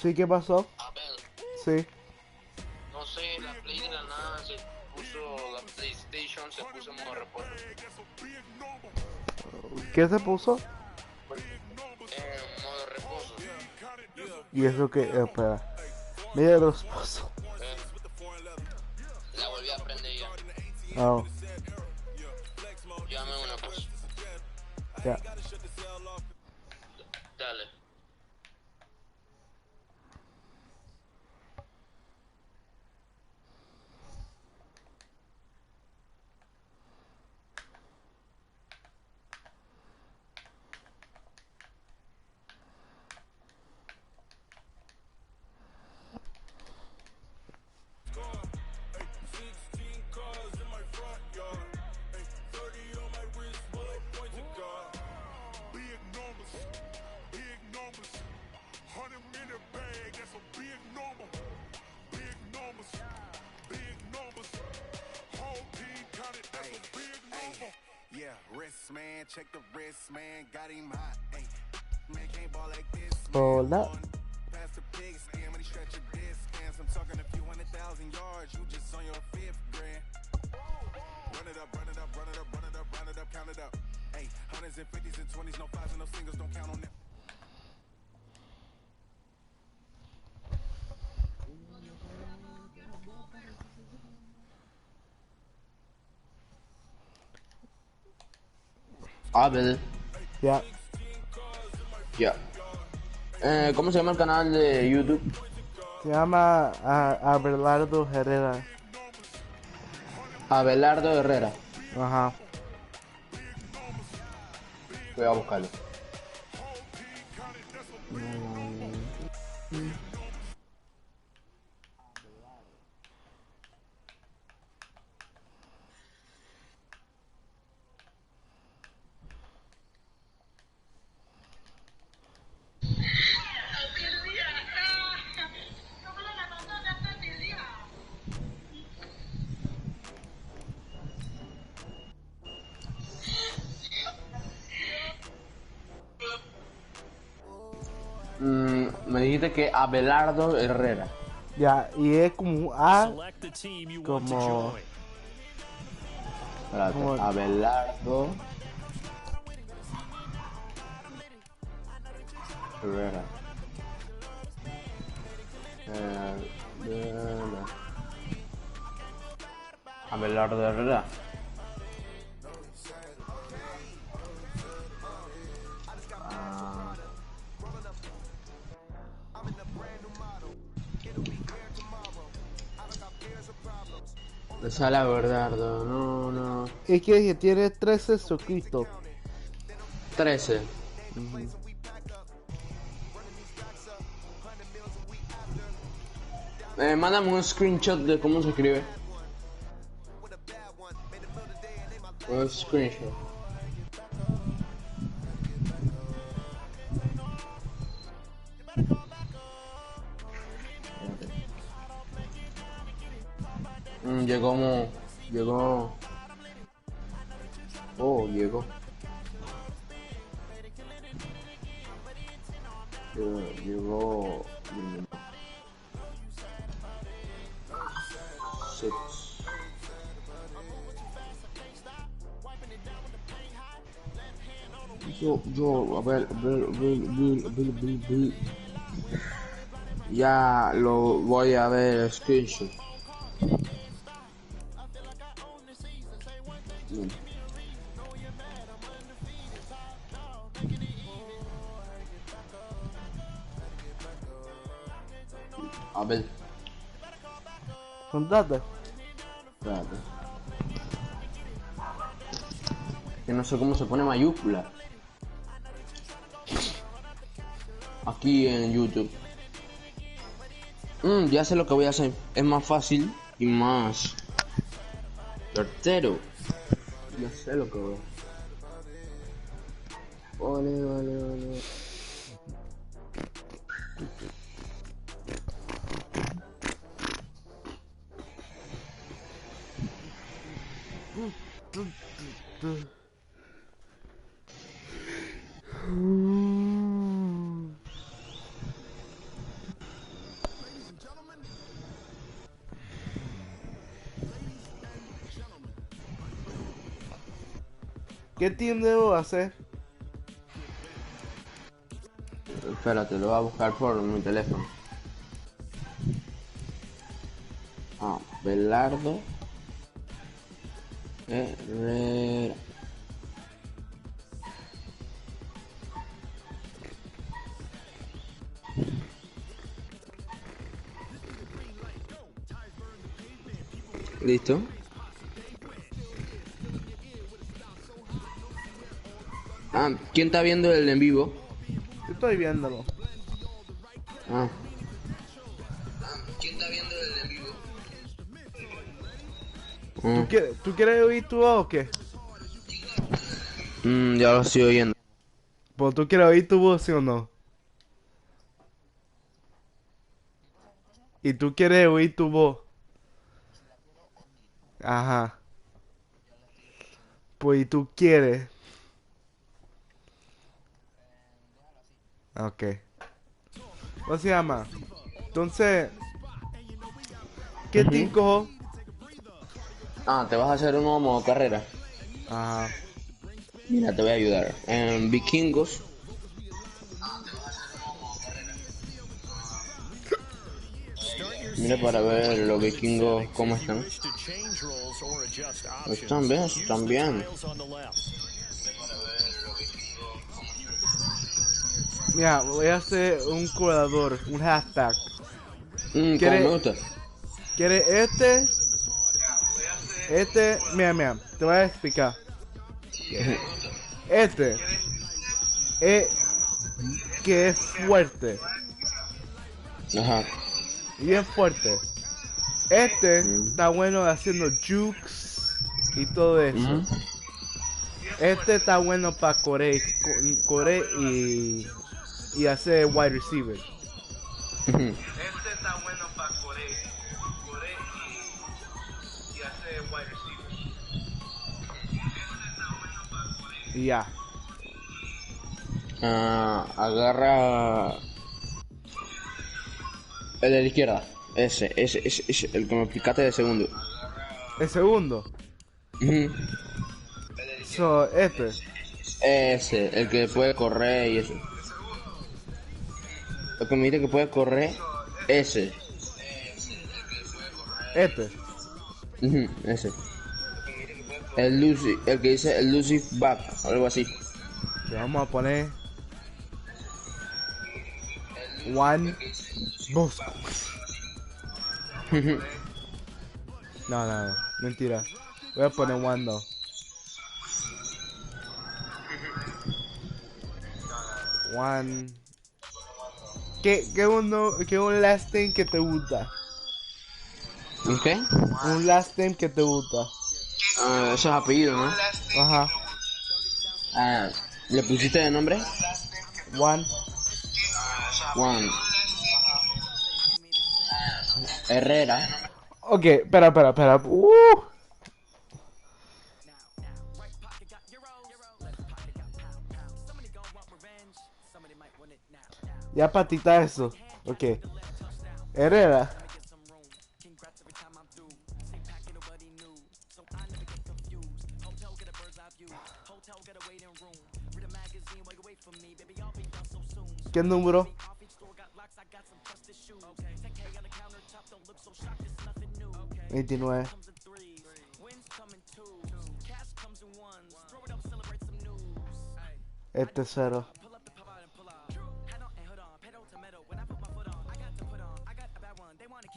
Sí, ¿qué pasó? Abel, Sí. no sé, la Play de la nada se puso, la PlayStation se puso en modo reposo. ¿Qué se puso? En modo reposo. Y eso que... espera. Mira los pozos. Eh, la volví a prender ya. Oh, Llame una pues. ya. Dale. Yeah, wrist man, check the wrist man, got him hot. Ay, man can't ball like this. Hola. Past the pig skin when he stretch your distance. I'm talking a few 100,000 yards, you just on your fifth grand. Run it up, run it up, run it up, run it up, run it up, count it up. Hey, hundreds and fifties and twenties, no fives and no singles, don't count on them. Abel, Ya. ya. ¿Cómo se llama el canal de YouTube? Se llama Abelardo Herrera. Abelardo Herrera. Ajá. Voy a buscarlo. Me dijiste que Abelardo Herrera. Ya. Y es como un A. Select the team you want to Como... join. Espérate, Como- Abelardo Herrera. Herrera. Abelardo Herrera. Ah, me sale Abelardo, no. Es que tiene 13 suscritos. 13. Mándame un screenshot de cómo se escribe. Un screenshot. Llegó. Oh, llegó. Llegó. Six. A ver. Ya lo voy a ver screenshot. A ver, Son datos. espérate. Que no sé cómo se pone mayúscula. Aquí en YouTube. Ya sé lo que voy a hacer. Es más fácil y más certero. Ya sé lo que voy a hacer. Vale. ¿Qué team debo hacer? Espérate, lo voy a buscar por mi teléfono. Ah, Belardo Herrera. Listo. Ah, ¿quién está viendo el en vivo? Yo estoy viéndolo. Ah. ¿Quién está viendo el en vivo? ¿Tú quieres oír tu voz o qué? Ya lo estoy oyendo. Pues tú quieres oír tu voz, ¿sí o no? Y tú quieres oír tu voz. Ajá. Pues y tú quieres. Ok. ¿Cómo se llama? Entonces, ¿qué team Ujú. cojo? Ah, ¿te vas a hacer un nuevo modo carrera? Ajá. Mira, te voy a ayudar. En Vikingos. Mira para ver los vikingos cómo están. Están bien, están bien. Mira, voy a hacer un curador, un hashtag. Como me ¿Quieres gusta. este? Mira, te voy a explicar. Este es que es fuerte, Ajá. bien fuerte. Este Mm. está bueno haciendo jukes y todo eso. Ujú. Este está bueno para correr y hacer wide receiver. Ujú. Este está bueno para correr y hacer wide receiver. Y ya. Ah, agarra el de la izquierda. Ese, el que me explicaste de segundo. El segundo. Ujú. So, este. Ese, el que puede correr y eso. El que me dice que puede correr, ese. Este. Ujú, ese. El que dice el Lucy Back, algo así. Le vamos a poner Juan Bosco. No. Mentira. Voy a poner Juan no. Juan. ¿Qué un last name que te gusta? ¿Qué? Un last name que te gusta. Ah, eso es apellido, ¿no? Ajá. Ah, ¿le pusiste de nombre? Juan. Juan Herrera. Ok, espera. Ya patita eso. Ok. Herrera. ¿Qué número? 29. Este cero.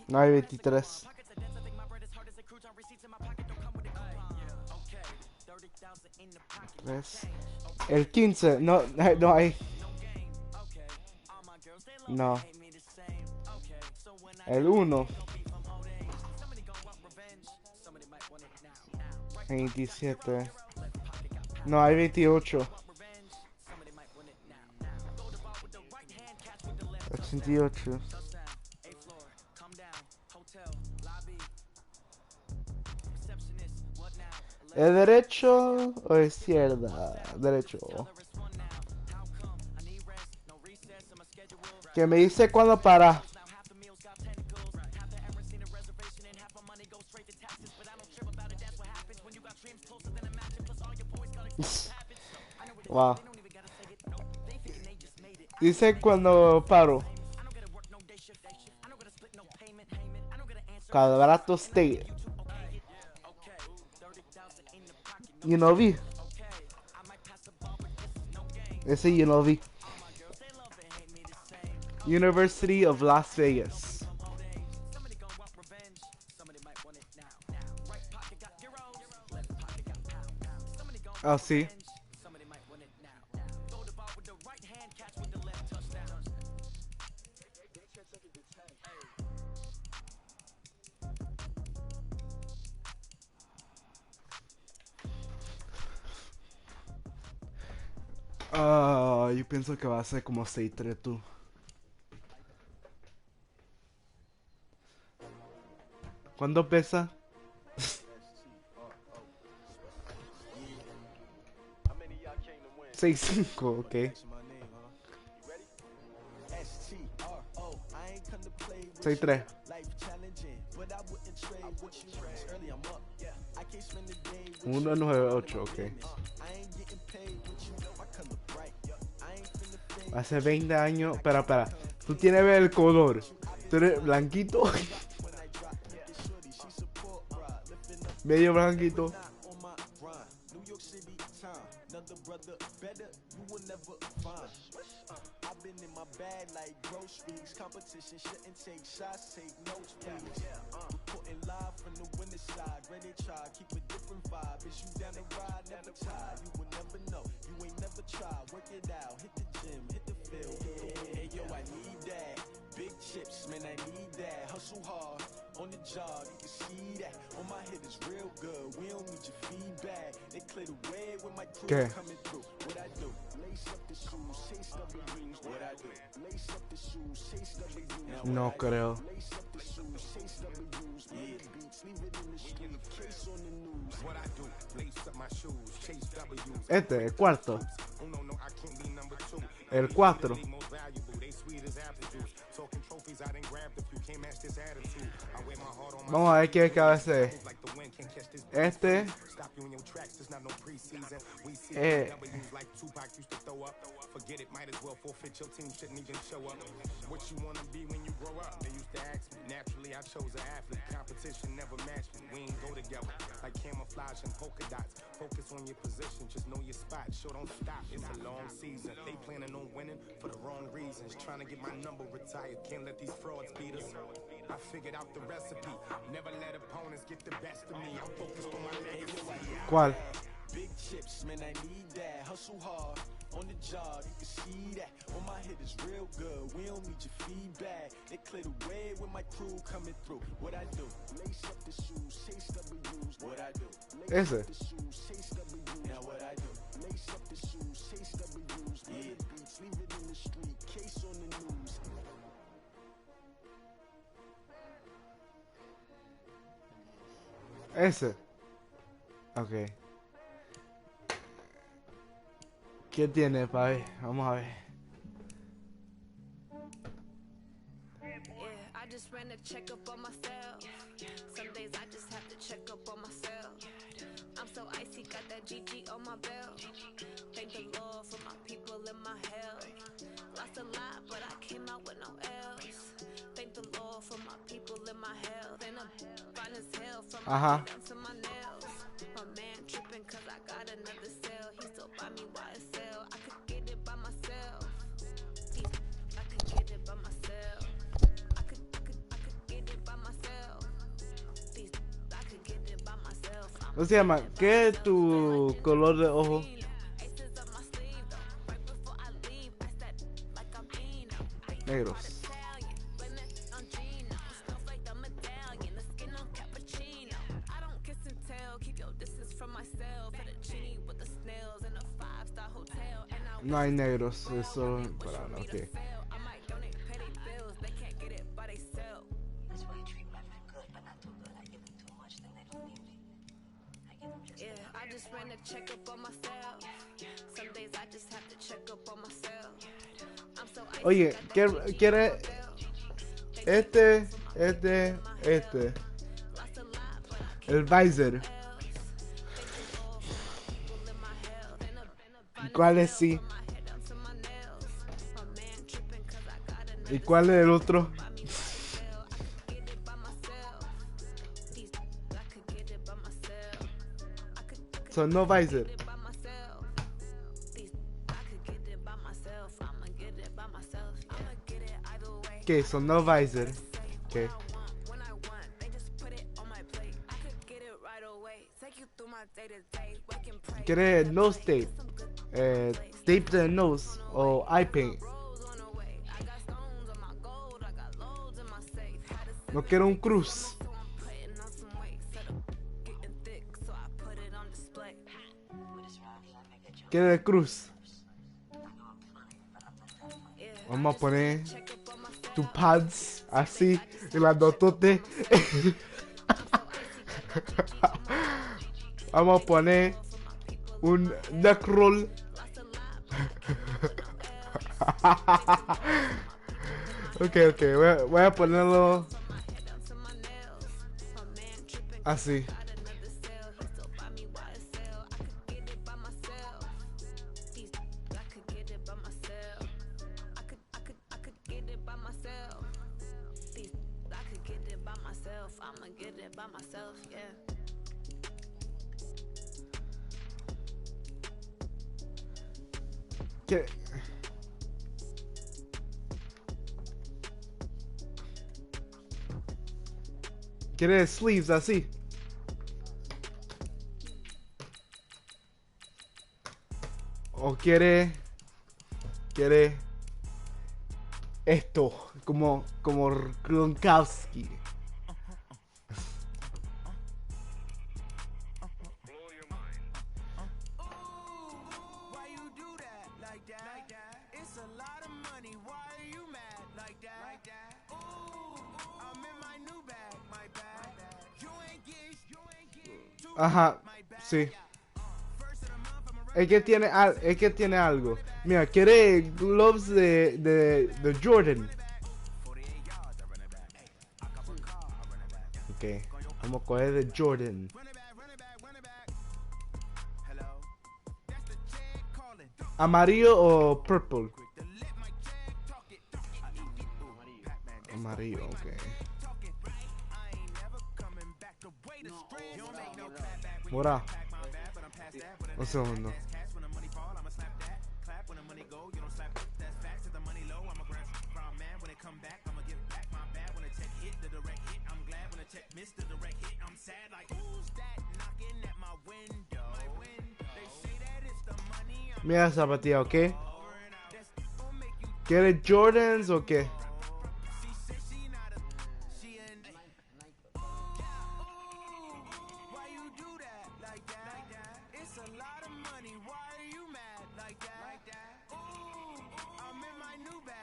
No hay 23. ¿Ves? El 15. No hay. No. El 1. 27. No, hay 28. 88. ¿Es derecho o izquierda? Derecho. Que me dice cuándo para. Wow. Dice cuando paro. Calvato State. You know vi. Ese you know vi. University of Las Vegas. Oh, sí. Ah, yo pienso que va a ser como 6-3 tú. ¿Cuánto pesa? 6'5", ok. 6'3". 1'98", ok. Hace 20 años. Espera. Tú tienes que ver el color. Tú eres blanquito. Medio blanquito. ¿Qué? No creo. El cuarto. El 4. Vamos a ver qué cabeza es. Este. Forget it, might as well forfeit your team, shouldn't even show up. What you wanna be when you grow up? They used to ask me. Naturally, I chose an athlete. Competition never matched me. We ain't go together like camouflage and polka dots. Focus on your position, just know your spot. Sure, don't stop. It's a long season. They planning on winning for the wrong reasons. Trying to get my number retired. Can't let these frauds beat us. I figured out the recipe. Never let opponents get the best of me. I'm focused on my legacy. ¿Cuál? Big chips, man, I need that. Hustle hard. On the job, you can see that. On my head is real good. We don't need your feedback. They clear the way with my crew coming through. What I do? Lace up the shoes, chase W's. What I do? Lace up the shoes, chase W's. Now what I do? Lace up the shoes, chase W's. Yeah, beats, leave it in the street. Case on the news. Ese. Okay. ¿Qué tiene, papi? Vamos a ver. I just ran a check up on myself. Some days I just have to check up on myself. I'm so icy, got that GG on my belt. Thank the Lord for my people in my health. Lost a lot, but I came out with no else. Thank the Lord for my people in my health. And I'm fine as hell from my head down to my nails. My man tripping cause I got another cell. He still buy me YSL. I could get it by myself. I could get it by myself. I could get it by myself. I could get it by myself. ¿Cómo se llama? ¿Qué es tu color de ojo? Negros. No hay negros, eso para no, ok. Oye, quiere este. El visor. cuáles sí. ¿Y cuál es el otro? Son no visor. ¿Qué? Son no visor. ¿Qué? ¿Quieres nose tape? Tape to the nose o eye paint. No quiero un cruz. ¿Quieres cruz? Vamos a poner tu pads así y las dototes. Vamos a poner un neck roll. Ok, voy a ponerlo así. ¿Qué? ¿Quieres sleeves así? ¿O quiere esto? Como Gronkowski. Ajá, sí. Es que tiene algo. Mira, quiere gloves de Jordan. Ok, vamos a coger de Jordan. ¿Amarillo o purple? Amarillo, ok. Mora. Un segundo. Mira esa zapatilla, ¿ok? ¿Quieres Jordans o qué?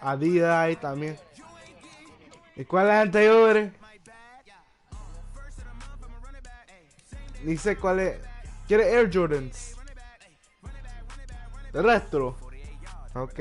Adidas ahí también. ¿Y cuál es la anterior? Dice cuál es. ¿Quiere Air Jordans? ¿De retro? Ok.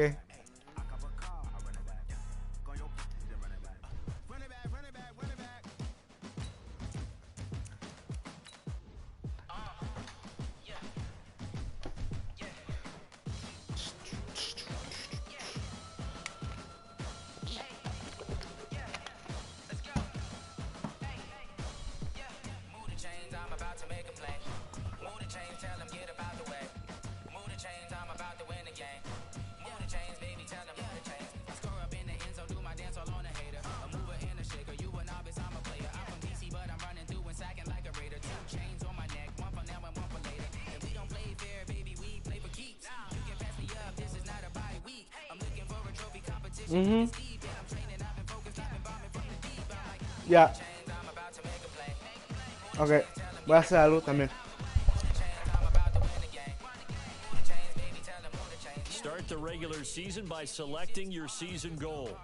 Ya. Ok, voy a hacer algo también. Start the regular season by selecting your season goal.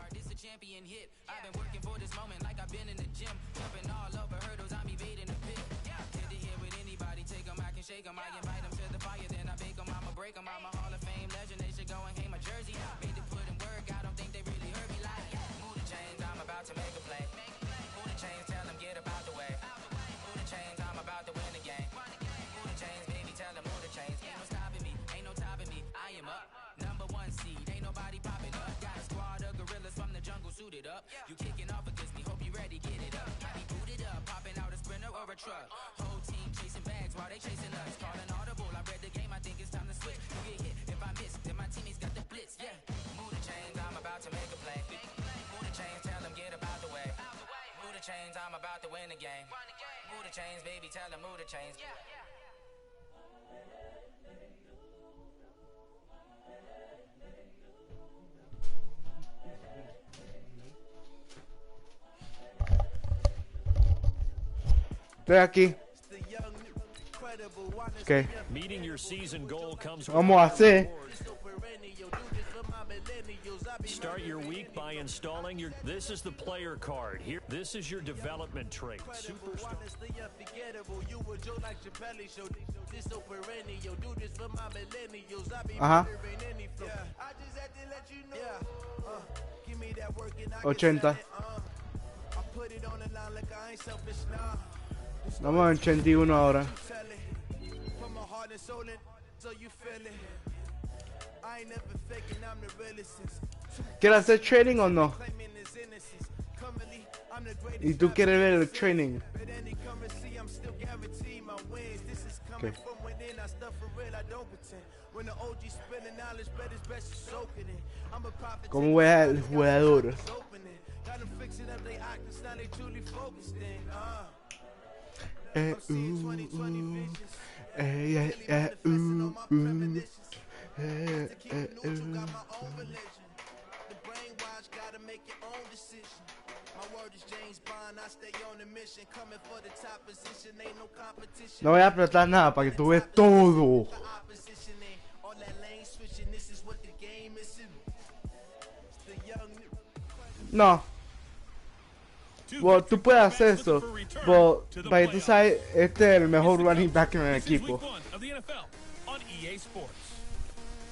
suited up. You kicking off against me, hope you ready, get it up. I be booted up, popping out a Sprinter or a truck. Whole team chasing bags while they chasing us. Calling audible, I read the game, I think it's time to switch. You get hit, if I miss, then my teammates got the blitz, yeah. Move the chains, I'm about to make a play. Move the chains, tell them get about the way. Move the chains, I'm about to win the game. Move the chains, baby, tell them move the chains. Estoy aquí. Ok. Meeting your season goal comes with Vamos a hacer. Start your week by installing your. This is the player card here. This is your development trait. Superstar. Ajá. 80. Vamos a 81 ahora. ¿Quieres hacer training o no? ¿Y tú quieres ver el training? Okay. ¿Cómo voy al jugador? No voy a apretar nada para que tú veas todo. No. Bueno, tú puedes hacer eso, pero para que tú sabes, este es el mejor running back en el equipo.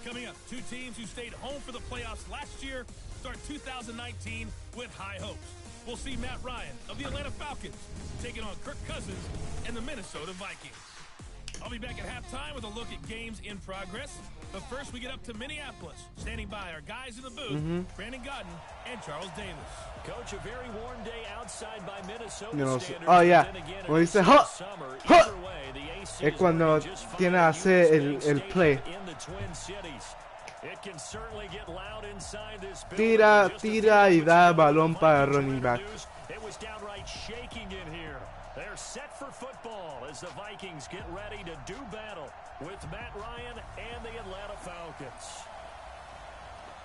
Coming up, two teams who stayed home for the playoffs last year start 2019 with high hopes. We'll see Matt Ryan of the Atlanta Falcons taking on Kirk Cousins and the Minnesota Vikings. I'll be back at halftime with a look at games in progress. But first, we get up to Minneapolis. Standing by our guys in the booth, Brandon Godden and Charles Davis. Coach, a very warm day outside by Minnesota standards. Oh, yeah. Cuando dice, ¡huh! ¡huh! Es cuando tiene a hacer el play. Tira y da balón para running back. It was downright shaking in here. They're set for football as the Vikings get ready to do battle with Matt Ryan and the Atlanta Falcons.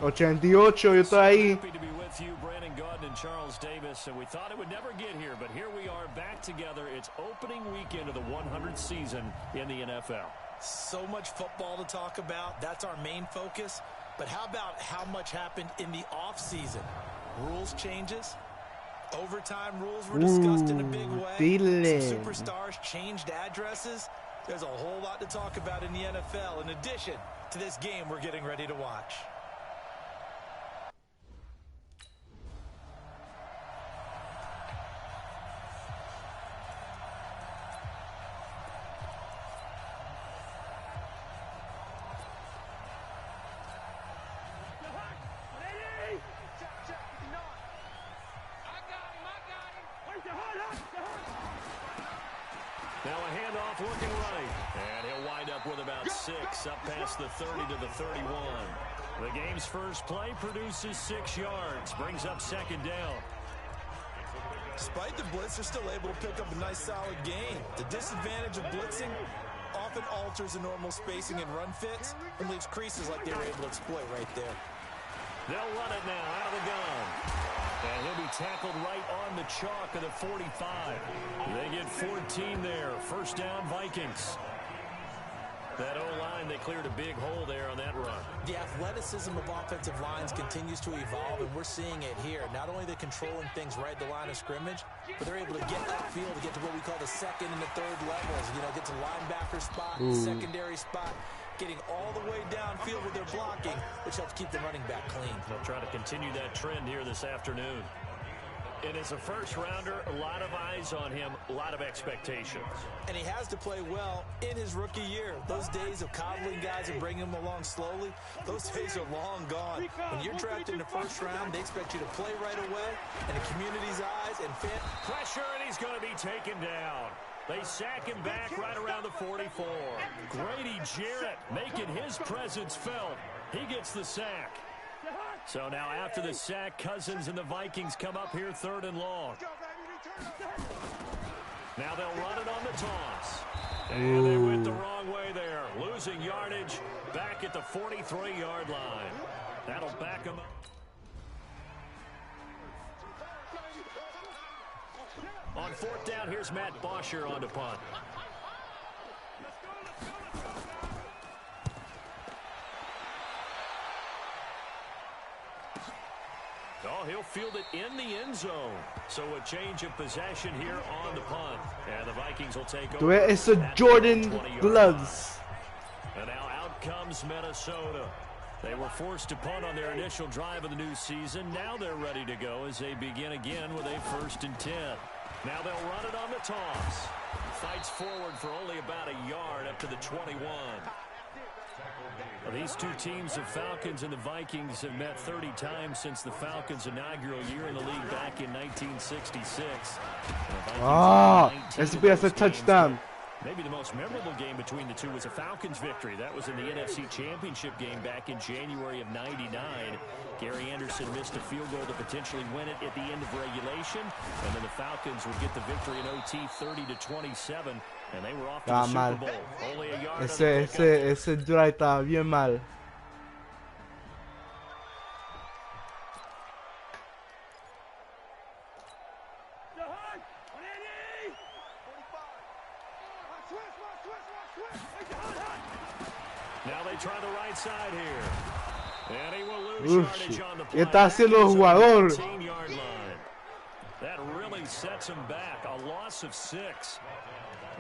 88, yo estoy ahí. Happy to be with you, Brandon Gaudin and Charles Davis, and we thought it would never get here, but here we are back together. It's opening weekend of the 100th season in the NFL. So much football to talk about. That's our main focus. But how about how much happened in the offseason? Rules changes. Overtime rules were discussed in a big way. Some superstars changed addresses. There's a whole lot to talk about in the NFL in addition to this game we're getting ready to watch. Now a handoff looking right. And he'll wind up with about 6 up past the 30 to the 31. The game's first play produces 6 yards. Brings up second down. Despite the blitz, they're still able to pick up a nice solid gain. The disadvantage of blitzing often alters the normal spacing and run fits and leaves creases like they were able to exploit right there. They'll run it now out of the gun. And he'll be tackled right on the chalk of the 45. They get 14 there. First down, Vikings. That O-line, they cleared a big hole there on that run. The athleticism of offensive lines continues to evolve, and we're seeing it here. Not only are they controlling things right at the line of scrimmage, but they're able to get upfield to get to what we call the second and the third levels. You know, get to linebacker spot, secondary spot, getting all the way downfield with their blocking, which helps keep the running back clean. They'll try to continue that trend here this afternoon. And as a first-rounder, a lot of eyes on him, a lot of expectations. And he has to play well in his rookie year. Those days of coddling guys and bringing them along slowly, those days are long gone. When you're drafted in the first round, they expect you to play right away, and the community's eyes and fan pressure, and he's going to be taken down. They sack him back right around the 44. Grady Jarrett making his presence felt. He gets the sack. So now after the sack, Cousins and the Vikings come up here 3rd and long. Now they'll run it on the toss. And they went the wrong way there. Losing yardage back at the 43-yard line. That'll back them up. On 4th down, here's Matt Bosher on the punt. Oh, he'll field it in the end zone. So a change of possession here on the punt. And the Vikings will take over. It's a Jordan Gloves. And now out comes Minnesota. They were forced to punt on their initial drive of the new season. Now they're ready to go as they begin again with a 1st and 10. Now they'll run it on the toss. Fights forward for only about a yard up to the 21. Well, these two teams, the Falcons and the Vikings, have met 30 times since the Falcons' inaugural year in the league back in 1966. Esse podia ser touchdown. Maybe the most memorable game between the two was a Falcons victory. That was in the NFC Championship game back in January of '99. Gary Anderson missed a field goal to potentially win it at the end of regulation, and then the Falcons would get the victory in OT 30-27, and they were off to the Super Bowl. Only a yard. Ese drive estaba bien mal. Now they try the right side here. And he will lose yardage on the play. Está haciendo jugador. 15-yard line. That really sets him back. A loss of 6.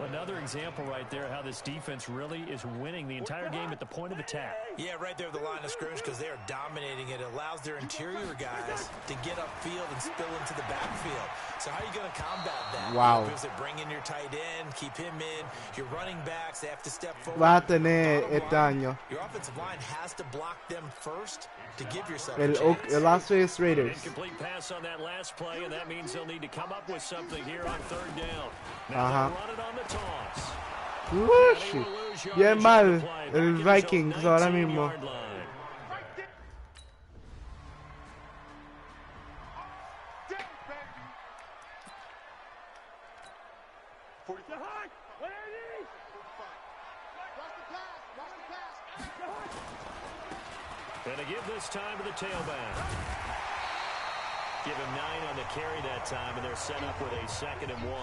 Another example right there how this defense really is winning the entire game at the point of attack. Yeah, right there at the line of scrimmage because they are dominating it. It allows their interior guys to get upfield and spill into the backfield. So how are you going to combat that? Wow. Because they bring in your tight end, keep him in. Your running backs, they have to step forward. Va a tener este año Your offensive line has to block them first to give yourself a chance. el Las Vegas Raiders. Incomplete pass on that last play, and that means they'll need to come up with something here on 3rd down. Now they'll run it on the toss. Bien mal el Vikings ahora mismo. Gonna give this time to the tailback. Give him 9 on the carry that time, and they're set up with a 2nd and 1.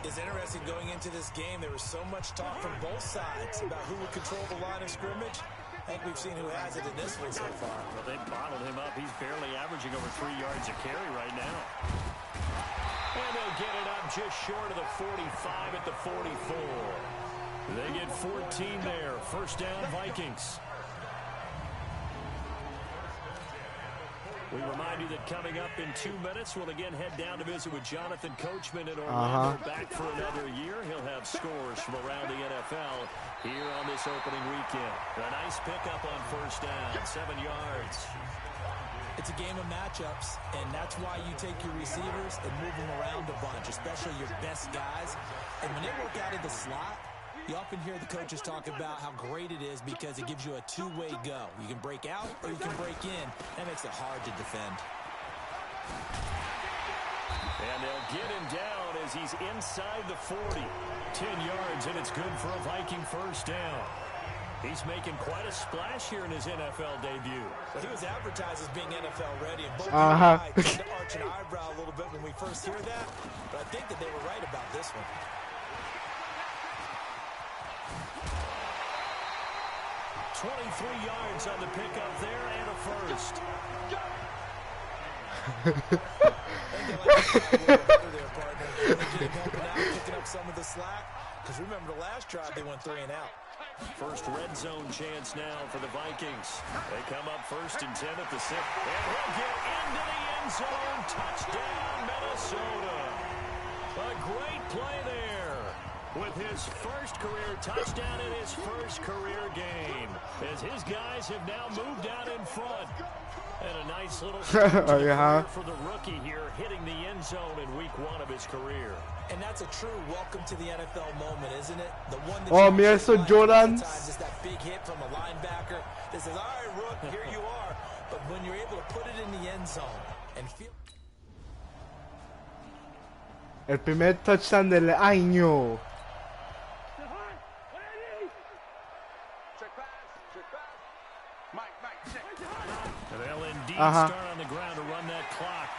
It's interesting going into this game. There was so much talk from both sides about who would control the line of scrimmage. I think we've seen who has it in this one so far. Well, they bottled him up. He's barely averaging over 3 yards a carry right now. And they'll get it up just short of the 45 at the 44. They get 14 there. 1st down, Vikings. We remind you that coming up in 2 minutes, we'll again head down to visit with Jonathan Coachman in Orlando. Back for another year. He'll have scores from around the NFL here on this opening weekend. A nice pickup on 1st down, 7 yards. It's a game of matchups, and that's why you take your receivers and move them around a bunch, especially your best guys. And when they work out of the slot, you often hear the coaches talk about how great it is because it gives you a two-way go. You can break out or you can break in. That makes it hard to defend. And they'll get him down as he's inside the 40. 10 yards, and it's good for a Viking 1st down. He's making quite a splash here in his NFL debut. Well, he was advertised as being NFL ready, and both sides tend to arch an eyebrow a little bit when we first hear that. But I think that they were right about this one. 23 yards on the pickup there and a 1st. Picking up some of the slack. Because remember the last drive they went 3 and out. First red zone chance now for the Vikings. They come up 1st and 10 at the 6. And he'll get into the end end zone. Touchdown, Minnesota. A great play there with his first career touchdown in his first career game, as his guys have now moved out in front. And a nice little career for the rookie here, hitting the end zone in week 1 of his career. And that's a true welcome to the NFL moment, isn't it? The one that mira esos Jordans. Is that big hit from a linebacker that says, all right, Rook, here you are. But when you're able to put it in the end zone and feel... El primer touchdown del año. They'll indeed start on the ground to run that clock.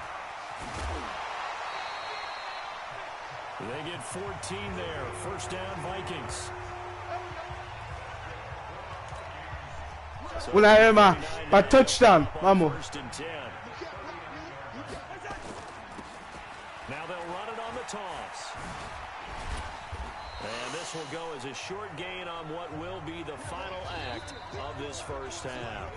They get 14 there. First down, Vikings. Una vez más, para touchdown. Vamos. First and 10. Now they'll run it on the toss. And this will go as a short gain on what will be the final act of this first half.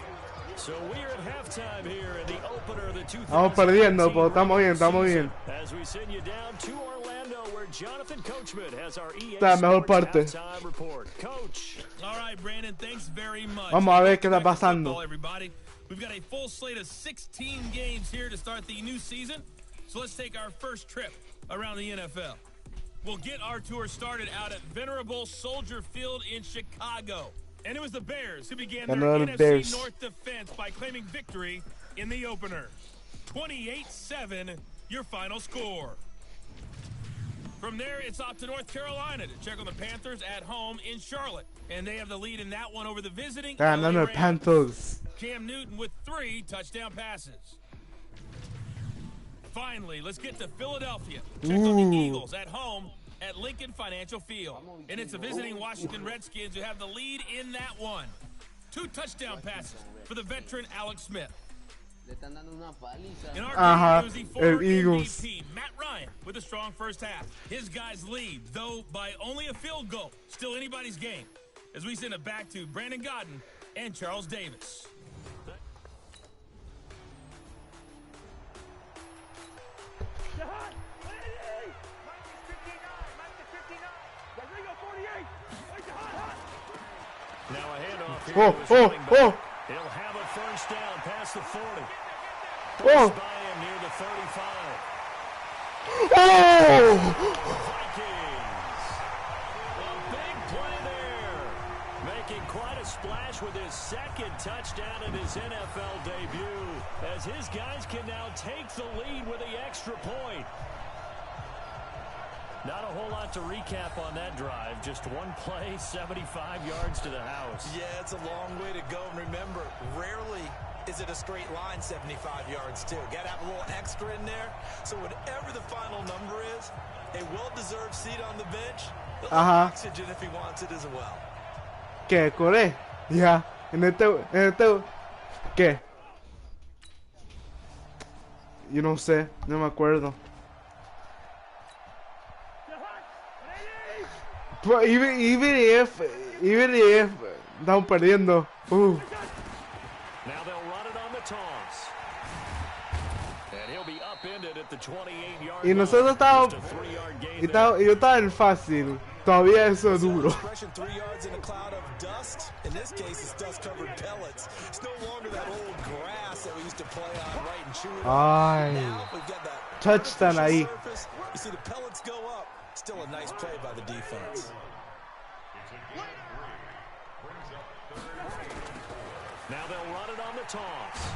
So we're at halftime here in the opener of the 2019 Vamos perdiendo, pero estamos bien. As we send you down to Orlando, where Jonathan Coachman has our EA La mejor Sports parte. halftime report. Coach. All right, Brandon, thanks very much. Vamos a ver qué está pasando. Football, everybody. We've got a full slate of 16 games here to start the new season. So let's take our first trip around the NFL. We'll get our tour started out at venerable Soldier Field in Chicago. And it was the Bears who began their NFC North defense by claiming victory in the opener. 28-7, your final score. From there, it's off to North Carolina to check on the Panthers at home in Charlotte. And they have the lead in that one over the visiting LA Rams. Panthers. Cam Newton with 3 touchdown passes. Finally, let's get to Philadelphia. Check on the Eagles at home at Lincoln Financial Field. And it's the visiting Washington Redskins who have the lead in that one. 2 touchdown passes for the veteran Alex Smith. In our game, it was the former MVP, Matt Ryan, with a strong first half. His guys lead, though by only a field goal. Still anybody's game. As we send it back to Brandon Godden and Charles Davis. Now a handoff here. He'll have a first down past the 40. By him near the 35. Vikings. A big play there. Making quite a splash with his second touchdown in his NFL debut, as his guys can now take the lead with the extra point. Not a whole lot to recap on that drive. Just one play, 75 yards to the house. Yeah, it's a long way to go. And remember, rarely is it a straight line 75 yards, too. Got to have a little extra in there. So whatever the final number is, a well-deserved seat on the bench, a little oxygen if he wants it as well. ¿Qué? ¿Coré? Ya. En este... ¿Qué? Yo no sé. No me acuerdo. Even if estamos perdiendo. Now they'll run it on the toss. And he'll be upended at the 28-yard line. Y nosotros estábamos... Yo estaba en fácil. Todavía eso es duro. 3 yards in a cloud of dust. In this case, it's dust-covered pellets. It's no longer that old grass that we used to play on, right, and chew it up. Now we've got that touchdown ahí. Surface. You see the pellets go up. Still a nice play by the defense. Now they'll run it on the toss.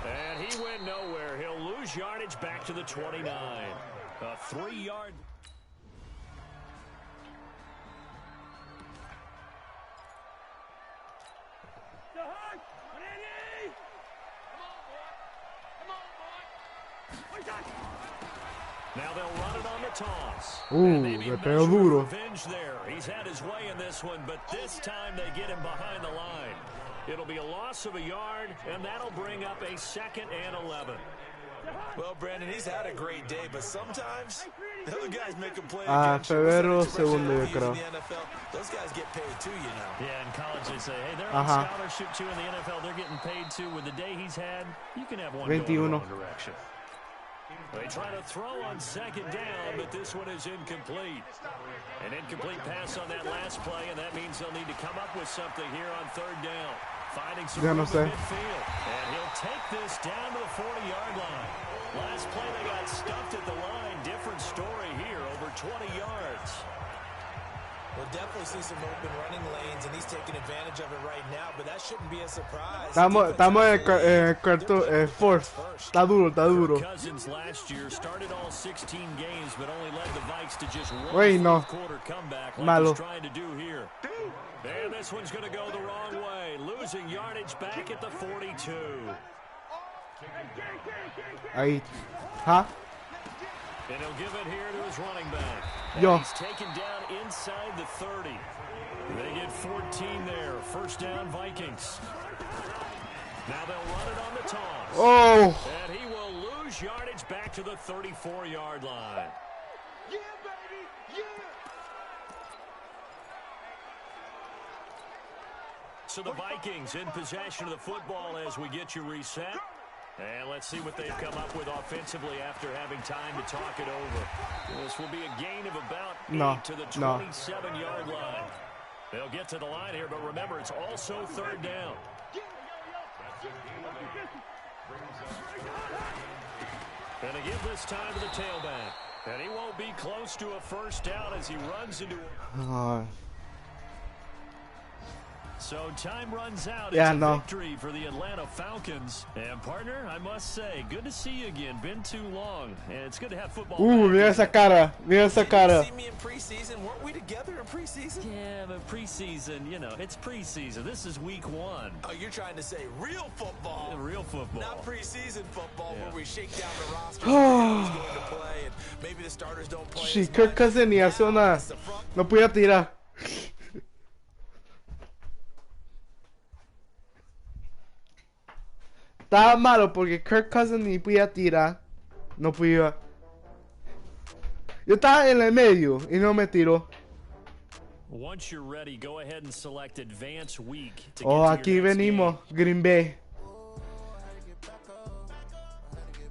And he went nowhere. He'll lose yardage back to the 29. A 3-yard... Now they'll run it on the toss. Le pegó duro. Revenge there. He's had his way in this one, but this time they get him behind the line. It'll be a loss of a yard, and that'll bring up a 2nd and 11. Well, Brandon, he's had a great day, but sometimes The other guys make a play Ah, against you. febrero What's that expression segundo, yo they use creo. in the NFL? Those guys get paid too, you know. Yeah, in college they say, hey, they're on Ajá. scholarship too. In the NFL, they're getting paid too. With the day he's had, you can have one 21. going in the wrong direction. They try to throw on second down, but this one is incomplete. An incomplete pass on that last play, and that means they'll need to come up with something here on third down. Finding some room in midfield. And he'll take this down to the 40-yard line. Last play, they got stuffed at the line. Different story here, over 20 yards. We'll definitely see some open running lanes, and he's taking advantage of it right now, but that shouldn't be a surprise. Estamos en el cuarto, fourth. Está duro. Cousins last year started all 16 games, but only led the Vikes to just one quarter comeback like he's trying to do here. And this one's going to go the wrong way, losing yardage back at the 42. Ahí. ¿Ah? And he'll give it here to his running back. Yo. He's taken down inside the 30. They get 14 there. First down, Vikings. Now they'll run it on the toss. Oh. And he will lose yardage back to the 34-yard line. Yeah, baby, yeah. So the Vikings in possession of the football as we get you reset. And let's see what they've come up with offensively after having time to talk it over. This will be a gain of about 8 to the 27-yard line. They'll get to the line here, but remember, it's also third down. And they give this time to the tailback. And he won't be close to a first down as he runs into So time runs out. It's a victory for the Atlanta Falcons. And partner, I must say, good to see you again. Been too long. And it's good to have football. Mira esa cara. Mira esa cara. See me in preseason? Weren't we together in preseason? Yeah, but preseason, you know, it's preseason. This is week 1. Oh, you're trying to say real football. Yeah, real football. Not preseason football where we shake down the roster who's going to play and maybe the starters don't play. Sí, Kirk Cousins ni hace nada. No podía tirar. Estaba malo porque Kirk Cousins ni podía tirar. No podía. Yo estaba en el medio y no me tiró. Once you're ready, go ahead and select Advance Week. Oh, aquí venimos. Green Bay.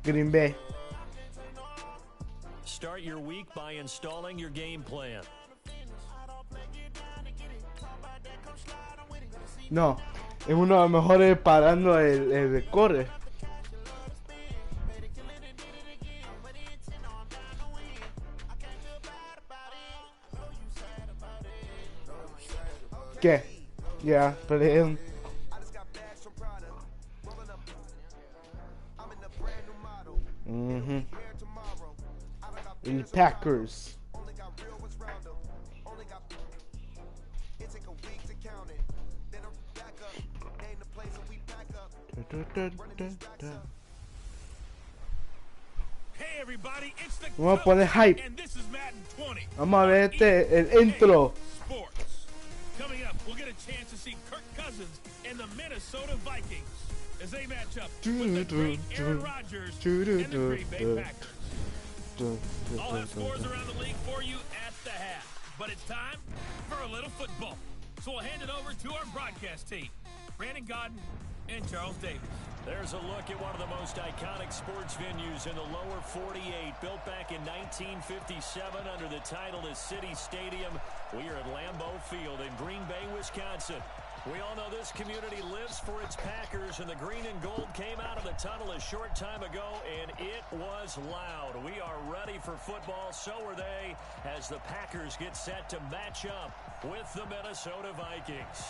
Green Bay. Start your week by installing your game plan. No, es uno de los mejores parando el corre. ¿Qué? Ya, peleé. El Packers. Hey everybody, it's the Vamos a poner hype. and this is Madden 20. Vamos a ver el intro. Sports. Coming up, we'll get a chance to see Kirk Cousins and the Minnesota Vikings as they match up with the great Aaron Rodgers and the Green Bay Packers. I'll have scores around the league for you at the half. But it's time for a little football. So we'll hand it over to our broadcast team, Brandon Godden and Charles Davis. There's a look at one of the most iconic sports venues in the lower 48, built back in 1957 under the title of City Stadium. We are at Lambeau Field in Green Bay, Wisconsin. We all know this community lives for its Packers, and the green and gold came out of the tunnel a short time ago, and it was loud. We are ready for football, so are they, as the Packers get set to match up with the Minnesota Vikings.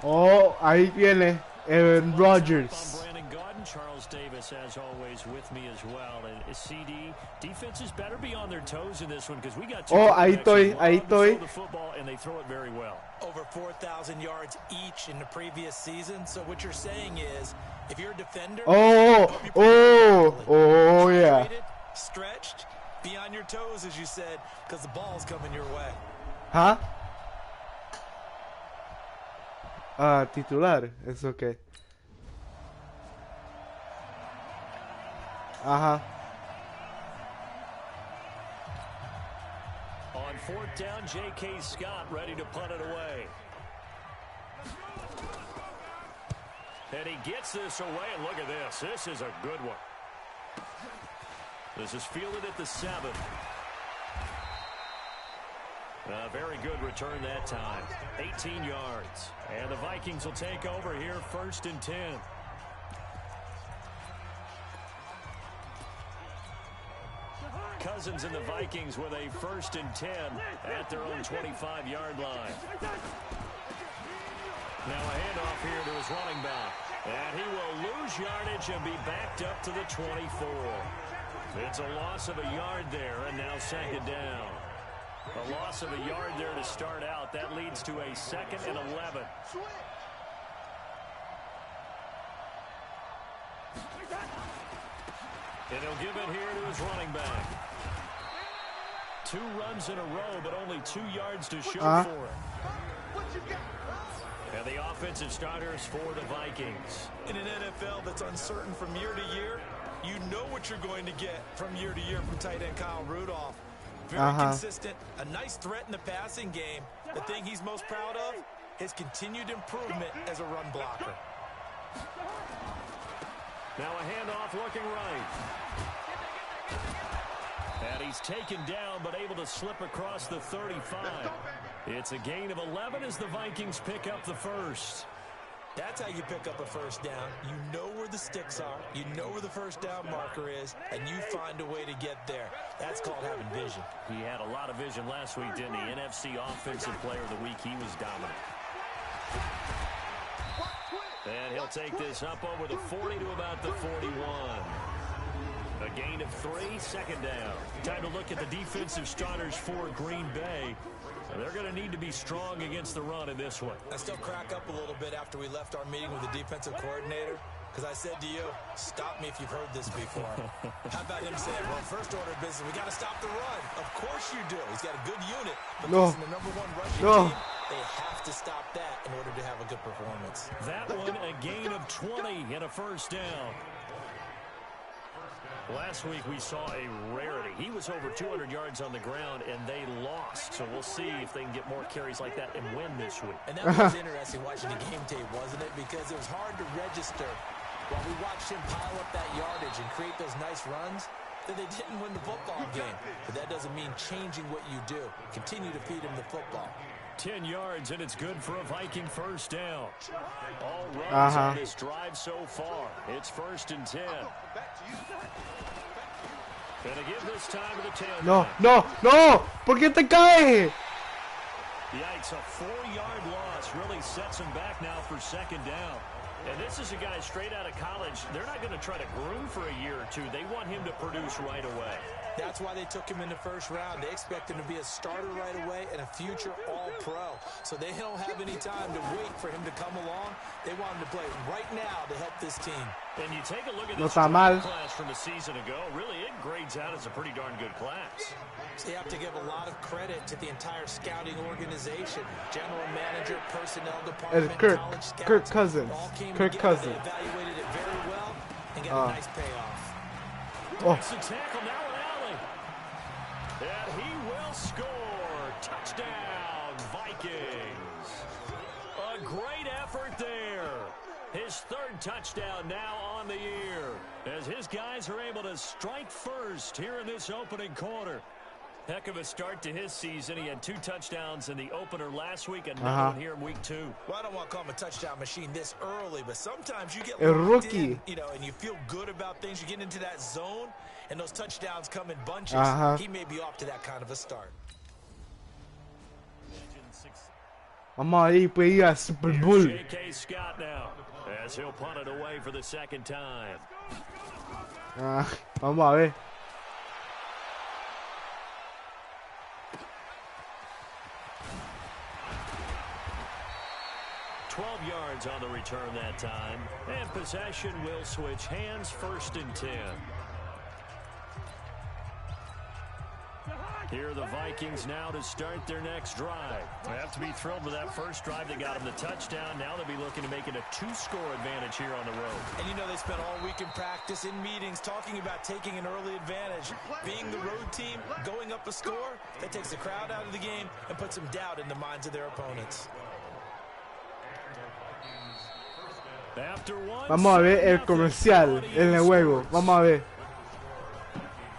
Oh, ahí viene Aaron Rodgers. I'm Brandon Godden, Charles Davis, as always, with me as well. And CD, defenses better be on their toes in this one because we got two. Oh, ahí estoy. The football and they throw it very well. Over 4,000 yards each in the previous season. So what you're saying is, if you're a defender, yeah. Stretched, be on your toes, as you said, because the ball's coming your way. Huh? Titular, ¿eso qué? Ajá. On fourth down, J.K. Scott ready to punt it away. And he gets this away, and look at this. This is a good one. This is fielded at the 7. A very good return that time. 18 yards. And the Vikings will take over here, 1st and 10. Cousins and the Vikings with a 1st and 10 at their own 25-yard line. Now a handoff here to his running back. And he will lose yardage and be backed up to the 24. It's a loss of a yard there, and now 2nd down. A loss of a yard there to start out. That leads to a 2nd and 11. And he'll give it here to his running back. 2 runs in a row, but only 2 yards to show for it. And the offensive starters for the Vikings. In an NFL that's uncertain from year to year, you know what you're going to get from year to year from tight end Kyle Rudolph. Very consistent, a nice threat in the passing game. The thing he's most proud of, his continued improvement as a run blocker. Now a handoff looking right. And he's taken down, but able to slip across the 35. It's a gain of 11 as the Vikings pick up the 1st. That's how you pick up a 1st down. You know where the sticks are. You know where the 1st down marker is, and you find a way to get there. That's called having vision. He had a lot of vision last week, didn't he? NFC Offensive Player of the Week. He was dominant. And he'll take this up over the 40 to about the 41. A gain of 3, 2nd down. Time to look at the defensive starters for Green Bay. They're going to need to be strong against the run in this one. I still crack up a little bit after we left our meeting with the defensive coordinator, because I said to you, stop me if you've heard this before. How about him saying, well, first order of business, we got to stop the run. Of course you do. He's got a good unit, but facing the #1 rushing team, they have to stop that in order to have a good performance. That one, a gain of 20 and a 1st down. Last week we saw a rarity. He was over 200 yards on the ground, and they lost. So we'll see if they can get more carries like that and win this week. And that was interesting watching the game tape, wasn't it? Because it was hard to register while we watched him pile up that yardage and create those nice runs that they didn't win the football game. But that doesn't mean changing what you do. Continue to feed him the football. 10 yards, and it's good for a Viking 1st down. All runs on this drive so far. It's 1st and 10. Gonna give this time to the 10. No. ¿Por qué te cae? Yikes, a 4-yard loss really sets him back now for 2nd down. And this is a guy straight out of college. They're not going to try to groom for a year or 2. They want him to produce right away. That's why they took him in the 1st round. They expect him to be a starter right away and a future All-Pro. So they don't have any time to wait for him to come along. They want him to play right now to help this team. And you take a look at this class from a season ago. Really, it grades out as a pretty darn good class. So you have to give a lot of credit to the entire scouting organization. General manager, personnel department, college scouts. Kirk Cousins. All came Kirk together. Cousins. They evaluated it very well and got a nice payoff. Breaks the tackle, now an alley. And he will score. Touchdown, Vikings. A great effort there. His 3rd touchdown now on the year, as his guys are able to strike first here in this opening quarter. Heck of a start to his season. He had 2 touchdowns in the opener last week, another one here in week 2. Well, I don't want to call him a touchdown machine this early, but sometimes you get a locked rookie, in, and you feel good about things. You get into that zone, and those touchdowns come in bunches. He may be off to that kind of a start. Vamos ahí, puede ir a Super Bowl. J.K. Scott now, as he'll punt it away for the 2nd time. Vamos a ver. Yards on the return that time, and possession will switch hands, 1st and 10. Here are the Vikings now to start their next drive. They have to be thrilled with that first drive that got them the touchdown. Now they'll be looking to make it a 2-score advantage here on the road. And you know they spent all week in practice, in meetings, talking about taking an early advantage. Being the road team, going up a score, that takes the crowd out of the game and puts some doubt in the minds of their opponents. Vamos a ver el comercial en el juego. Vamos a ver.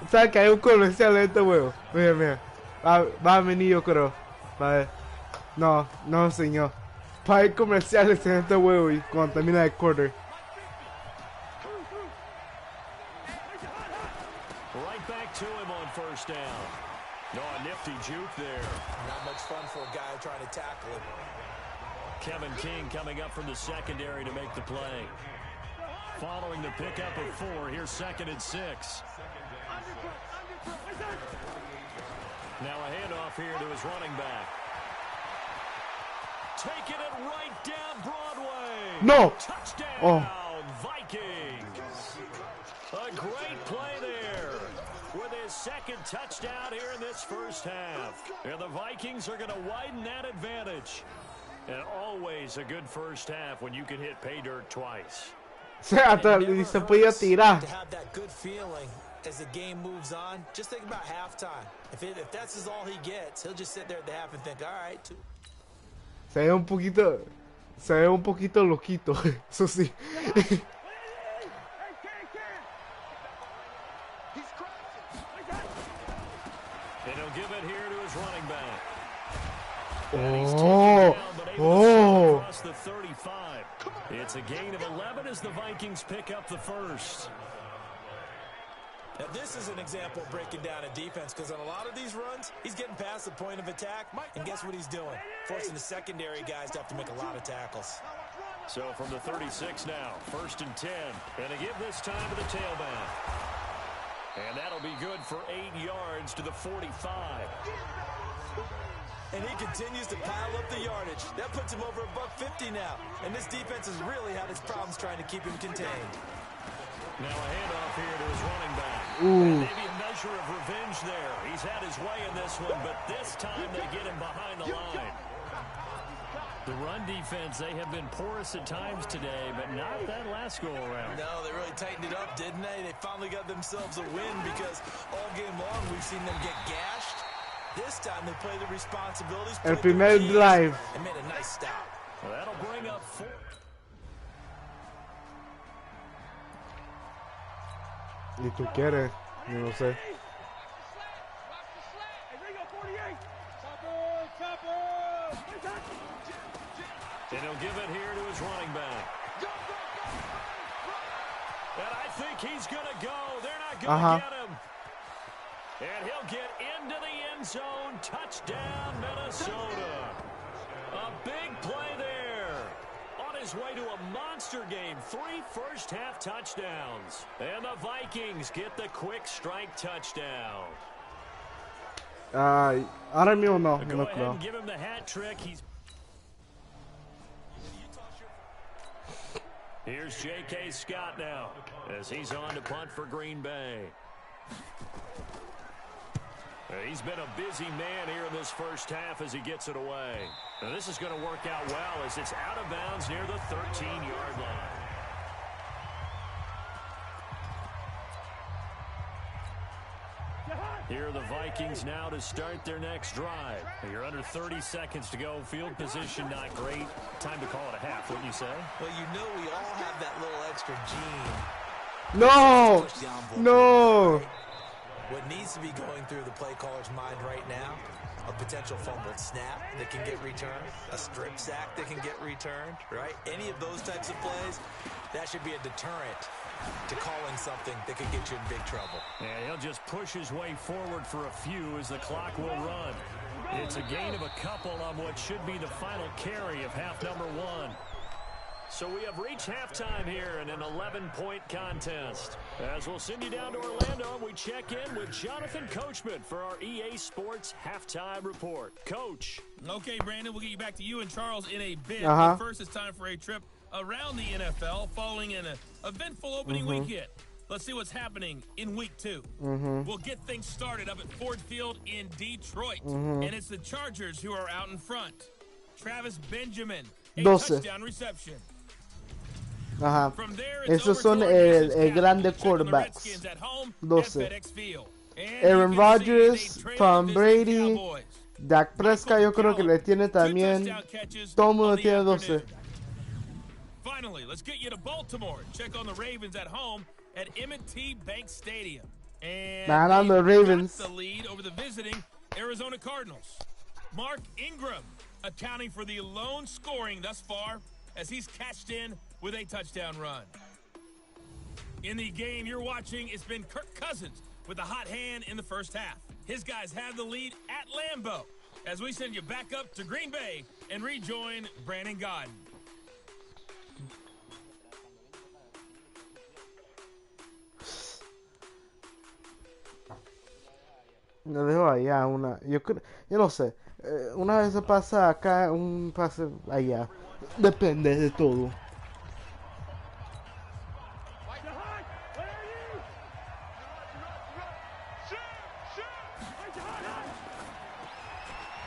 ¿Sabes que hay un comercial en este juego? Mira, mira. Va a venir, yo creo. Va a ver. No, no, señor. Va a haber comerciales en este juego y cuando termina el quarter. Right back to him on first down. No, a nifty juke there. Not much fun for a guy trying to tackle him. Kevin King coming up from the secondary to make the play. Following the pickup of 4, here's 2nd and 6. Now a handoff here to his running back. Taking it right down Broadway. No. Touchdown, Vikings. A great play there with his 2nd touchdown here in this first half. And the Vikings are going to widen that advantage. And always a good first half when you can hit pay dirt twice. Se podía tirar. To have that good feeling as the game moves on, just think about halftime. If that's all he gets, he'll just sit there at the half and think, all right. Se ve un poquito loquito, eso sí. And he'll give it here to his running back. Oh. Across the 35. It's a gain of 11 as the Vikings pick up the first. Now this is an example of breaking down a defense, because on a lot of these runs, he's getting past the point of attack, and guess what he's doing? Forcing the secondary guys to have to make a lot of tackles. So from the 36 now, 1st and 10. And to give this time to the tailback. And that'll be good for 8 yards to the 45. And he continues to pile up the yardage. That puts him over $150 now. And this defense has really had its problems trying to keep him contained. Now a handoff here to his running back. Maybe a measure of revenge there. He's had his way in this one, but this time they get him behind the line. The run defense, they have been porous at times today, but not that last go-around. No, they really tightened it up, didn't they? They finally got themselves a win, because all game long we've seen them get gashed. This time they play the responsibilities. El primer drive. And made a nice stop. Well, that'll bring up 4. Y tú quieres, yo no sé. And he'll give it here to his running back. And I think he's going to go. They're not going to get him. And he'll get into the end zone. Touchdown, Minnesota. A big play there. On his way to a monster game. 3 first-half touchdowns. And the Vikings get the quick strike touchdown. Ahora mismo no. Go ahead and give him the hat trick. Here's J.K. Scott now as he's on to punt for Green Bay. He's been a busy man here in this first half as he gets it away. Now this is going to work out well as it's out of bounds near the 13-yard line. Here are the Vikings now to start their next drive. You're under 30 seconds to go. Field position not great. Time to call it a half, wouldn't you say? Well, you know we all have that little extra gene. No! No! What needs to be going through the play caller's mind right now, a potential fumbled snap that can get returned, a strip sack that can get returned, right? Any of those types of plays, that should be a deterrent to calling something that could get you in big trouble. Yeah, he'll just push his way forward for a few as the clock will run. It's a gain of a couple on what should be the final carry of half number 1. So we have reached halftime here in an 11-point contest. As we'll send you down to Orlando, and we check in with Jonathan Coachman for our EA Sports Halftime Report. Coach. Okay, Brandon, we'll get you back to you and Charles in a bit. But first, it's time for a trip around the NFL following an eventful opening weekend. Let's see what's happening in week 2. We'll get things started up at Ford Field in Detroit. And it's the Chargers who are out in front. Travis Benjamin, a 12. touchdown reception. Ajá. From there, it's Esos over son to our Kansas el grande Capitals. Check on the quarterbacks. Redskins at home 12. at FedEx Field. And Aaron you can Rodgers, see they traded Tom the Brady, Cowboys. Dak Prescott yo creo que le tiene también. Todo el mundo tiene 12. Finally, let's get you to Baltimore. Check on the Ravens at home at M&T Bank Stadium. And Ganando the Ravens. got the lead over the visiting Arizona Cardinals. Mark Ingram accounting for the lone scoring thus far as he's cashed in with a touchdown run. In the game you're watching, it's been Kirk Cousins with a hot hand in the first half. His guys have the lead at Lambeau as we send you back up to Green Bay and rejoin Brandon Gaudin. Lo dejo allá una. Yo no sé. Una vez se pasa acá, un pase allá. Depende de todo.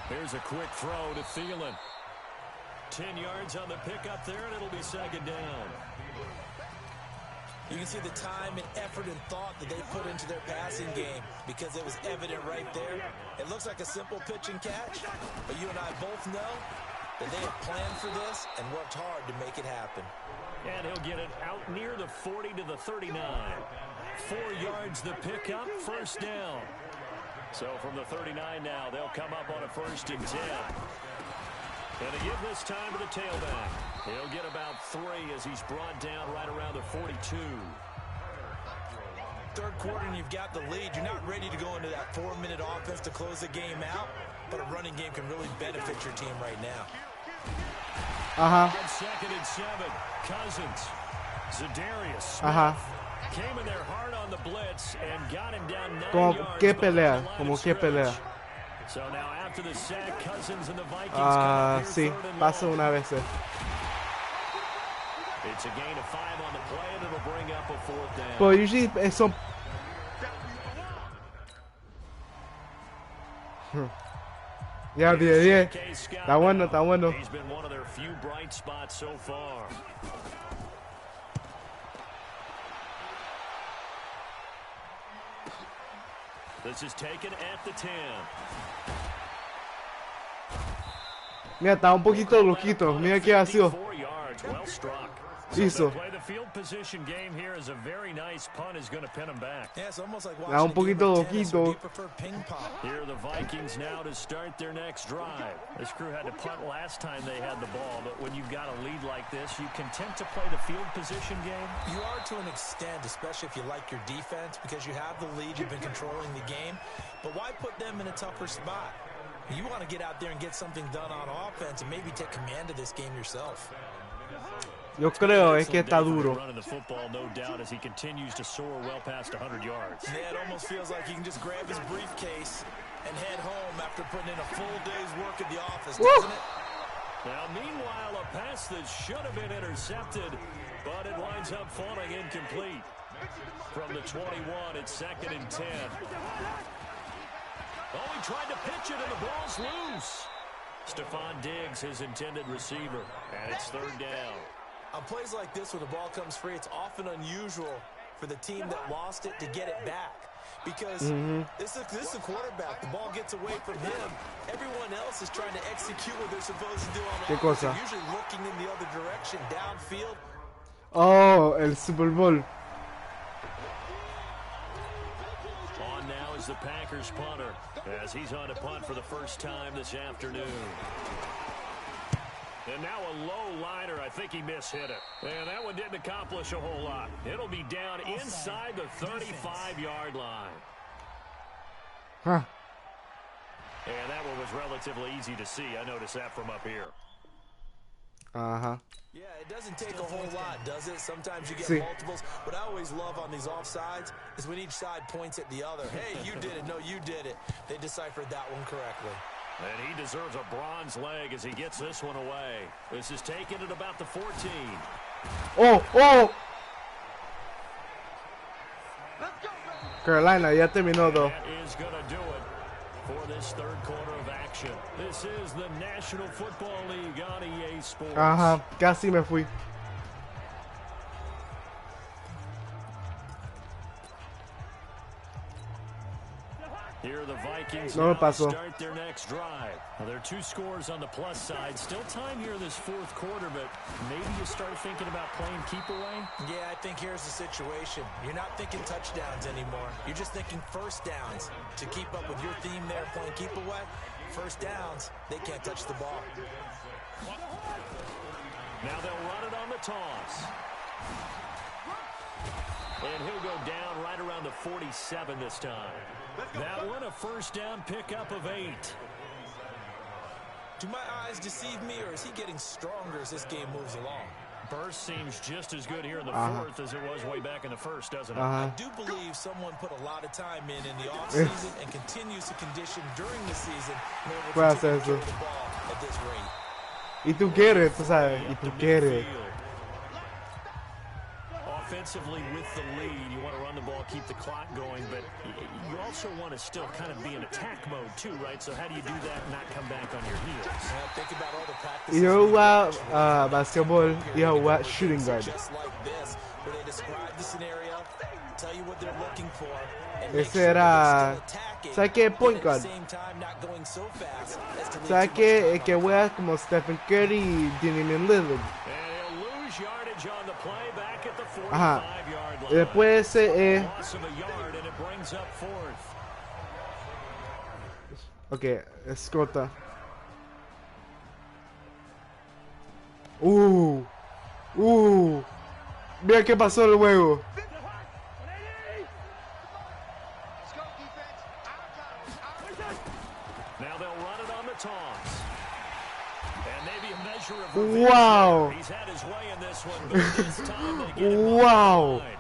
Here's a quick throw to Thielen. 10 yards on the pickup there, and it'll be second down. You can see the time and effort and thought that they put into their passing game because it was evident right there. It looks like a simple pitch and catch, but you and I both know that they have planned for this and worked hard to make it happen. And he'll get it out near the 40 to the 39. 4 yards the pickup, first down. So from the 39 now, they'll come up on a 1st and 10. And they give this time to the tailback. He'll get about 3 as he's brought down right around the 42. Third quarter and you've got the lead. You're not ready to go into that 4-minute offense to close the game out, but a running game can really benefit your team right now. Second and 7. Cousins. Za'Darius Smith came in there hard on the blitz and got him down 9 Como yards. que pelea, como que pelea. So now after the sack, Cousins and the Vikings Sí, pasa una vez. It's a gain of 5 on the play, and it'll bring up a 4th down. But usually son. Ya, 10. Está bueno, está bueno. He's been one of their few bright spots so far. This is taken at the 10. Mira, está un poquito loquito. Mira qué ha sido. 4 yards, well struck. Hizo. Play the field position game here is a very nice punt is going to pin him back. Yeah, it's almost like Da un watching a game poquito of tennis, or do loquito. you prefer ping pong? Here are the Vikings now to start their next drive. This crew had to punt last time they had the ball, but when you've got a lead like this, you content to play the field position game? You are to an extent, especially if you like your defense, because you have the lead, you've been controlling the game. But why put them in a tougher spot? You want to get out there and get something done on offense and maybe take command of this game yourself. Yo creo es que está duro. Running the football, no doubt, as he continues to soar well past 100 yards. Yeah, it almost feels like he can just grab his briefcase and head home after putting in a full day's work at the office, doesn't it? Now, meanwhile, a pass that should have been intercepted, but it winds up falling incomplete. From the 21, it's 2nd and 10. Oh, he tried to pitch it, and the ball's loose. Stephon Diggs, his intended receiver, and it's 3rd down. On plays like this, when the ball comes free, it's often unusual for the team that lost it to get it back. Because this is a quarterback. The ball gets away from him. Everyone else is trying to execute what they're supposed to do on ¿Qué offense. cosa? They're usually looking in the other direction, downfield. Oh, el Super Bowl. On now is the Packers punter, as he's on to punt for the first time this afternoon. And now a low liner. I think he mishit it. And that one didn't accomplish a whole lot. It'll be down inside the 35-yard line. Huh. And that one was relatively easy to see. I noticed that from up here. Ajá. Yeah, it doesn't take a whole lot, does it? Sometimes you get Sí. multiples. What I always love on these offsides is when each side points at the other. Hey, you did it. No, you did it. They deciphered that one correctly. And he deserves a bronze leg as he gets this one away. This is taken at about the 14. Oh, oh. Carolina ya terminó 2. That is going to do it for this third quarter of action. This is the National Football League on EA Sports. Ajá, casi me fui. Here the Vikings No me now pasó. start their next drive. Well, there are 2 scores on the plus side. Still time here this fourth quarter, but maybe you start thinking about playing keep away. Yeah, I think here's the situation. You're not thinking touchdowns anymore. You're just thinking first downs. To keep up with your theme there, playing keep away, first downs, they can't touch the ball. Now they'll run it on the toss. And he'll go down right around the 47 this time. That one, a first down pickup of 8. Do my eyes deceive me, or is he getting stronger as this game moves along? Burst seems just as good here in the fourth as it was way back in the first, doesn't it? I do believe someone put a lot of time in the offseason and continues to condition during the season in order to continue to carry the ball at this rate. Y tú quieres, tú sabes, y tú quieres. Offensively with the lead, you want to run the ball, keep the clock going, but you also want to still kind of be in attack mode too, right? So how do you do that and not come back on your heels? Think about all the practices. Y yo jugaba basketball y yo jugaba shooting guard. Just like this, where they describe the scenario, tell you what they're looking for, and Ese era, ¿sabes qué? Point guard. ¿Sabes qué? El que juega como Stephen Curry y Damian Lillard. Yardage on the play back at the 45 Ajá. yard Y line. después ese Loss of a yard and it brings up fourth. Ok, escota. Mira qué pasó el juego. Now they'll run it on the toss. And maybe a measure of revenge. Wow. He's had his way in this one, but this time they get him Wow. on the line.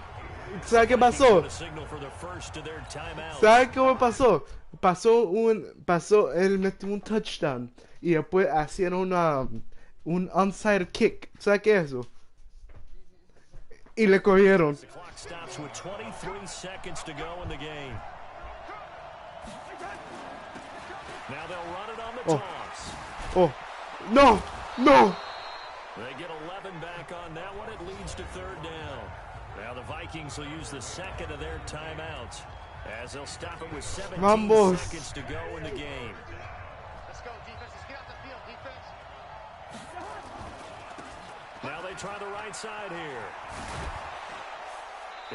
¿Sabes qué pasó? A signal for the first of their timeout. ¿Sabes cómo pasó? Él metió un touchdown y después hicieron un onside kick. ¿Sabes qué es eso? Y le cogieron. The clock stops with 23 seconds to go in the game. Now they'll run it on the toss. Oh, no, no. They get 11 back on that one. It leads to third down. Now the Vikings will use the second of their timeouts as they'll stop it with 17 Vamos. seconds to go in the game. Let's go, defense. Let's get out the field, defense. Now they try the right side here.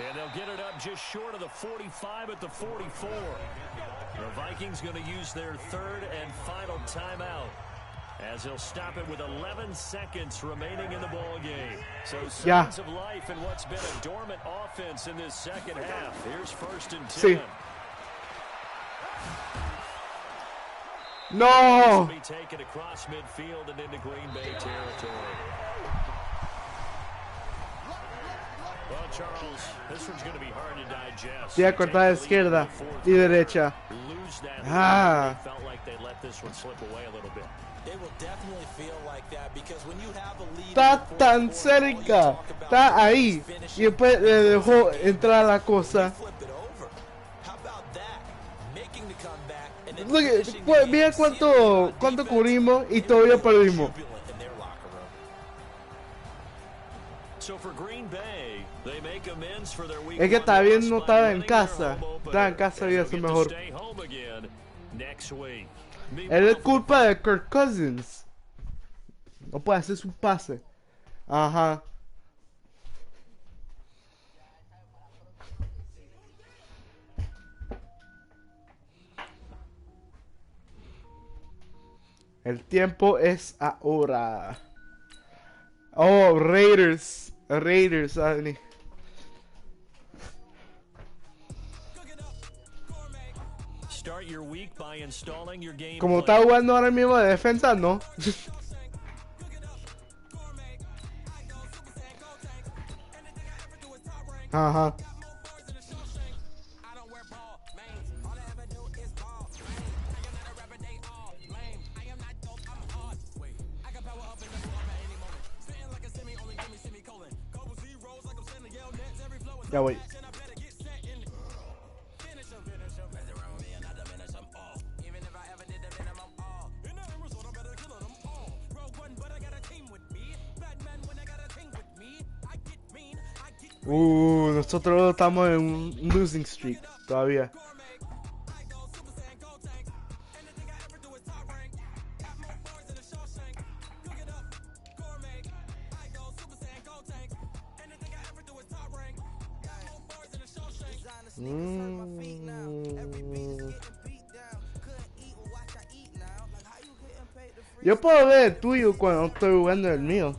And they'll get it up just short of the 45 at the 44. The Vikings going to use their third and final timeout as they'll stop it with 11 seconds remaining in the ball game. So signs of life in what's been a dormant offense in this second half. Here's first and 10. Sí. No. This will be taken across midfield and into Green Bay territory. Well, Charles, this one's going to be hard to digest. Sí, a cortar de izquierda y derecha. Lose that Ah. they felt like they let this one slip away a little bit. They will definitely feel like that because when you have a lead Está tan cerca. Está ahí. Y después le dejó entrar la cosa. Look, mira cuánto cubrimos y todavía perdimos. So for Green Bay, they make amends for their week Es que one está bien, loss no by estaba en winning their casa. home opener, Estaba en casa as y they'll eso get to mejor. stay home again next week. Es culpa de Kirk Cousins. No puede hacer su pase. Ajá. El tiempo es ahora. Oh, Raiders. Raiders, Annie. Start your week by installing your game Como plan. está jugando ahora mismo de defensa, no. Ajá. Ya voy. Nosotros estamos en un losing streak todavía. Yo puedo ver el tuyo cuando estoy jugando el mío.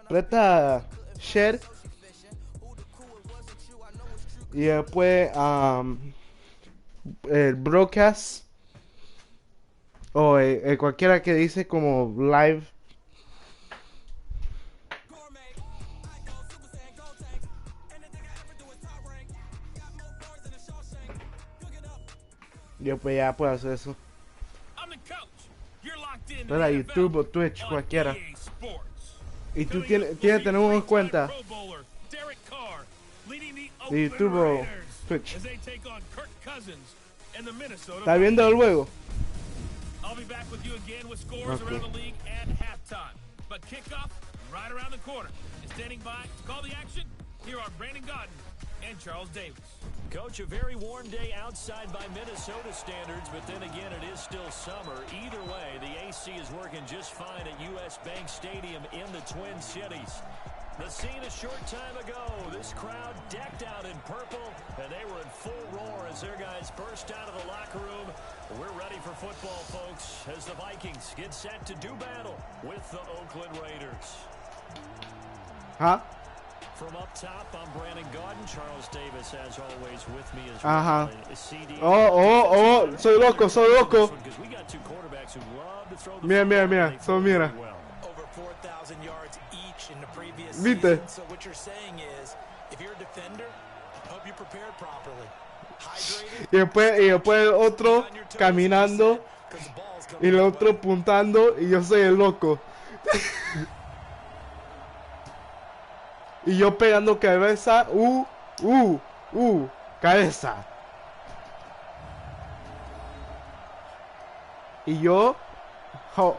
Presta share y después el broadcast o cualquiera que dice como live. Yo pues ya puedo hacer eso. Para YouTube o Twitch, cualquiera. Y tú tienes que tener en cuenta de YouTube o Twitch. ¿Estás viendo el juego? And Charles Davis. Coach, a very warm day outside by Minnesota standards, but then again, it is still summer. Either way, the AC is working just fine at U.S. Bank Stadium in the Twin Cities. The scene a short time ago, this crowd decked out in purple, and they were in full roar as their guys burst out of the locker room. We're ready for football, folks, as the Vikings get set to do battle with the Oakland Raiders. Huh? From up top, I'm Brandon Gaudin. Charles Davis, as always, with me as well. Oh, soy loco. Mira, mira. Over 4,000 yards each in the previous ¿Viste? season. So what you're saying is, if you're a defender, hope you're prepared properly. Y después otro caminando y el otro apuntando y yo soy el loco. Y yo pegando cabeza, cabeza. Y yo, ja.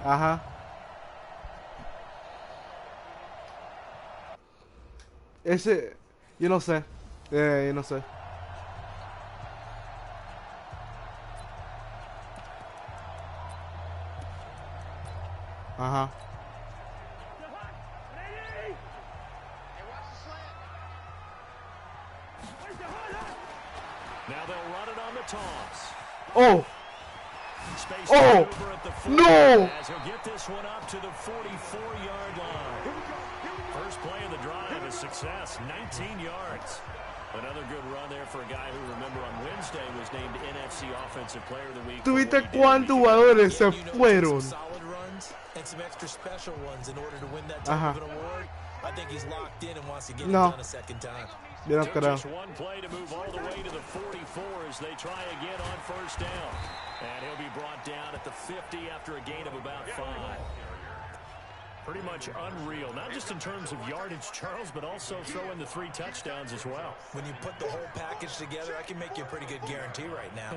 Ajá. Ese, yo no sé. Ajá. Now they'll run it on the toss. Oh! Space Oh! over at the 40, No! as he'll get this one up to the 44-yard line. First play of the drive is success, 19 yards. Another good run there for a guy who, remember, on Wednesday was named NFC Offensive Player of the Week. ¿Tuviste cuántos jugadores se fueron? Solid runs and some extra special ones in order to win that type of an award. I think he's locked in and wants to get it done a second time. Yo no creo. Just one play to move all the way to the 44 as they try again on first down. And he'll be brought down at the 50 after a gain of about 5. Pretty much unreal, not just in terms of yardage, Charles, but also throwing the 3 touchdowns as well. When you put the whole package together, I can make you a pretty good guarantee right now.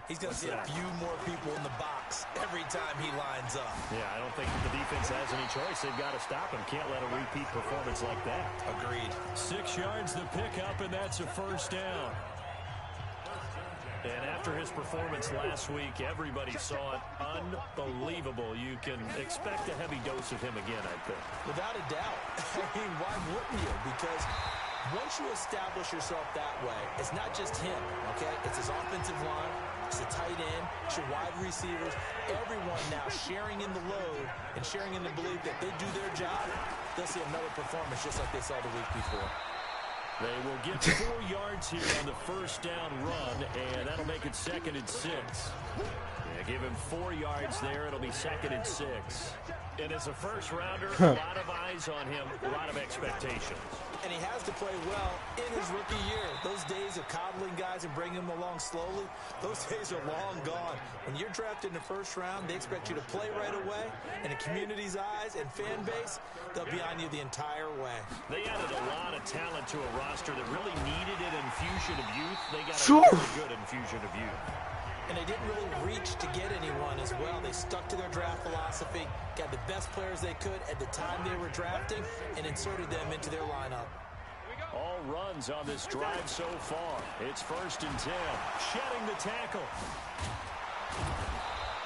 He's going to see a few more people in the box every time he lines up. Yeah, I don't think the defense has any choice. They've got to stop him. Can't let a repeat performance like that. Agreed. 6 yards the pickup, and that's a first down. And after his performance last week, everybody saw it unbelievable. You can expect a heavy dose of him again, I think. Without a doubt. I mean, why wouldn't you? Because once you establish yourself that way, it's not just him, okay? It's his offensive line, it's the tight end, it's your wide receivers, everyone now sharing in the load and sharing in the belief that they do their job. They'll see another performance just like they saw the week before. They will get 4 yards here on the first down run, and that'll make it 2nd and 6. Yeah, give him 4 yards there. It'll be 2nd and 6. And as a first rounder, a lot of eyes on him, a lot of expectations. And he has to play well in his rookie year. Those days of coddling guys and bringing them along slowly, those days are long gone. When you're drafted in the first round, they expect you to play right away. And the community's eyes and fan base, they'll be on you the entire way. They added a lot of talent to a roster that really needed an infusion of youth. They got Sure. a really good infusion of youth. And they didn't really reach to get anyone as well. They stuck to their draft philosophy, got the best players they could at the time they were drafting, and inserted them into their lineup. All runs on this drive so far. It's 1st and 10. Shedding the tackle.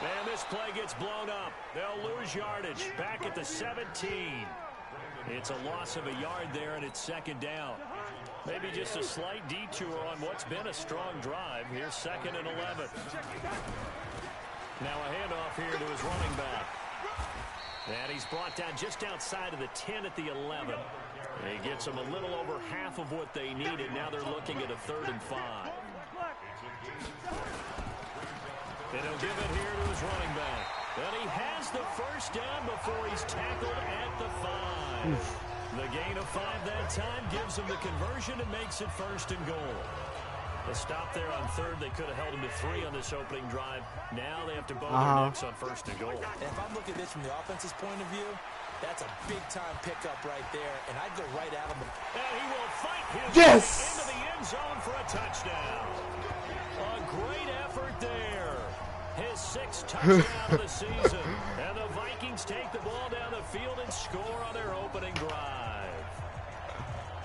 And this play gets blown up. They'll lose yardage. Back at the 17. It's a loss of a yard there, and it's 2nd down. Maybe just a slight detour on what's been a strong drive. Here's 2nd and 11. Now a handoff here to his running back. And he's brought down just outside of the 10 at the 11. He gets them a little over half of what they needed. Now they're looking at a 3rd and 5. And he'll give it here to his running back. And he has the 1st down before he's tackled at the 5. The gain of 5 that time gives him the conversion and makes it 1st and goal. The stop there on 3rd. They could have held him to 3 on this opening drive. Now they have to bow their necks on 1st and goal. And if I'm looking at this from the offense's point of view, that's a big-time pickup right there, and I'd go right at him. And he will fight his Yes! way into the end zone for a touchdown. A great effort there. His 6th touchdown of the season. And the Vikings take the ball down the field and score on their opening drive.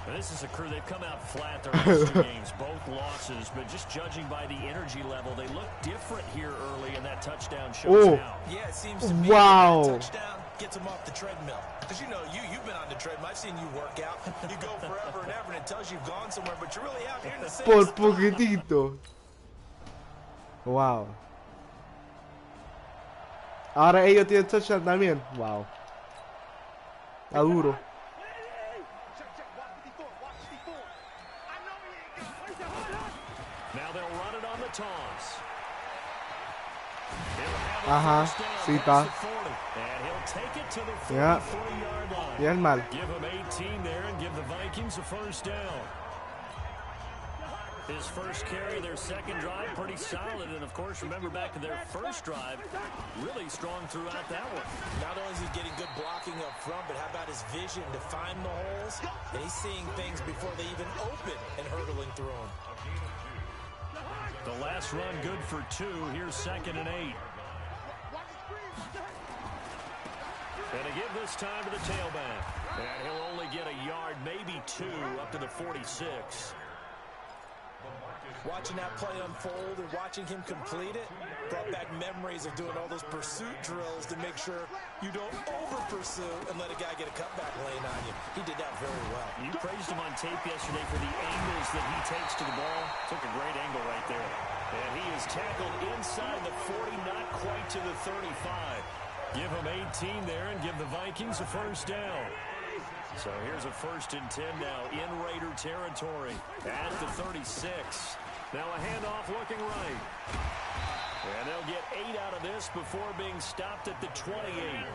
And this is a crew, they've come out flat their last 2 games, both losses, but just judging by the energy level, they look different here early, and that touchdown shows out. Yeah, it seems to me Wow. that touchdown gets them off the treadmill. Because you know, you've been on the treadmill. I've seen you work out. You go forever and ever, and it tells you you've gone somewhere, but you're really out here in the same Por spot. poquitito. Wow. Ahora ellos tienen touchdown también. Wow. Está duro. Now they'll run it on the toss. Ajá, sí está. And he'll take it to the Yeah. 43-yard line. Bien mal. Give him 18 there and give the Vikings a 1st down. His first carry, their 2nd drive, pretty solid. And, of course, remember back to their 1st drive, really strong throughout that one. Not only is he getting good blocking up front, but how about his vision to find the holes? And he's seeing things before they even open and hurdling through them. The last run good for 2. Here's 2nd and 8. And to give this time to the tailback. And he'll only get a yard, maybe 2, up to the 46. Watching that play unfold and watching him complete it brought back memories of doing all those pursuit drills to make sure you don't over-pursue and let a guy get a cutback lane on you. He did that very well. You praised him on tape yesterday for the angles that he takes to the ball. Took a great angle right there. And he is tackled inside the 40, not quite to the 35. Give him 18 there and give the Vikings a 1st down. So here's a 1st and 10 now in Raider territory at the 36. Now a handoff looking right. And they'll get 8 out of this before being stopped at the 28.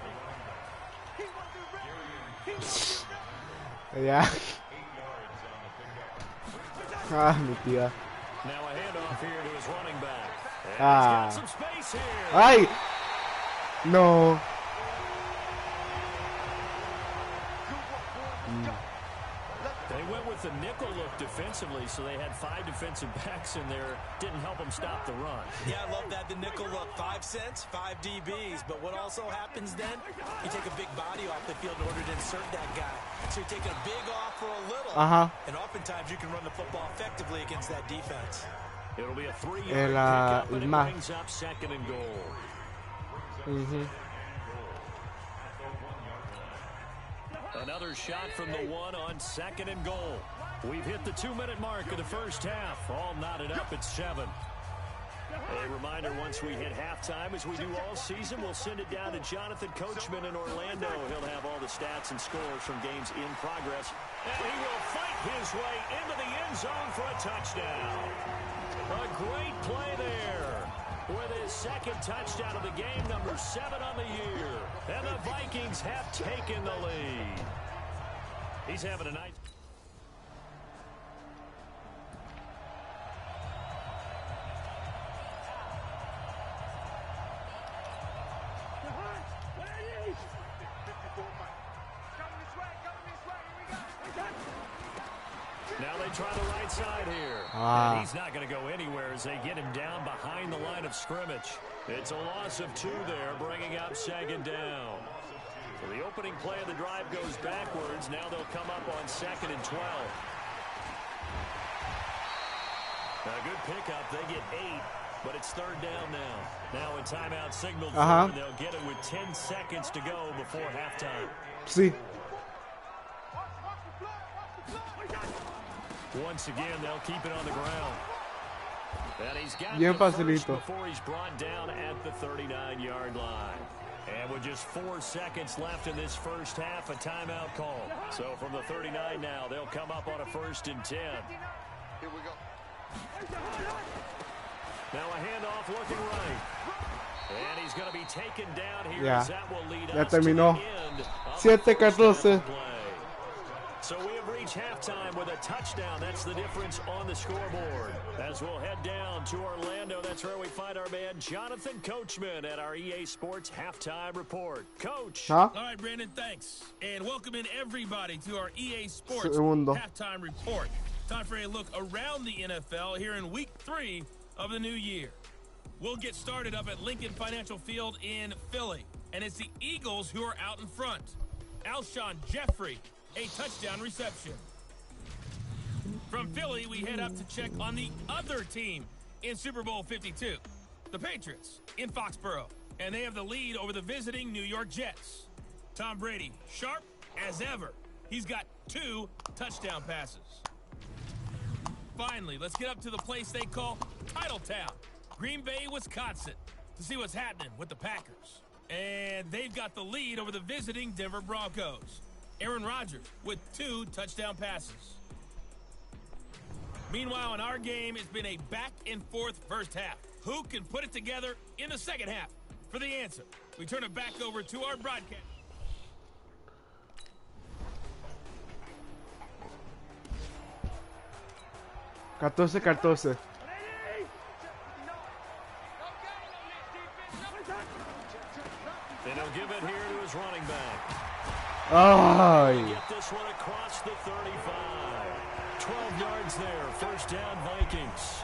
Ya. Ah, mi tía. Now a handoff here to his running back. And Ah. he's got some space here. Ay. No. They went with the nickel look defensively, so they had 5 defensive backs in there. Didn't help them stop the run. Yeah, I love that. The nickel look, 5 cents, 5 DBs. But what also happens then, you take a big body off the field in order to insert that guy. So you're taking a big off for a little. And oftentimes you can run the football effectively against that defense. It'll be a 3-yard pickup, and it más. brings up 2nd and goal. Another shot from the 1 on 2nd and goal. We've hit the 2-minute mark of the first half. All knotted up at 7. A reminder, once we hit halftime, as we do all season, we'll send it down to Jonathan Coachman in Orlando. He'll have all the stats and scores from games in progress. And he will fight his way into the end zone for a touchdown. A great play there. with his second touchdown of the game, number 7 on the year. And the Vikings have taken the lead. He's having a nice... Now they try the right side here. And he's not going to go anywhere as they get him down behind the line of scrimmage. It's a loss of 2 there, bringing up 2nd down. So the opening play of the drive goes backwards. Now they'll come up on 2nd and 12. A good pickup. They get 8, but it's 3rd down now. Now a timeout signaled for, and they'll get it with 10 seconds to go before halftime. Sí. Once again, they'll keep it on the ground. And he's got Bien the first facilito. before he's brought down at the 39-yard line. And with just 4 seconds left in this first half, a timeout call. So from the 39 now, they'll come up on a 1st and 10. Here we go. Now a handoff looking right. And he's going to be taken down here. Ya. As that will lead Ya us to the terminó. end of 7-14. So we have reached halftime with a touchdown. That's the difference on the scoreboard. As we'll head down to Orlando, that's where we find our man Jonathan Coachman at our EA Sports Halftime Report. Coach. All right, Brandon, thanks. And welcome in everybody to our EA Sports Halftime Report. Time for a look around the NFL here in Week 3 of the new year. We'll get started up at Lincoln Financial Field in Philly. And it's the Eagles who are out in front. Alshon Jeffrey, a touchdown reception. From Philly, we head up to check on the other team in Super Bowl 52, the Patriots in Foxborough, and they have the lead over the visiting New York Jets. Tom Brady, sharp as ever. He's got 2 touchdown passes. Finally, let's get up to the place they call Titletown, Green Bay, Wisconsin, to see what's happening with the Packers. And they've got the lead over the visiting Denver Broncos. Aaron Rodgers with 2 touchdown passes. Meanwhile, in our game, it's been a back-and-forth first half. Who can put it together in the second half? For the answer, we turn it back over to our broadcast. Catorce. And he'll give it here to his running back. Ay. Get this one across the 35. 12 yards there. First down, Vikings.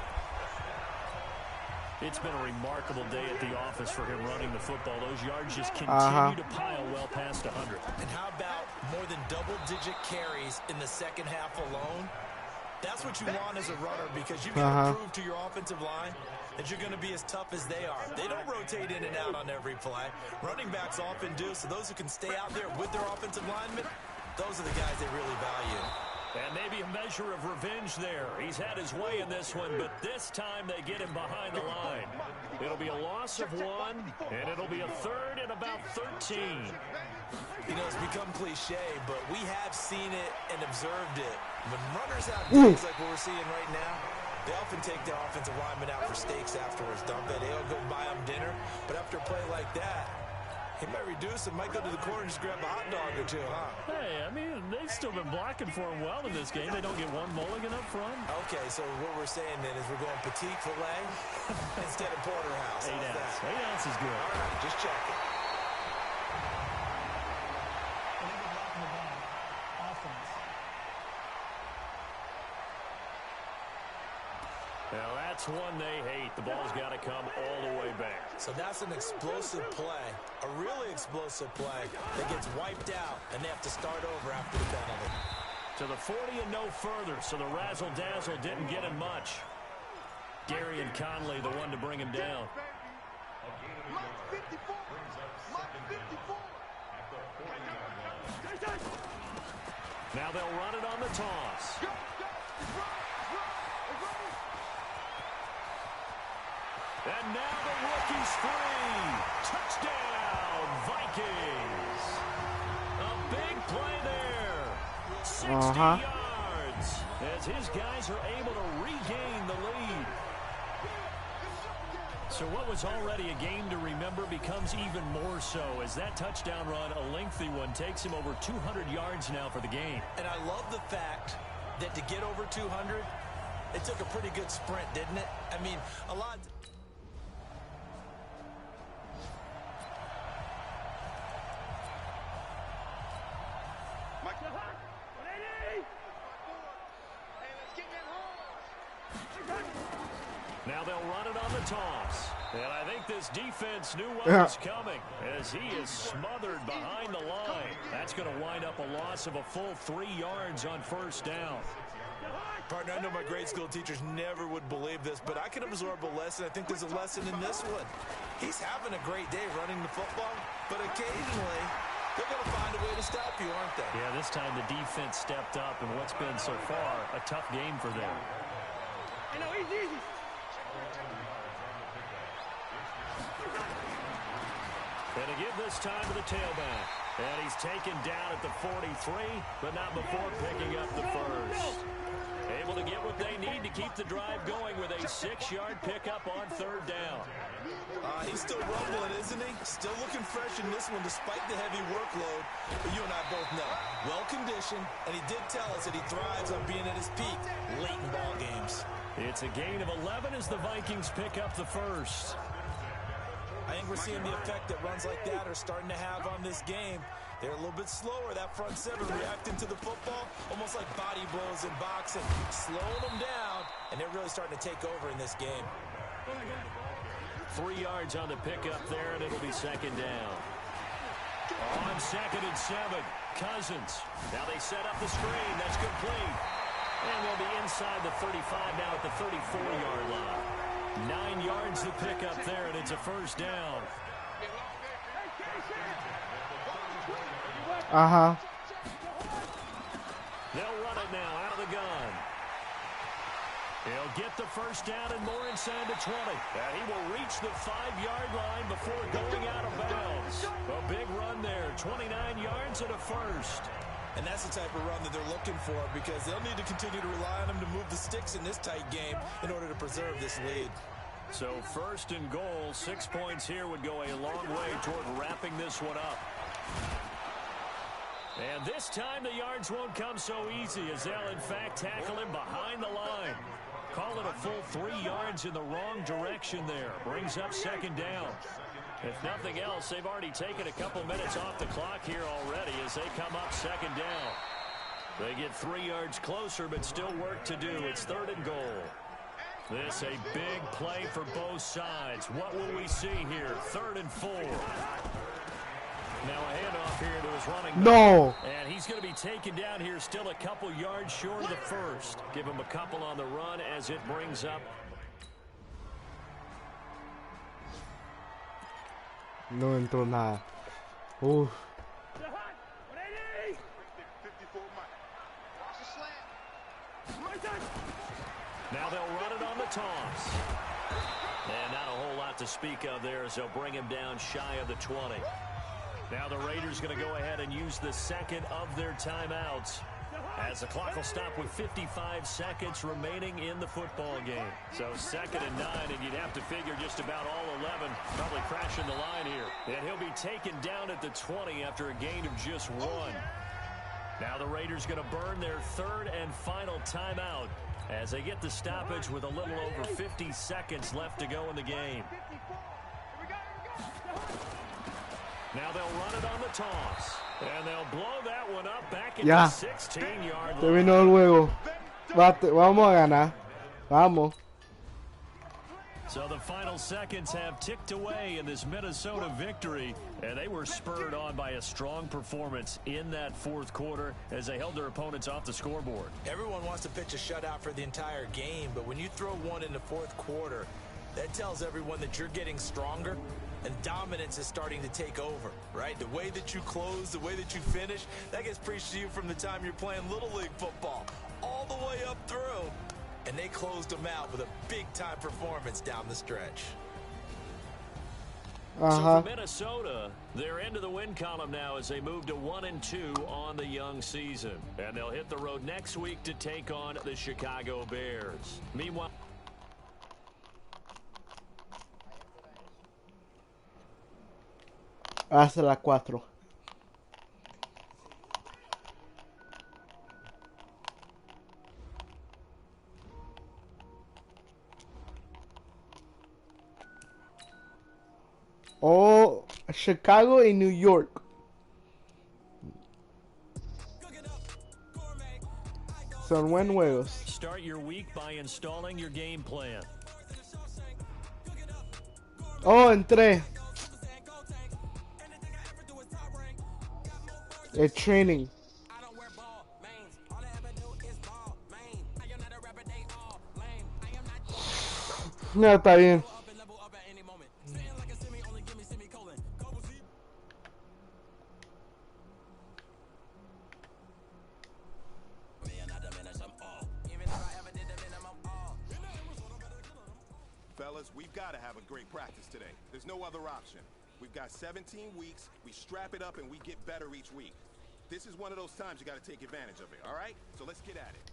It's been a remarkable day at the office for him running the football. Those yards just continue to pile well past 100. And how about more than double-digit carries in the second half alone? That's what you want as a runner, because you've got to prove to your offensive line that you're going to be as tough as they are. They don't rotate in and out on every play. Running backs often do, so those who can stay out there with their offensive linemen, those are the guys they really value. And maybe a measure of revenge there. He's had his way in this one, but this time they get him behind the line. It'll be a loss of 1, and it'll be a 3rd and about 13. You know, it's become cliche, but we have seen it and observed it. When runners have days like what we're seeing right now, they often take their offensive linemen out for steaks afterwards, don't they? They'll go buy them dinner, but after a play like that, he might reduce and might go to the corner and just grab a hot dog or 2, huh? Hey, I mean, they've still been blocking for him well in this game. They don't get 1 mulligan up front. Okay, so what we're saying then is we're going petite filet instead of porterhouse. 8 ounce. 8 ounce is good. All right, just checking. Now that's one they hate. The ball's got to come all the way back. So that's an explosive play, a really explosive play that gets wiped out, and they have to start over after the penalty. To the 40 and no further, so the razzle-dazzle didn't get him much. Gary and Conley, the one to bring him down. Now they'll run it on the toss. And now the rookie's free. Touchdown, Vikings. A big play there. 60 yards as his guys are able to regain the lead. So So what was already a game to remember becomes even more so as that touchdown run, a lengthy one, takes him over 200 yards now for the game. And I love the fact that to get over 200, it took a pretty good sprint, didn't it? I mean, a lot... Now they'll run it on the toss. And I think this defense knew what was coming as he is smothered behind the line. That's going to wind up a loss of a full 3 yards on first down. Partner, I know my grade school teachers never would believe this, but I can absorb a lesson. I think there's a lesson in this one. He's having a great day running the football, but occasionally they're going to find a way to stop you, aren't they? Yeah, this time the defense stepped up in what's been so far a tough game for them. Easy. And to give this time to the tailback. And he's taken down at the 43, but not before picking up the first. Able to get what they need to keep the drive going with a 6-yard pickup on third down. He's still rumbling, isn't he? Still looking fresh in this one despite the heavy workload. But you and I both know, well-conditioned, and he did tell us that he thrives on being at his peak late in ball games. It's a gain of 11 as the Vikings pick up the first. I think we're seeing the effect that runs like that are starting to have on this game. They're a little bit slower, that front seven, reacting to the football, almost like body blows in boxing, slowing them down, and they're really starting to take over in this game. 3 yards on the pickup there, and it'll be second down. On 2nd and 7, Cousins. Now they set up the screen. That's complete. And they'll be inside the 35 now at the 34-yard line. 9 yards to pick up there, and it's a first down. They'll run it now out of the gun. He'll get the first down and more inside the 20. And he will reach the 5-yard line before going out of bounds. A big run there, 29 yards and a first. And that's the type of run that they're looking for because they'll need to continue to rely on him to move the sticks in this tight game in order to preserve this lead. So first and goal, 6 points here would go a long way toward wrapping this one up. And this time the yards won't come so easy as they'll in fact tackle him behind the line. Call it a full 3 yards in the wrong direction there. Brings up second down. If nothing else, they've already taken a couple minutes off the clock here already as they come up second down. They get 3 yards closer, but still work to do. It's third and goal. This a big play for both sides. What will we see here? 3rd and 4. Now a handoff here to his running back. No. And he's going to be taken down here still a couple yards short of the first. Give him a couple on the run as it brings up. No entró nada. Now they'll run it on the toss. And not a whole lot to speak of there as they'll bring him down shy of the 20. Now the Raiders going to go ahead and use the second of their timeouts as the clock will stop with 55 seconds remaining in the football game. So 2nd and 9, and you'd have to figure just about all 11 probably crashing the line here. And he'll be taken down at the 20 after a gain of just 1. Now the Raiders going to burn their 3rd and final timeout as they get the stoppage with a little over 50 seconds left to go in the game. Now they'll run it on the toss. And they'll blow that one up back at the 16-yard line. Terminó el juego. Vamos a ganar. Vamos. So the final seconds have ticked away in this Minnesota victory, and they were spurred on by a strong performance in that 4th quarter as they held their opponents off the scoreboard. Everyone wants to pitch a shutout for the entire game, but when you throw one in the 4th quarter, that tells everyone that you're getting stronger and dominance is starting to take over, right? The way that you close, the way that you finish, that gets preached to you from the time you're playing Little League football all the way up through. And they closed them out with a big-time performance down the stretch. So for Minnesota, they're into the win column now as they move to 1-2 on the young season. And they'll hit the road next week to take on the Chicago Bears. Meanwhile, Hasta las 4. Oh, Chicago y New York. Son buenos juegos. Start your week by installing your game plan. Oh, entré. El training. No, está bien. Fellas, we've got to have a great practice today. There's no other option. We've got 17 weeks, we strap it up and we get better each week. This is one of those times you got to take advantage of it, all right? So let's get at it.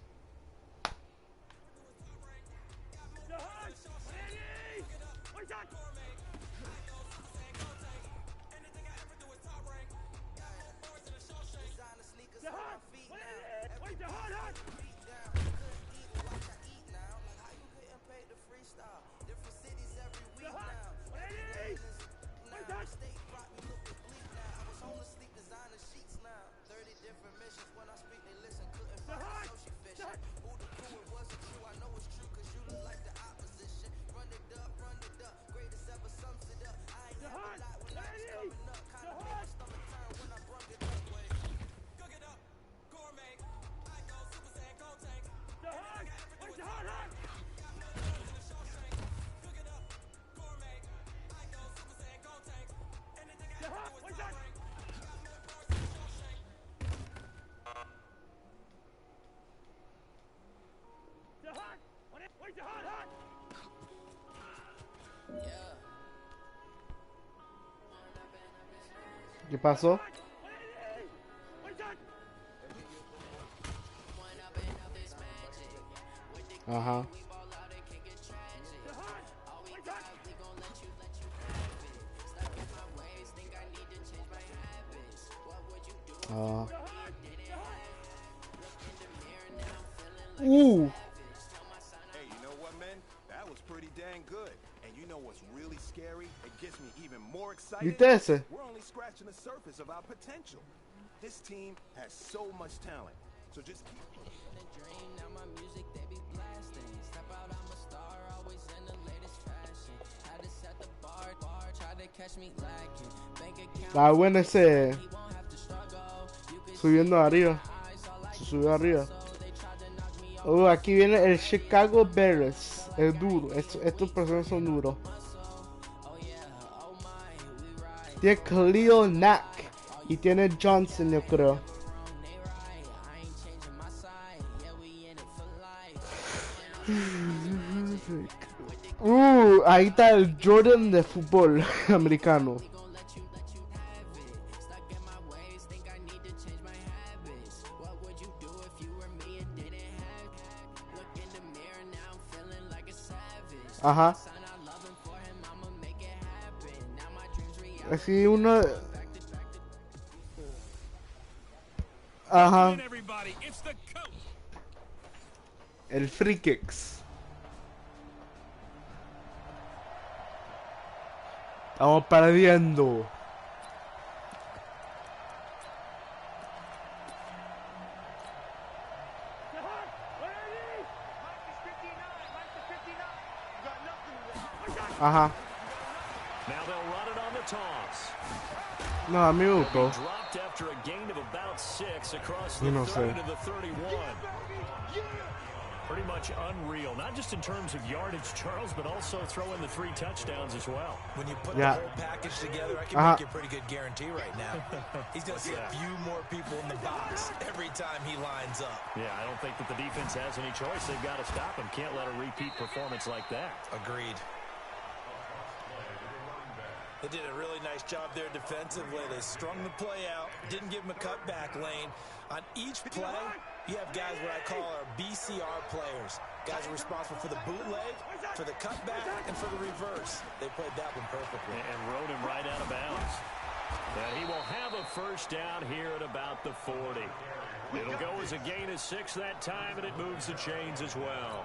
¿Qué pasó? Ajá. Ah. Hey, you know what, man? That was pretty dang good. And you know what's really scary? It gets me even more excited. ¿Viste ese? We're only scratching the surface of our potential. This team has so much talent. So just keep Ah, bueno, ese subiendo arriba. Se subió arriba. Aquí viene el Chicago Bears. Es duro. Estos personas son duros. Tiene Khalil Mack y tiene Johnson, yo creo. Ahí está el Jordan de fútbol americano. Ajá. Así uno. Ajá. El free kicks. Estamos perdiendo. Ajá. No, a mí me gustó. Yo no sé. Pretty much unreal, not just in terms of yardage, Charles, but also throw in the 3 touchdowns as well. When you put the whole package together, I can make you a pretty good guarantee right now. He's going to see a few more people in the box every time he lines up. Yeah, I don't think that the defense has any choice. They've got to stop him. Can't let a repeat performance like that. Agreed. They did a really nice job there defensively. They strung the play out, didn't give him a cutback lane. On each play, you have guys what I call our BCR players. Guys are responsible for the bootleg, for the cutback, and for the reverse. They played that one perfectly. And rode him right out of bounds. first down here at about the 40. It'll go as a gain of 6 that time, and it moves the chains as well.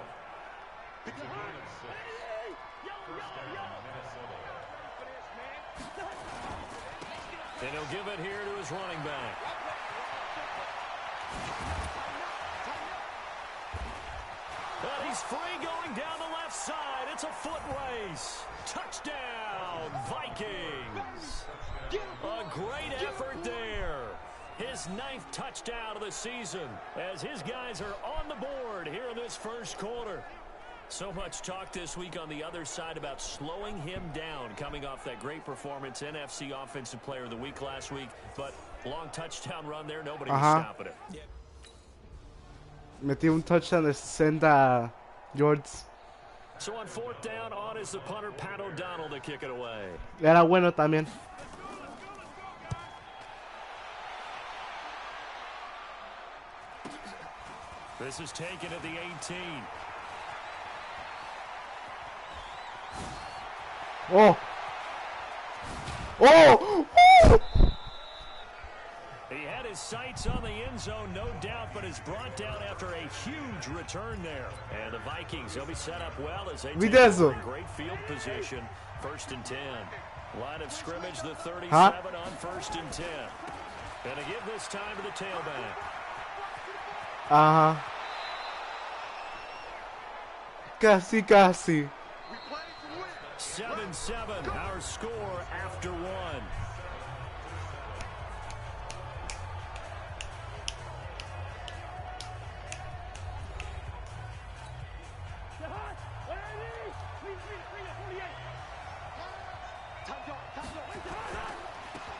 And he'll give it here to his running back. And he's free going down the left side. It's a foot race. Touchdown, Vikings. A great effort there. His 9th touchdown of the season as his guys are on the board here in this first quarter. So much talk this week on the other side about slowing him down coming off that great performance, NFC Offensive Player of the Week last week. But long touchdown run there, nobody was stopping it. Metí un touchdown de 60 yards. So on 4th down, on is the punter, Pat O'Donnell, to kick it away. Era bueno también. This is taken at the 18. Oh! Oh! Woo! He had his sights on the end zone, no doubt, but is brought down after a huge return there. And the Vikings, they'll be set up well as they take over in great field position. 1st and 10. Line of scrimmage, the 37 on 1st and 10. And to give this time to the tailback. Casi, casi. 7-7, our score after 1.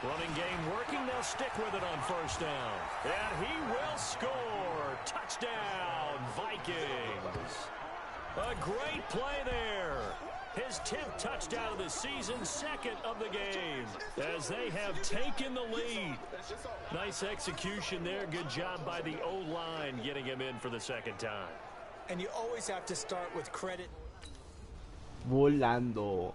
Running game working, they'll stick with it on 1st down. And he will score. Touchdown, Vikings. A great play there. His 10th touchdown of the season, 2nd of the game, as they have taken the lead. Nice execution there. Good job by the O-line getting him in for the 2nd time. And you always have to start with credit. Volando.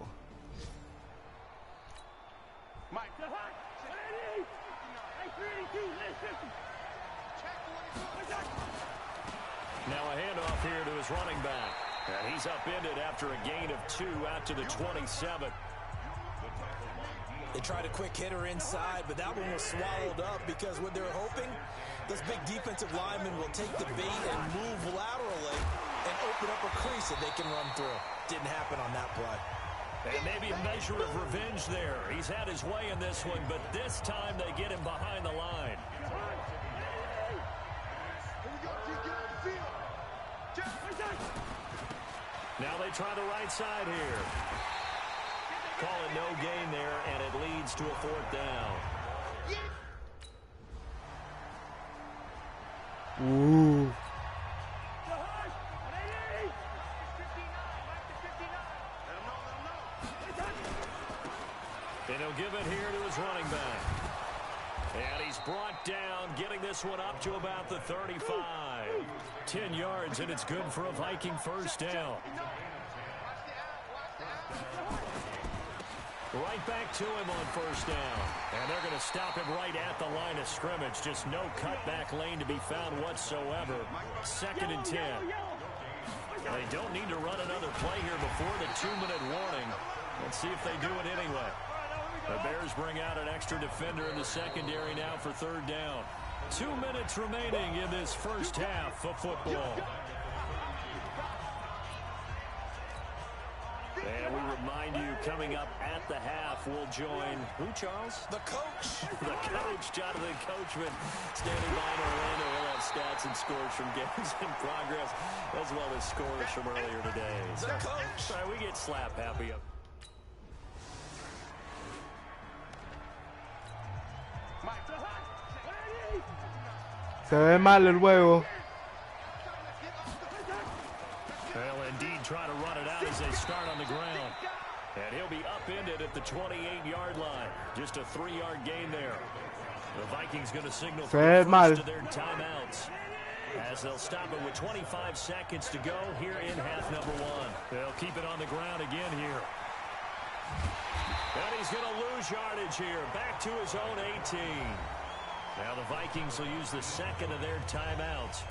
Now a handoff here to his running back. And he's upended after a gain of 2 out to the 27. They tried a quick hitter inside, but that one was swallowed up because what they're hoping, those big defensive linemen will take the bait and move laterally and open up a crease that they can run through. Didn't happen on that play. And maybe a measure of revenge there. He's had his way in this one, but this time they get him behind the line. Now they try the right side here. Call it no gain there, and it leads to a 4th down. Ooh. And he'll give it here to his running back. And he's brought down, getting this one up to about the 35. 10 yards, and it's good for a Viking 1st down. Right back to him on 1st down. And they're going to stop him right at the line of scrimmage. Just no cutback lane to be found whatsoever. 2nd and 10. They don't need to run another play here before the 2-minute warning. Let's see if they do it anyway. The Bears bring out an extra defender in the secondary now for 3rd down. 2 minutes remaining in this first half of football. And we remind you, coming up at the half, we'll join, who, Charles? The coach. The coach, Jonathan Coachman, standing by in Orlando. He'll have stats and scores from games in progress, as well as scores from earlier today. The coach. Sorry, we get slap happy up. Se ve mal el juego. They'll indeed try to run it out as they start on the ground. And he'll be upended at the 28-yard line. Just a 3-yard gain there. The Vikings going to signal for the first of their timeouts, as they'll stop it with 25 seconds to go here in half number 1. They'll keep it on the ground again here. And he's going to lose yardage here. Back to his own 18. Now the Vikings will use the second of their timeouts,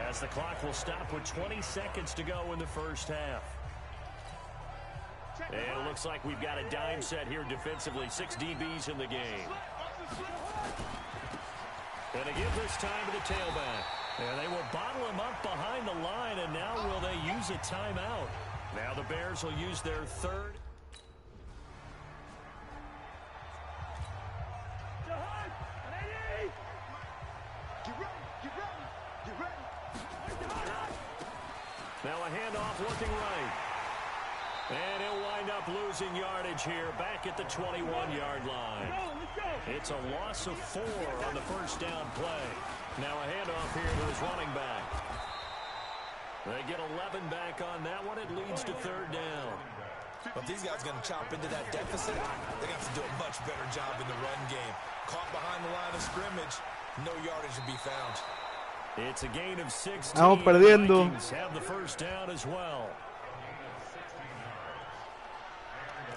as the clock will stop with 20 seconds to go in the first half. And it looks like we've got a dime set here defensively. 6 DBs in the game. And they give this time to the tailback. And they will bottle him up behind the line, and now will they use a timeout? Now the Bears will use their third. Now a handoff looking right. And he'll wind up losing yardage here back at the 21-yard line. It's a loss of 4 on the first down play. Now a handoff here to his running back. They get 11 back on that one. It leads to third down. But these guys are going to chop into that deficit. They're going to have to do a much better job in the run game. Caught behind the line of scrimmage, no yardage to be found. It's a gain of 16. Vamos perdiendo. Vikings have the first down as well.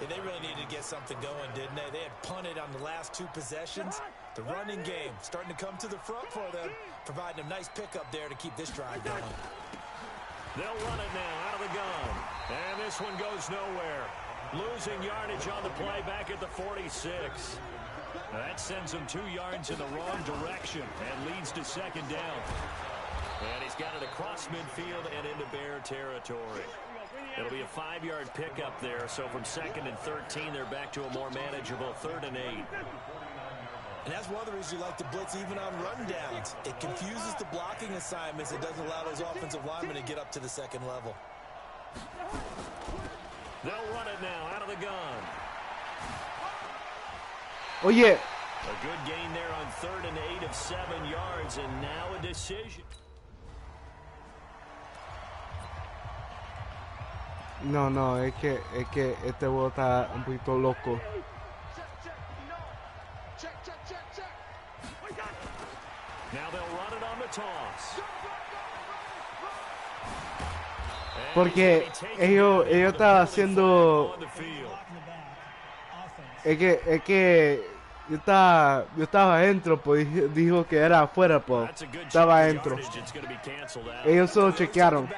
Yeah, they really needed to get something going, didn't they? They had punted on the last 2 possessions. The running game starting to come to the front for them, providing a nice pickup there to keep this drive going. They'll run it now out of the gun. And this one goes nowhere. Losing yardage on the play back at the 46. That sends him 2 yards in the wrong direction and leads to second down. And he's got it across midfield and into Bear territory. It'll be a 5-yard pickup there, so from 2nd and 13, they're back to a more manageable 3rd and 8. And that's one of the reasons you like to blitz even on rundowns. It confuses the blocking assignments. It doesn't allow those offensive linemen to get up to the second level. They'll run it now out of the gun. Oh, yeah. A good gain there on 3rd and 8 of 7 yards, and now a decision. No, es que este juego está un poquito loco. Now they'll run it on the toss. Porque ellos estaban haciendo. Es que yo estaba adentro, pues dijo que era afuera, pues estaba adentro. Ellos solo chequearon.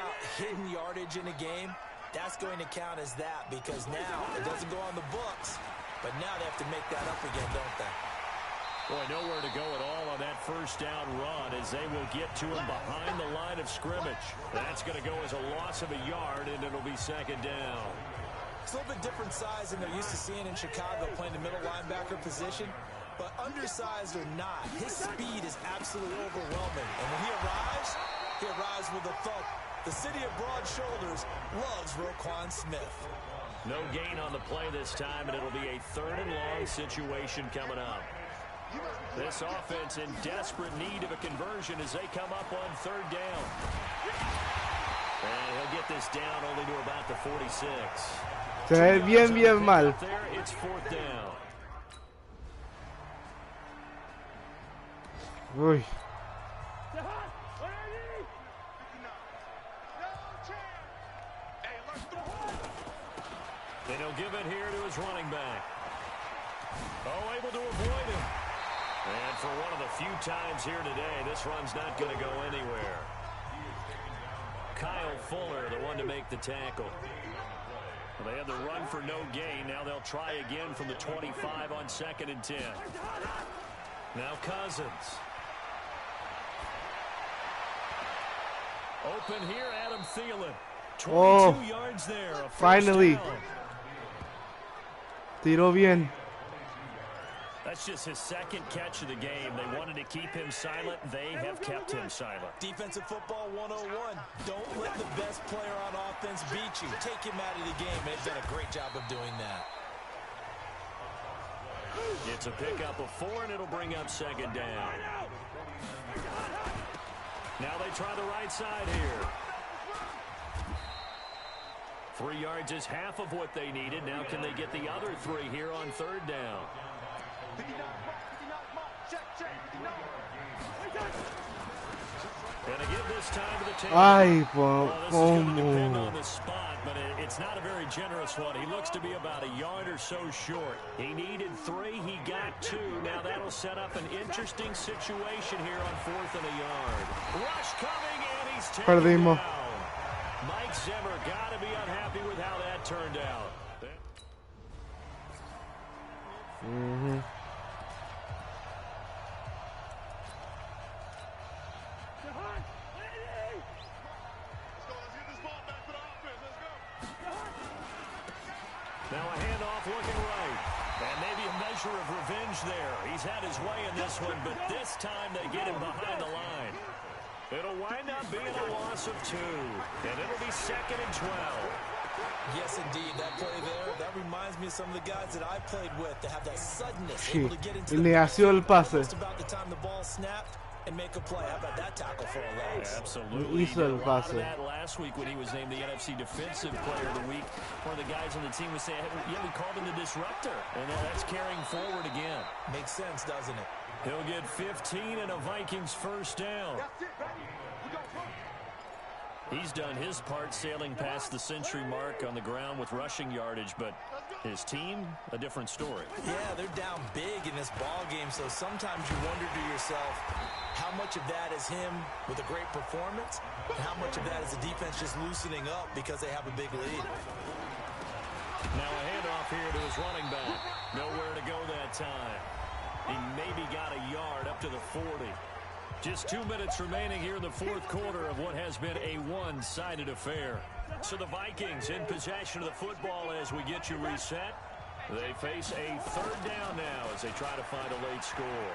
That's going to count as that because now it doesn't go on the books, but now they have to make that up again, don't they? Boy, nowhere to go at all on that first down run as they will get to him behind the line of scrimmage. That's going to go as a loss of a yard, and it'll be second down. It's a little bit different size than they're used to seeing in Chicago, playing the middle linebacker position. But undersized or not, his speed is absolutely overwhelming. And when he arrives with a thump. The city of broad shoulders loves Roquan Smith. No gain on the play this time, and it'll be a 3rd and long situation coming up. This offense in desperate need of a conversion as they come up on 3rd down. And he'll get this down only to about the 46. Se ve bien mal. There, it's 4th down. Uy. Then he'll give it here to his running back. Oh, able to avoid him. And for one of the few times here today, this run's not going to go anywhere. Kyle Fuller, the one to make the tackle. Well, they had the run for no gain. Now they'll try again from the 25 on 2nd and 10. Now Cousins. Open here, Adam Thielen. 22 yards there. Finally. Tiró bien. That's just his 2nd catch of the game. They wanted to keep him silent. They have kept him silent. Defensive football 101. Don't let the best player on offense beat you. Take him out of the game. They've done a great job of doing that. It's a pickup of 4, and it'll bring up 2nd down. Now they try the right side here. 3 yards is half of what they needed. Now can they get the other 3 here on 3rd down? Gonna give this time to the tail. Ay, well, this is going to depend on the spot, but It's not a very generous one. He looks to be about a yard or so short. He needed 3. He got 2. Now that'll set up an interesting situation here on 4th and a yard. Rush coming, and he's taken Perdimos. down. Mike Zimmer got to be unhappy with how that turned out. Now a handoff looking right. And maybe a measure of revenge there. He's had his way in this one, but this time they get him behind the line. It'll wind up being a loss of 2. And it'll be 2nd and 12. Yes, indeed. That play there, that reminds me of some of the guys that I played with that have that suddenness, Sí, able to get into y le hació el pase. just about the time the ball snapped and make a play. How about that tackle for a loss? Absolutely. Hizo el He did a lot pase. of that last week when he was named the NFC Defensive Player of the Week. One of the guys on the team was saying, yeah, we called him the disruptor. And that's carrying forward again. Makes sense, doesn't it? He'll get 15 and a Vikings first down. He's done his part sailing past the century mark on the ground with rushing yardage, but his team, a different story. Yeah, they're down big in this ball game, so sometimes you wonder to yourself how much of that is him with a great performance and how much of that is the defense just loosening up because they have a big lead. Now a handoff here to his running back. Nowhere to go that time. He maybe got a yard up to the 40. Just 2 minutes remaining here in the 4th quarter of what has been a one-sided affair. So the Vikings in possession of the football as we get you reset. They face a 3rd down now as they try to find a late score.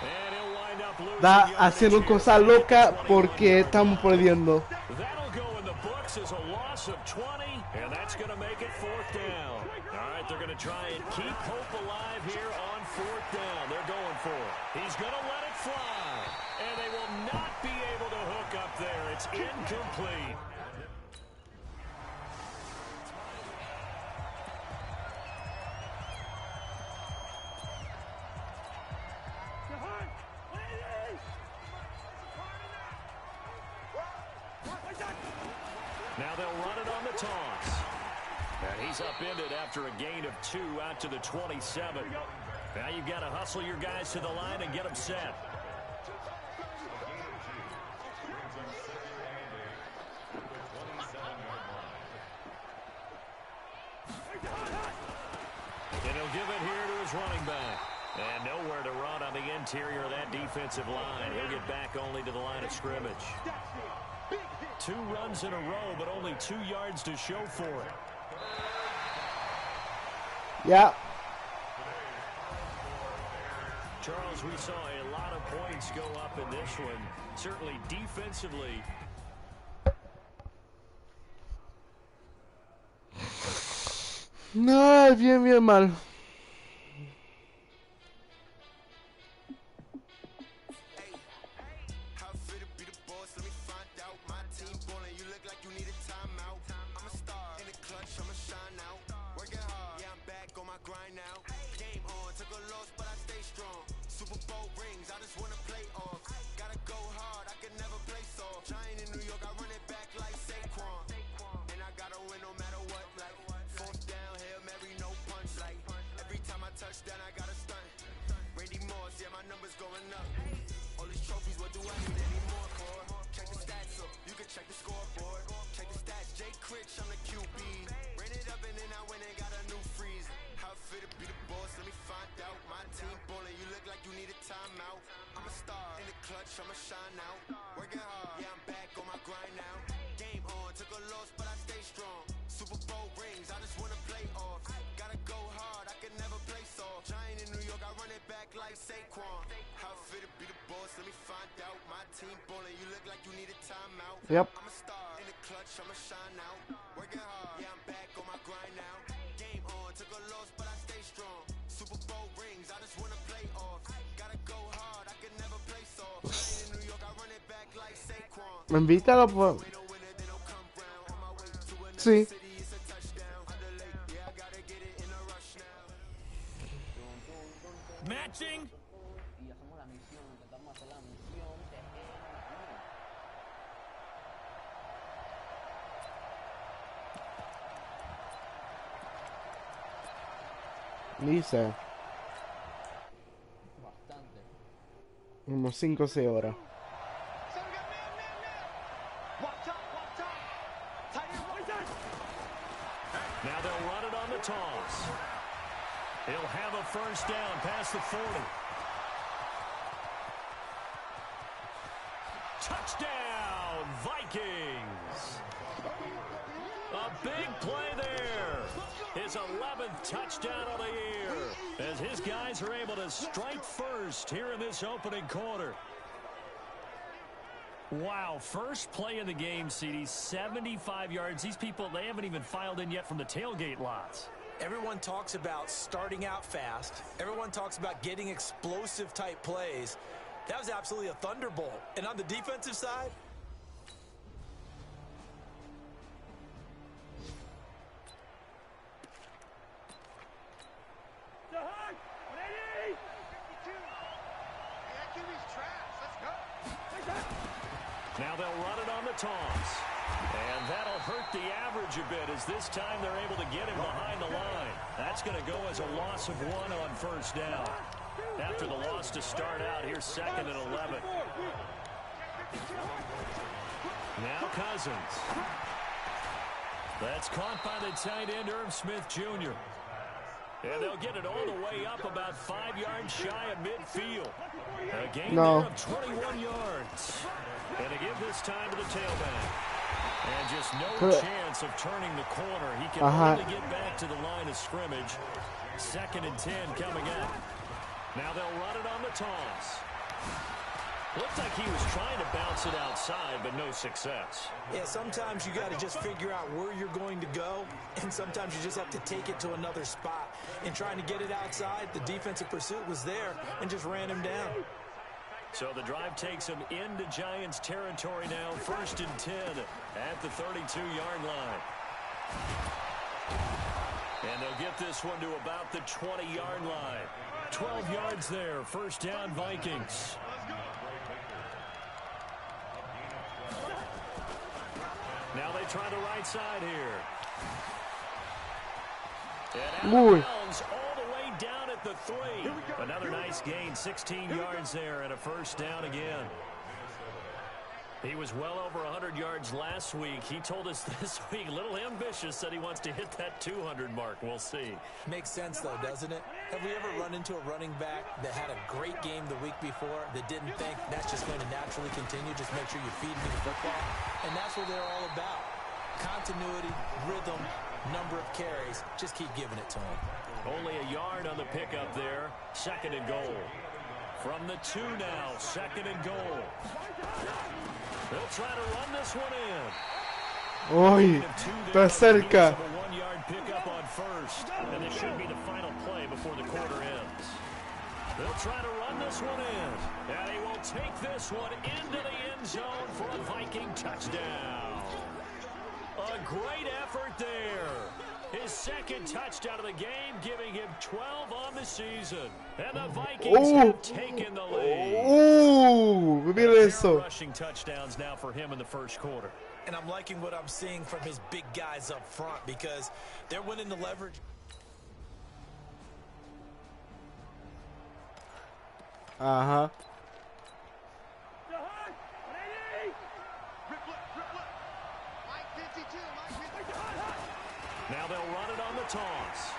And he'll wind up losing Está yardage haciendo here. cosas locas porque estamos perdiendo. That'll go in the books as a loss of 20, and that's going to make it 4th down. All right, they're going to try and keep hope alive here on 4th down. They're going for it. He's going to let it fly, and they will not be able to hook up there. It's incomplete. Now they'll run it on the toss. And he's upended after a gain of 2 out to the 27. Now you've got to hustle your guys to the line and get them set. And he'll give it here to his running back. And nowhere to run on the interior of that defensive line. He'll get back only to the line of scrimmage. 2 runs in a row, but only 2 yards to show for it. Yeah. Charles, we saw a lot of points go up in this one. Certainly defensively. No, bien, bien mal. How fit to be the boss? Let me find out. My team ballin', you look like you need a timeout. I'm a star in the clutch, I'ma shine out. Working hard, yeah, I'm back on my grind now. Game on, took a loss, but I stay strong. Super Bowl rings, I just wanna play off. Gotta go hard, I can never play soft. Giant in New York, I run it back like Saquon. And I gotta win no matter what, like 4th down, Hail Mary, no punch, like every time I touch down, I gotta stunt. Randy Moss, yeah, my numbers going up. All these trophies, what do I need anymore for? Check the stats up, you can check the scoreboard. Check the stats, Jay Critch, I'm the QB. Ran it up and then I went and got a new freeze. How fit to be the boss, let me find out. My team ballin', you look like you need a timeout. I'm a star in the clutch, I'ma shine out. Working hard, yeah, I'm back on my grind now. Game on, took a loss, but I stay strong. Super Bowl rings, I just wanna play off. Gotta go hard, I can never play soft. Giant in New York, I run it back like Saquon. How fit to be the boss, let me find out. My team ballin', you look like you need a timeout. Yep. I'm a star in the clutch, I'ma shine out. Working hard, yeah, I'm back on my grind now. Game on, took a loss, but I stay strong. Super Bowl rings, I just wanna play off. Gotta go hard, I can never play soft. Giant in New York, I run it back like Saquon. Me invítalo por... Ain't no winner, they don't come round. On my way to another Sí. city, it's a touchdown. Underlay, yeah, I gotta get it in a rush now. Matching. Y hacemos la misión, intentamos hacer la misión de Dice. Unos 5 o 6 horas. Now they'll run it on the toss. He'll have a first down past the 40. Touchdown, Vikings. A big play there. His 11th touchdown of the year as his guys are able to strike first here in this opening quarter. Wow, first play in the game, CD, 75 yards. These people, they haven't even filed in yet from the tailgate lots. Everyone talks about starting out fast. Everyone talks about getting explosive type plays. That was absolutely a thunderbolt. And on the defensive side, now they'll run it on the toss. And that'll hurt the average a bit as this time they're able to get him behind the line. That's going to go as a loss of 1 on first down. After the loss to start out, here's 2nd and 11. Now Cousins. That's caught by the tight end, Irv Smith Jr. And they'll get it all the way up about 5 yards shy of midfield. A gain there of 21 yards. And to give this time to the tailback. And just no chance of turning the corner. He can only get back to the line of scrimmage. 2nd and 10 coming up. Now they'll run it on the toss. Looked like he was trying to bounce it outside, but no success. yeah, sometimes you got to just figure out where you're going to go, and sometimes you just have to take it to another spot. In trying to get it outside, the defensive pursuit was there and just ran him down. So the drive takes him into Giants territory now. 1st and 10 at the 32-yard line. And they'll get this one to about the 20-yard line. 12 yards there. First down, Vikings. Now they try the right side here. And out of bounds all the way down at the 3. Another nice gain, 16 yards there and a first down again. He was well over 100 yards last week. He told us this week, a little ambitious, said he wants to hit that 200 mark. We'll see. Makes sense, though, doesn't it? Have we ever run into a running back that had a great game the week before that didn't think that's just going to naturally continue? Just make sure you feed me the football. And that's what they're all about. Continuity, rhythm, number of carries. Just keep giving it to him. Only a yard on the pickup there. 2nd and goal. From the 2 now, 2nd and goal. They'll try to run this one in. Uy, está cerca. A 1-yard pickup on first, and this should be the final play before the quarter ends. They'll try to run this one in, and he will take this one into the end zone for a Viking touchdown. A great effort there. His 2nd touchdown of the game, giving him 12 on the season. And the Vikings have taken the lead. Mira eso. Rushing touchdowns now for him in the first quarter. And I'm liking what I'm seeing from his big guys up front because they're winning the leverage. Ajá. Now they'll run it on the toss.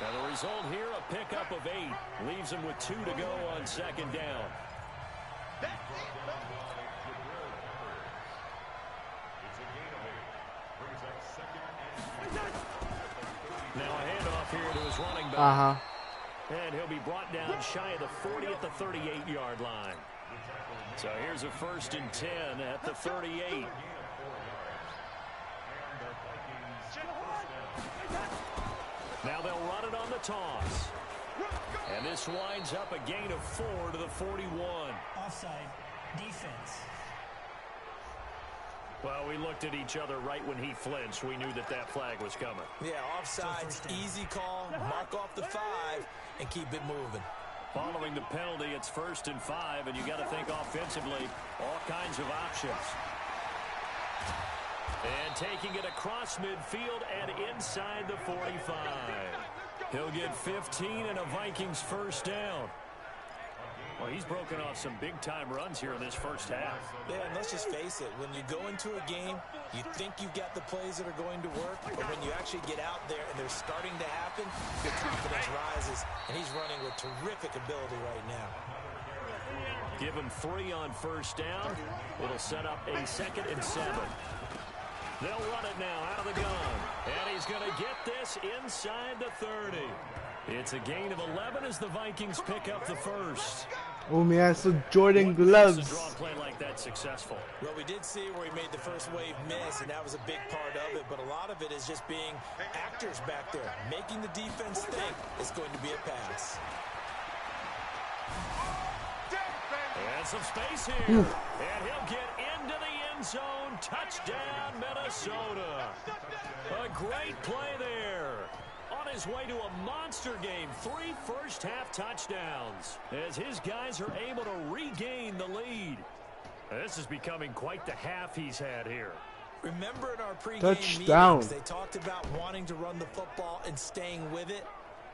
And the result here, a pickup of 8. Leaves them with 2 to go on 2nd down. Now a handoff here to his running back. And he'll be brought down shy of the 40 at the 38-yard line. So here's a 1st and 10 at the 38. Now they'll run it on the toss. And this winds up a gain of 4 to the 41. Offside defense. Well, we looked at each other right when he flinched. We knew that that flag was coming. Yeah, offsides, easy call, mark off the 5, and keep it moving. Following the penalty, it's 1st and 5, and you got to think offensively, all kinds of options. And taking it across midfield and inside the 45. He'll get 15 and a Vikings first down. Well, he's broken off some big-time runs here in this first half. Yeah, and let's just face it. When you go into a game, you think you've got the plays that are going to work, but when you actually get out there and they're starting to happen, your confidence rises, and he's running with terrific ability right now. Give him 3 on first down. It'll set up a 2nd and 7. They'll run it now out of the gun. And he's going to get this inside the 30. It's a gain of 11 as the Vikings pick up the first. Oh, man, so Jordan gloves. A draw play like that successful. Well, we did see where he made the first wave miss, and that was a big part of it. But a lot of it is just being actors back there, making the defense think it's going to be a pass. And some space here. And he'll get into the end zone. Touchdown, Minnesota. A great play there. On his way to a monster game. 3 first-half touchdowns. As his guys are able to regain the lead. This is becoming quite the half he's had here. Remember in our pregame Touchdown. meetings, they talked about wanting to run the football and staying with it.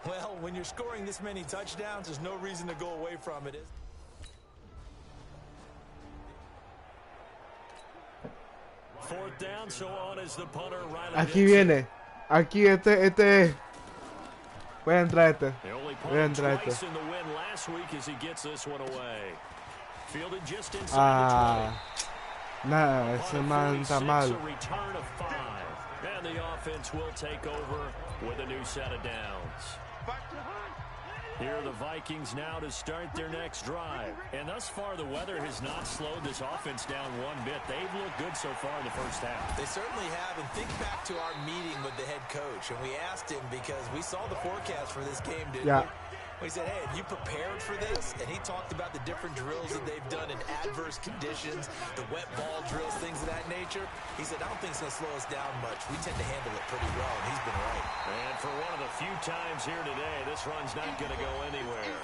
Well, when you're scoring this many touchdowns, there's no reason to go away from it. 4th down, so on is the punter, Riley Aquí Dixon. viene. Aquí este. Voy a entrar este. The only Voy a punter entrar twice este. in the win last week as he gets this one away. Fielded just inside Nada, the ese 20. man On está 46, mal. a return of 5. And the offense will take over with a new set of downs. Here are the Vikings now to start their next drive. And thus far, the weather has not slowed this offense down one bit. They've looked good so far in the first half. They certainly have. And think back to our meeting with the head coach. And we asked him because we saw the forecast for this game, didn't we? We said, hey, have you prepared for this? And he talked about the different drills that they've done in adverse conditions, the wet ball drills, things of that nature. He said, I don't think it's going to slow us down much. We tend to handle it pretty well, and he's been right. And for one of the few times here today, this run's not going to go anywhere.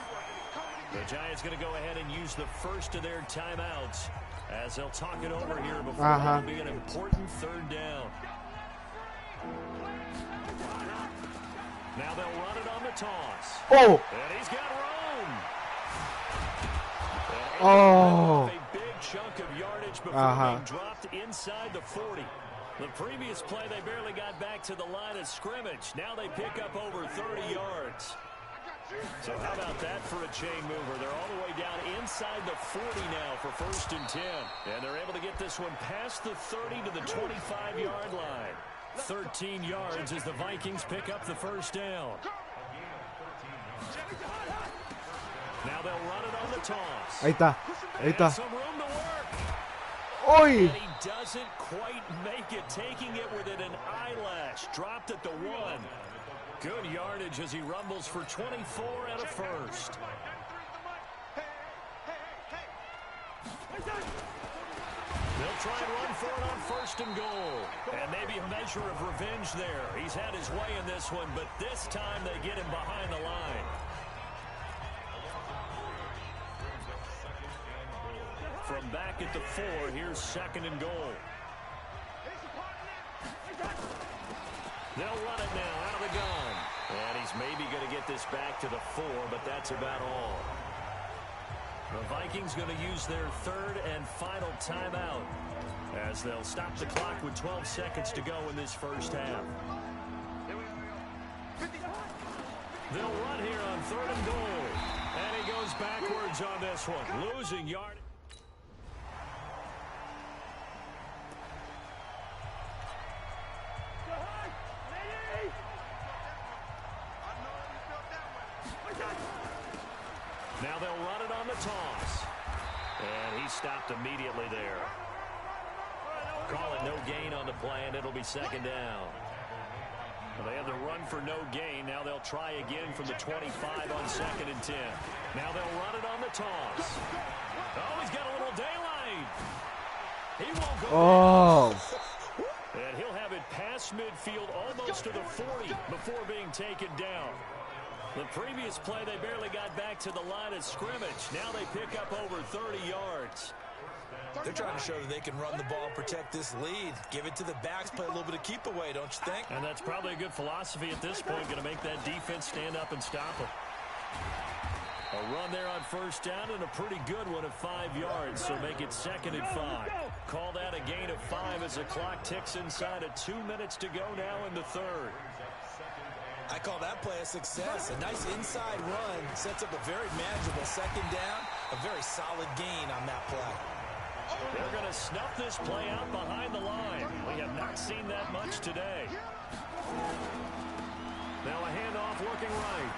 The Giants going to go ahead and use the first of their timeouts as they'll talk it over here before it'll be an important 3rd down. Now they'll run it on the toss. Oh! And he's got room. Oh! A big chunk of yardage before being dropped inside the 40. The previous play, they barely got back to the line of scrimmage. Now they pick up over 30 yards. So how about that for a chain mover? They're all the way down inside the 40 now for 1st and 10. And they're able to get this one past the 30 to the 25-yard line. 13 yards as the Vikings pick up the first down. Now they'll run it on the toss. Ahí está. Ahí está. Some room to work. Oy! And he doesn't quite make it, taking it within an eyelash. Dropped at the 1. Good yardage as he rumbles for 24 and a first. They'll try and run for it on 1st and goal. And maybe a measure of revenge there. He's had his way in this one, but this time they get him behind the line. From back at the 4, here's 2nd and goal. They'll run it now out of the gun. And he's maybe going to get this back to the 4, but that's about all. The Vikings going to use their 3rd and final timeout as they'll stop the clock with 12 seconds to go in this first half. They'll run here on 3rd and goal. And he goes backwards on this one, losing yard. Now they'll run it on the toss. And he stopped immediately there. Call it no gain on the play, and it'll be 2nd down. Well, they had the run for no gain. Now they'll try again from the 25 on 2nd and 10. Now they'll run it on the toss. Oh, he's got a little daylight. He won't go. Oh. And he'll have it past midfield almost to the 40 before being taken down. The previous play, they barely got back to the line of scrimmage. Now they pick up over 30 yards. They're trying to show that they can run the ball and protect this lead. Give it to the backs, play a little bit of keep away, don't you think? And that's probably a good philosophy at this point, going to make that defense stand up and stop them. A run there on first down and a pretty good one at 5 yards, so make it 2nd and 5. Call that a gain of 5 as the clock ticks inside of 2 minutes to go now in the third. I call that play a success. A nice inside run sets up a very manageable 2nd down. A very solid gain on that play. They're going to snuff this play out behind the line. We have not seen that much today. Now a handoff looking right.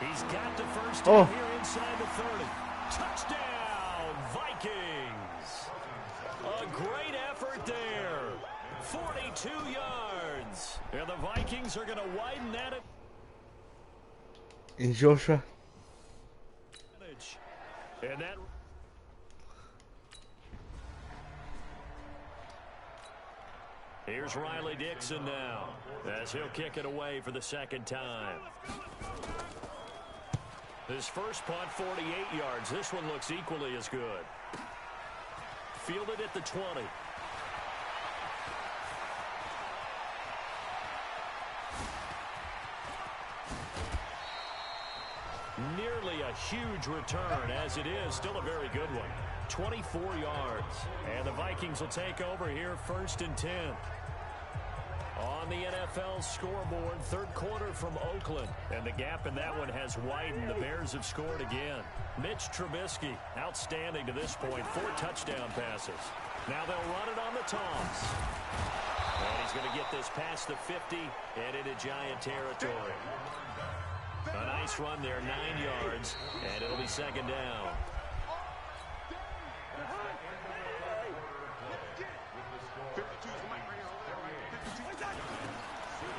He's got the first down here inside the 30. Touchdown, Vikings. A great effort there. 42 yards. And the Vikings are going to widen that. In Joshua. And that. Here's Riley Dixon now, as he'll kick it away for the 2nd time. His first punt, 48 yards. This one looks equally as good. Fielded at the 20. Nearly a huge return, as it is still a very good one. 24 yards. And the Vikings will take over here 1st and 10. On the NFL scoreboard, 3rd quarter from Oakland. And the gap in that one has widened. The Bears have scored again. Mitch Trubisky, outstanding to this point. 4 touchdown passes. Now they'll run it on the toss. And he's going to get this past the 50 and into Giant territory. A nice run there, 9 yards, and it'll be 2nd down.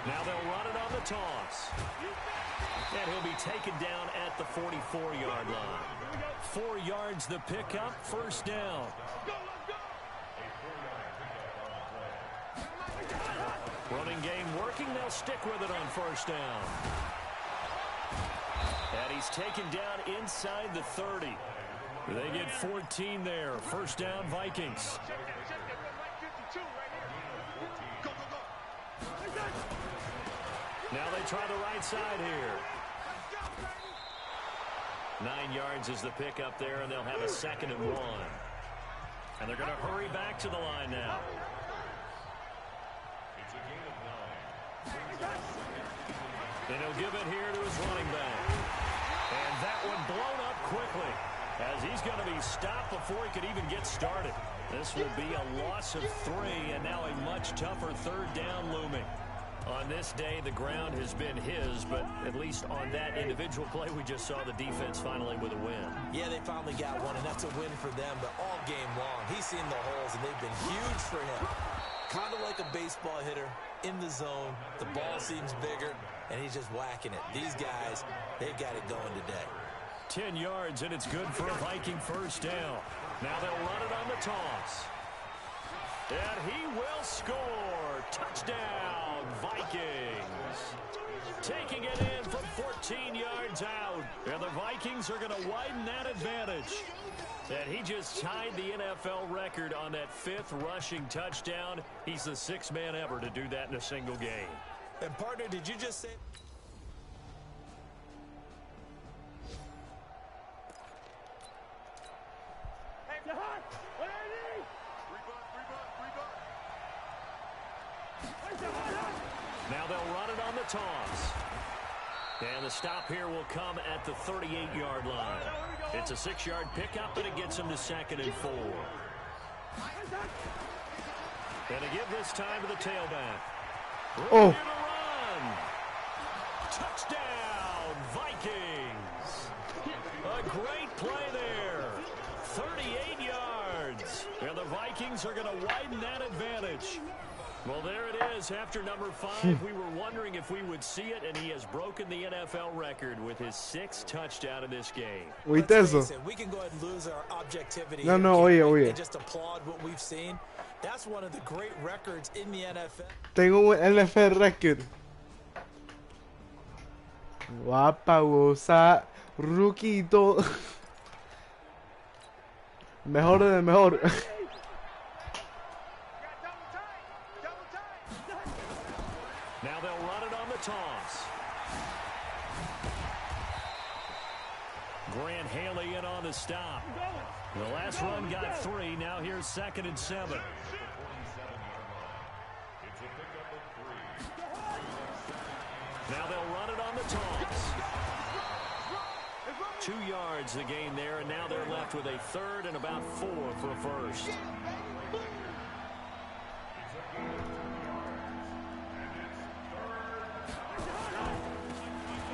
Now they'll run it on the toss. And he'll be taken down at the 44-yard line. 4 yards the pickup, 1st down. Running game working, they'll stick with it on 1st down. And he's taken down inside the 30. They get 14 there. 1st down, Vikings. Now they try the right side here. 9 yards is the pickup there, and they'll have a 2nd and 1. And they're going to hurry back to the line now. And he'll give it here to his running back. And that one blown up quickly, as he's going to be stopped before he could even get started. This will be a loss of 3, and now a much tougher 3rd down looming. On this day, the ground has been his, but at least on that individual play, we just saw the defense finally with a win. Yeah, they finally got one, and that's a win for them, but all game long, he's seen the holes, and they've been huge for him. Kind of like a baseball hitter in the zone. The ball seems bigger, and he's just whacking it. These guys, they've got it going today. 10 yards, and it's good for a Viking 1st down. Now they'll run it on the toss. And he will score. Touchdown, Vikings. Taking it in from 14 yards out. And the Vikings are going to widen that advantage. And he just tied the NFL record on that 5th rushing touchdown. He's the 6th man ever to do that in a single game. And partner, did you just say... Now they'll run it on the toss. And the stop here will come at the 38-yard line. It's a 6-yard pickup, and it gets him to 2nd and 4. And to give this time to the tailback. Oh. Run. Touchdown, Vikings. A great play there. 38 yards. And the Vikings are going to widen that advantage. Well, there it is. After number 5, we were wondering if we would see it, and he has broken the NFL record with his 6th touchdown in this game. We can go ahead and lose our objectivity. Oye. And just applaud what we've seen. That's one of the great records in the NFL. Tengo un NFL record. Guapa, goza, rookie y todo. Mejor de mejor. Now they'll run it on the toss. Grant Haley in on the stop. The last run got 3. Now here's 2nd and 7. Now they'll run it on the toss. 2 yards the gain there, and now they're left with a 3rd and about 4 for a first.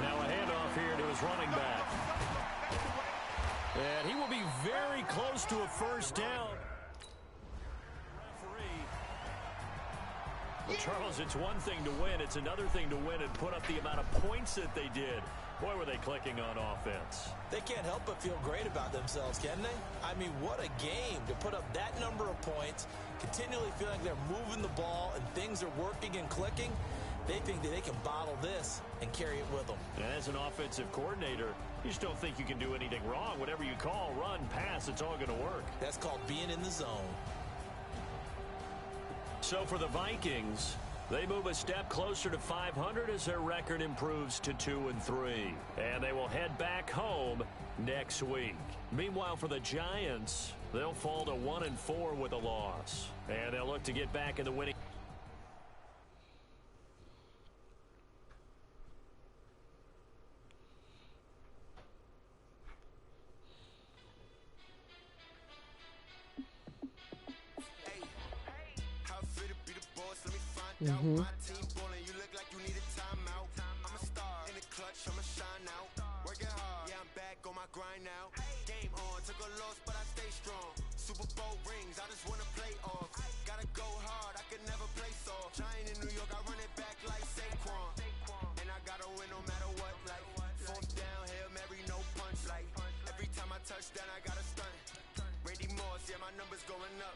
Now a handoff here to his running back. And he will be very close to a first down. Well, Charles, it's one thing to win. It's another thing to win and put up the amount of points that they did. Boy, were they clicking on offense. They can't help but feel great about themselves, can they? I mean, what a game to put up that number of points, continually feeling like they're moving the ball and things are working and clicking. They think that they can bottle this and carry it with them. As an offensive coordinator, you just don't think you can do anything wrong. Whatever you call, run, pass, it's all going to work. That's called being in the zone. So for the Vikings, they move a step closer to 500 as their record improves to 2-3. And they will head back home next week. Meanwhile, for the Giants, they'll fall to 1-4 with a loss. And they'll look to get back in the winning. Mm-hmm. Touchdown, I got a stunt. Randy Moss, yeah, my numbers going up.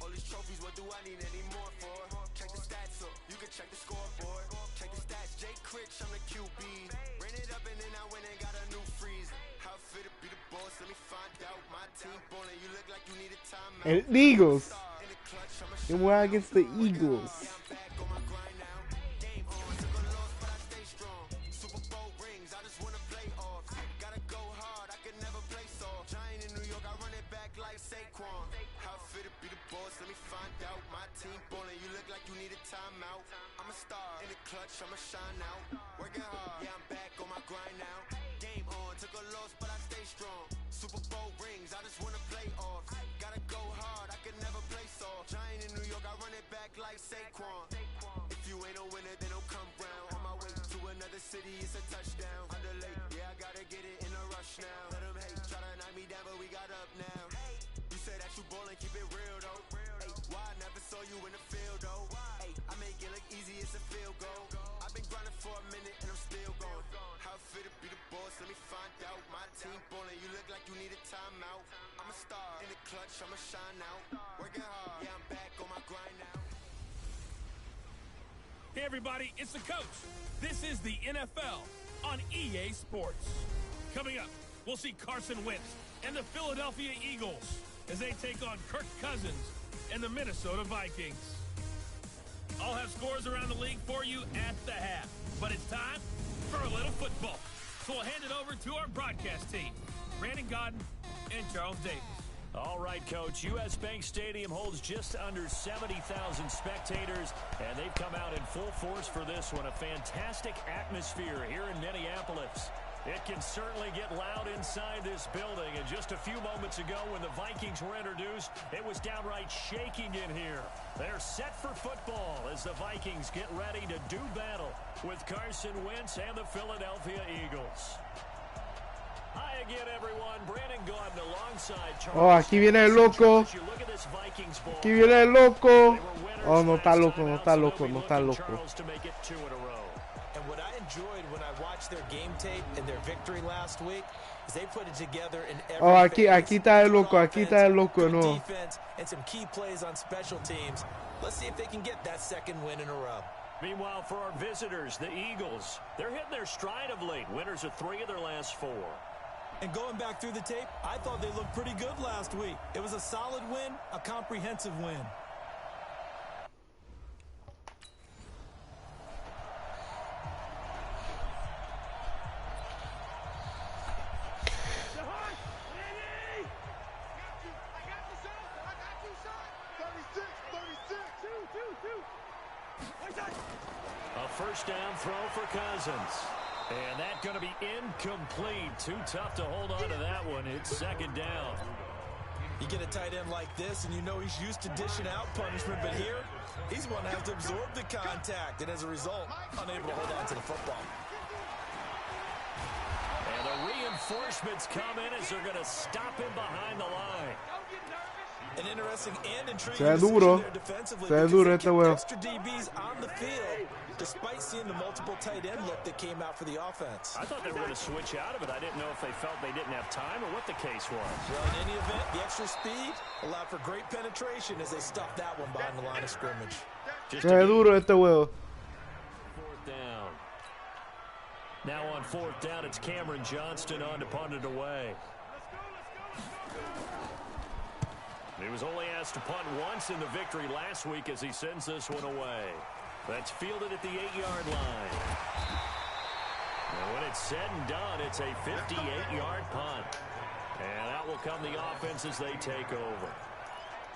All these trophies, what do I need any more for? Check the stats up, you can check the scoreboard. Check the stats, Jay Critch, I'm the QB. Ran it up and then I went and got a new freeze. How fit to be the boss, let me find out. My team ballin', you look like you need a timeout. And the Eagles. And we're against the Eagles. I'ma shine out, working hard, yeah, I'm back on my grind now. Game on, took a loss, but I stay strong. Super Bowl rings, I just wanna play off. Gotta go hard, I can never play soft. Giant in New York, I run it back like Saquon. If you ain't a winner, then don't come round. On my way to another city, it's a touchdown. Underlay, yeah, I gotta get it in a rush now. Let them hate, try to knock me down, but we got up now. You say that you ballin', keep it real though. Hey, why I never saw you in the field though? Hey, I make it look easy, it's a field goal. I've been grinding for a minute and I'm still going. How fit to be the boss, let me find out. My team ballin', you look like you need a timeout. I'm a star in the clutch, I'ma shine out. Working hard, yeah, I'm back on my grind now. Hey everybody, it's the coach. This is the NFL on EA Sports. Coming up, we'll see Carson Wentz and the Philadelphia Eagles as they take on Kirk Cousins and the Minnesota Vikings. I'll have scores around the league for you at the half. But it's time for a little football. So we'll hand it over to our broadcast team, Brandon Godden and Charles Davis. All right, Coach. U.S. Bank Stadium holds just under 70,000 spectators, and they've come out in full force for this one. A fantastic atmosphere here in Minneapolis. It can certainly get loud inside this building. And just a few moments ago when the Vikings were introduced, it was downright shaking in here. They're set for football as the Vikings get ready to do battle with Carson Wentz and the Philadelphia Eagles. Hi again, everyone. Brandon Godden alongside Charles. Oh, aquí viene el loco. Aquí viene el loco. Oh, no está loco, no está loco, no está loco. And what I enjoyed when I watched their game tape and their victory last week is they put it together in every Oh, aquí está el loco, aquí está el loco, no. Defense and some key plays on special teams. Let's see if they can get that second win in a row. Meanwhile, for our visitors, the Eagles, they're hitting their stride of late. Winners of 3 of their last 4. And going back through the tape, I thought they looked pretty good last week. It was a solid win, a comprehensive win. A first down throw for Cousins. And that's going to be incomplete. Too tough to hold on to that one. It's second down. You get a tight end like this, and you know he's used to dishing out punishment, but here, he's one that has to absorb the contact, and as a result, unable to hold on to the football. And the reinforcements come in as they're going to stop him behind the line. An interesting and intriguing Se ve duro. decision there defensively. Se ve duro este huevo. Extra DBs on the field, despite seeing the multiple tight end look that came out for the offense. I thought they were going to switch out of it. I didn't know if they felt they didn't have time or what the case was. Well, in any event, the extra speed allowed for great penetration as they stuffed that one behind the line of scrimmage. Se ve duro este huevo. Fourth down. Now on fourth down, it's Cameron Johnston on to punt it away. He was only asked to punt once in the victory last week as he sends this one away. That's fielded at the 8-yard line. And when it's said and done, it's a 58-yard punt. And out will come the offense as they take over.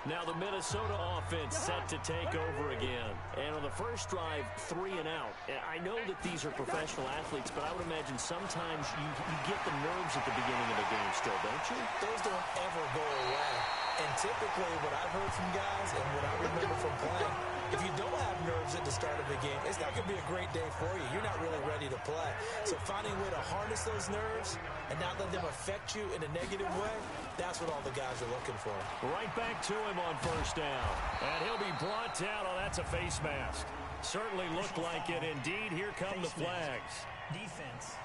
Now the Minnesota offense set to take over again. And on the first drive, 3 and out. I know that these are professional athletes, but I would imagine sometimes you get the nerves at the beginning of a game still, don't you? Those don't ever go away. And typically what I've heard from guys and what I remember from playing, if you don't have nerves at the start of a game, it's not going to be a great day for you. You're not really ready to play. So finding a way to harness those nerves and not let them affect you in a negative way, that's what all the guys are looking for. Right back to him on first down. And he'll be brought down. Oh, that's a face mask. Certainly looked like it. Indeed, here come the flags. Defense.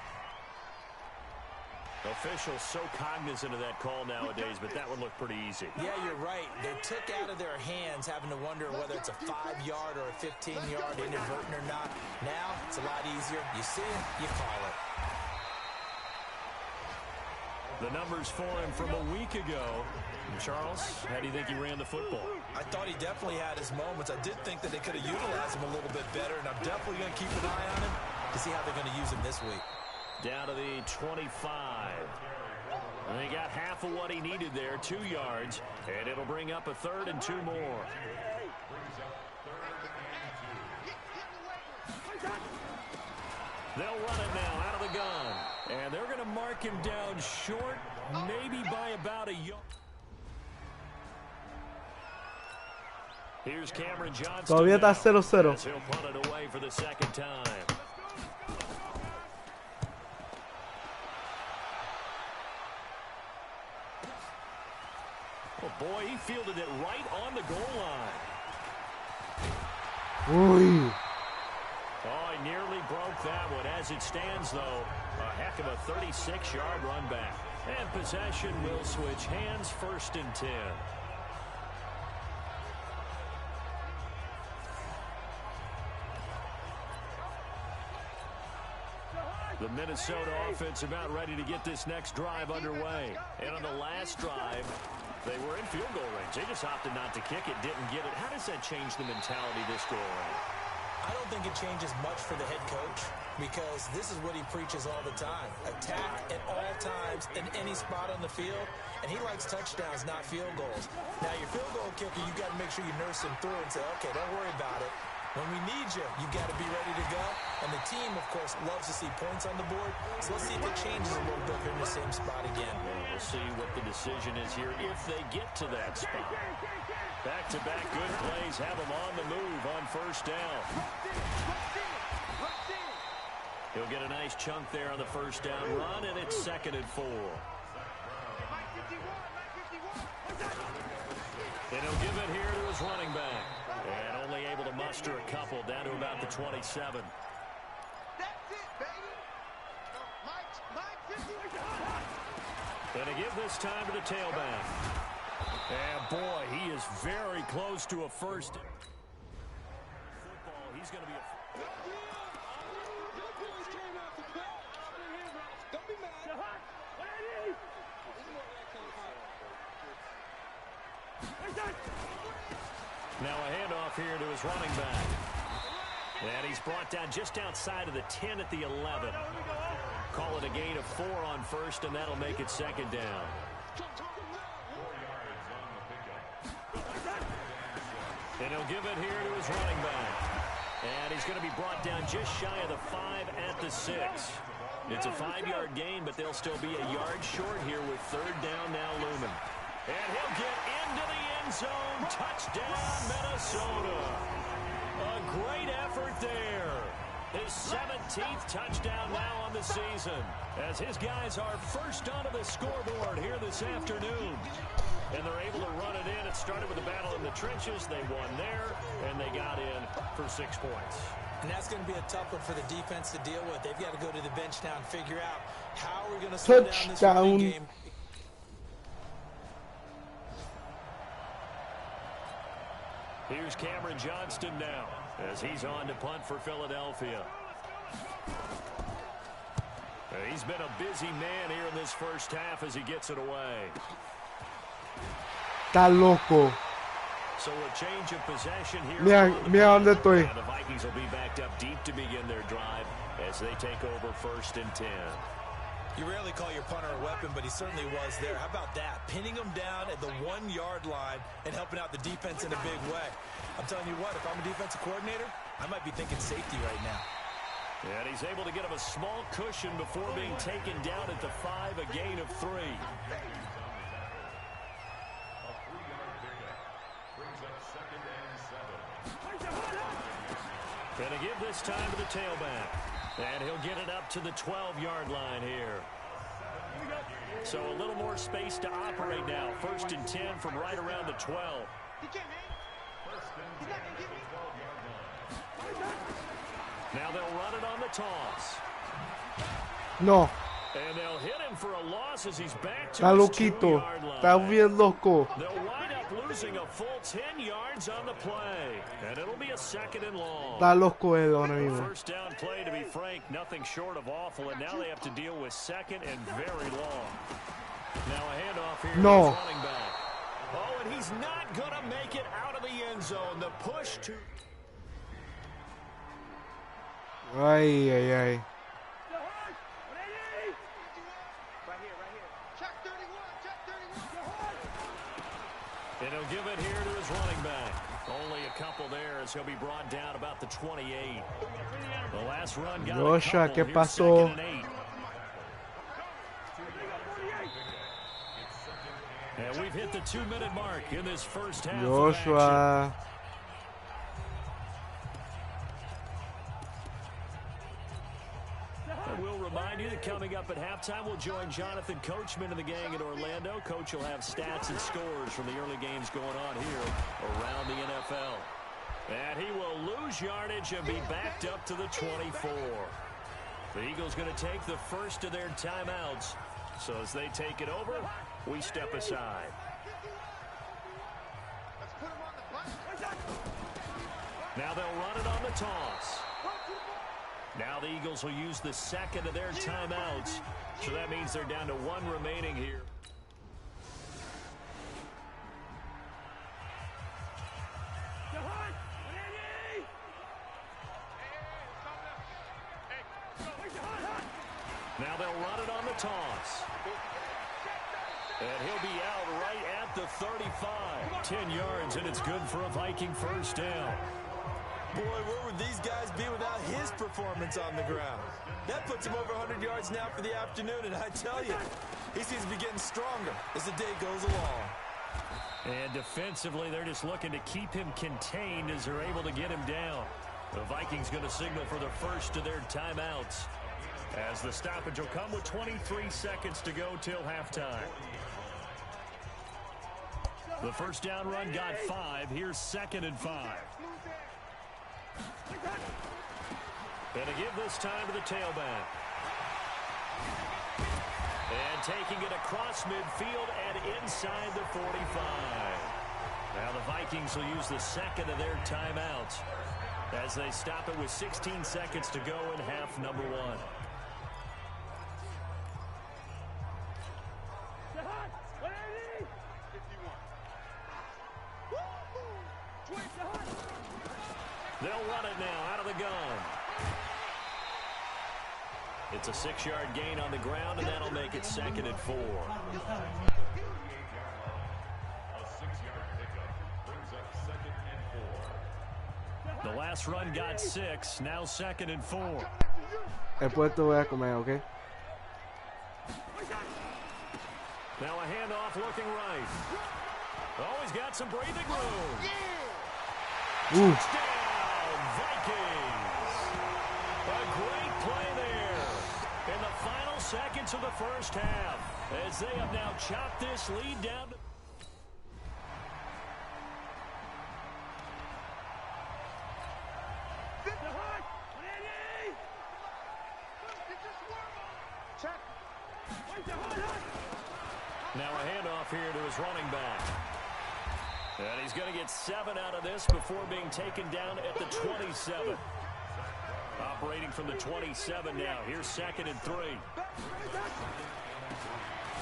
Officials so cognizant of that call nowadays, but that one looked pretty easy. Yeah, you're right. They took out of their hands having to wonder whether it's a 5-yard or a 15-yard inadvertent or not. Now, it's a lot easier. You see it, you call it. The numbers for him from a week ago. Charles, how do you think he ran the football? I thought he definitely had his moments. I did think that they could have utilized him a little bit better, and I'm definitely going to keep an eye on him to see how they're going to use him this week. Down to the 25. And they got half of what he needed there, 2 yards, and it'll bring up a 3rd and 2 more. They'll run it now out of the gun. And they're going to mark him down short, maybe by about a yard. Here's Cameron Johnston. Todavía está 0-0. He'll punt it away for the second time. Oh boy, he fielded it right on the goal line. Uy. Oh, he nearly broke that one. As it stands, though, a heck of a 36-yard run back. And possession will switch hands, 1st and 10. The Minnesota offense about ready to get this next drive underway. And on the last drive, they were in field goal range. They just opted not to kick it, didn't get it. How does that change the mentality this go around? I don't think it changes much for the head coach because this is what he preaches all the time. Attack at all times in any spot on the field, and he likes touchdowns, not field goals. Now, your field goal kicker, you got to make sure you nurse him through and say, okay, don't worry about it. When we need you, you got to be ready to go. And the team, of course, loves to see points on the board. So let's see if it changes a little bit in the same spot again. We'll see what the decision is here if they get to that spot. Back-to-back good plays have them on the move on first down. He'll get a nice chunk there on the first down run, and it's 2nd and 4. And he'll give it here to his running back. And only able to muster a couple down to about the 27. That's it, baby. And to give this time to the tailback. And boy, he is very close to a first. Football, he's going to be a... Now a handoff here to his running back. And he's brought down just outside of the 10 at the 11. Call it a gain of 4 on first, and that'll make it second down. And he'll give it here to his running back. And he's going to be brought down just shy of the 5 at the 6. It's a 5-yard gain, but they'll still be a yard short here with third down now looming. And he'll get into the end zone. Touchdown, Minnesota. A great effort there. His 17th touchdown now on the season, as his guys are first onto the scoreboard here this afternoon. And they're able to run it in. It started with a battle in the trenches. They won there, and they got in for 6 points. And that's going to be a tough one for the defense to deal with. They've got to go to the bench now and figure out how we're going to slow down this running game. Here's Cameron Johnston now, as he's on to punt for Philadelphia. He's been a busy man here in this first half as he gets it away. Está loco. So a change of possession here. Mira dónde estoy. The Vikings will be backed up deep to begin their drive as they take over 1st and 10. You rarely call your punter a weapon, but he certainly was there. How about that? Pinning him down at the 1-yard line and helping out the defense in a big way. I'm telling you what, if I'm a defensive coordinator, I might be thinking safety right now. And he's able to get him a small cushion before being taken down at the 5, a gain of 3. Gonna give this time to the tailback. And he'll get it up to the 12-yard line here. So a little more space to operate now. 1st and 10 from right around the 12. Now they'll run it on the toss. No. And they'll hit him for a loss as he's back to Está his loquito. 2-yard line. Está bien loco. They'll wind up losing a full 10 yards on the play. And it'll be a 2nd and long. Está loco él ahora mismo. First down play, to be frank, nothing short of awful. And now they have to deal with 2nd and very long. Now a handoff here No. to his running back. Oh, and he's not going to make it out of the end zone. The push to... Ay, ay, ay. And he'll give it here to his running back. Only a couple there as he'll be brought down about the 28. The last run got Joshua, a couple. ¿qué Here's pasó? 2nd and 8. And we've hit the 2-minute mark in this first half of action. Joshua. And we'll remind you that coming up at halftime, we'll join Jonathan Coachman and the gang in Orlando. Coach will have stats and scores from the early games going on here around the NFL. And he will lose yardage and be backed up to the 24. The Eagles going to take the first of their timeouts. So as they take it over, we step aside. Now they'll run it on the toss. Now the Eagles will use the 2nd of their timeouts. So that means they're down to 1 remaining here. Now they'll run it on the toss. And he'll be out right at the 35. 10 yards, and it's good for a Viking first down. Boy, where would these guys be without his performance on the ground? That puts him over 100 yards now for the afternoon, and I tell you, he seems to be getting stronger as the day goes along. And defensively, they're just looking to keep him contained as they're able to get him down. The Vikings going to signal for the first of their timeouts, as the stoppage will come with 23 seconds to go till halftime. The first down run got 5. Here's 2nd and 5. And to give this time to the tailback. And taking it across midfield and inside the 45. Now the Vikings will use the 2nd of their timeouts as they stop it with 16 seconds to go in half number 1. They'll run it now out of the gun. It's a 6-yard gain on the ground, and that'll make it 2nd and 4. The last run got 6, now 2nd and 4. El puesto voy a comer, ¿ok? Now a handoff looking right. Oh, he's got some breathing room. Touchdown, Vikings. A great play there in the final seconds of the first half as they have now chopped this lead down. Now a handoff here to his running back. And he's going to get 7 out of this before being taken down at the 27. Operating from the 27 now. Here's 2nd and 3.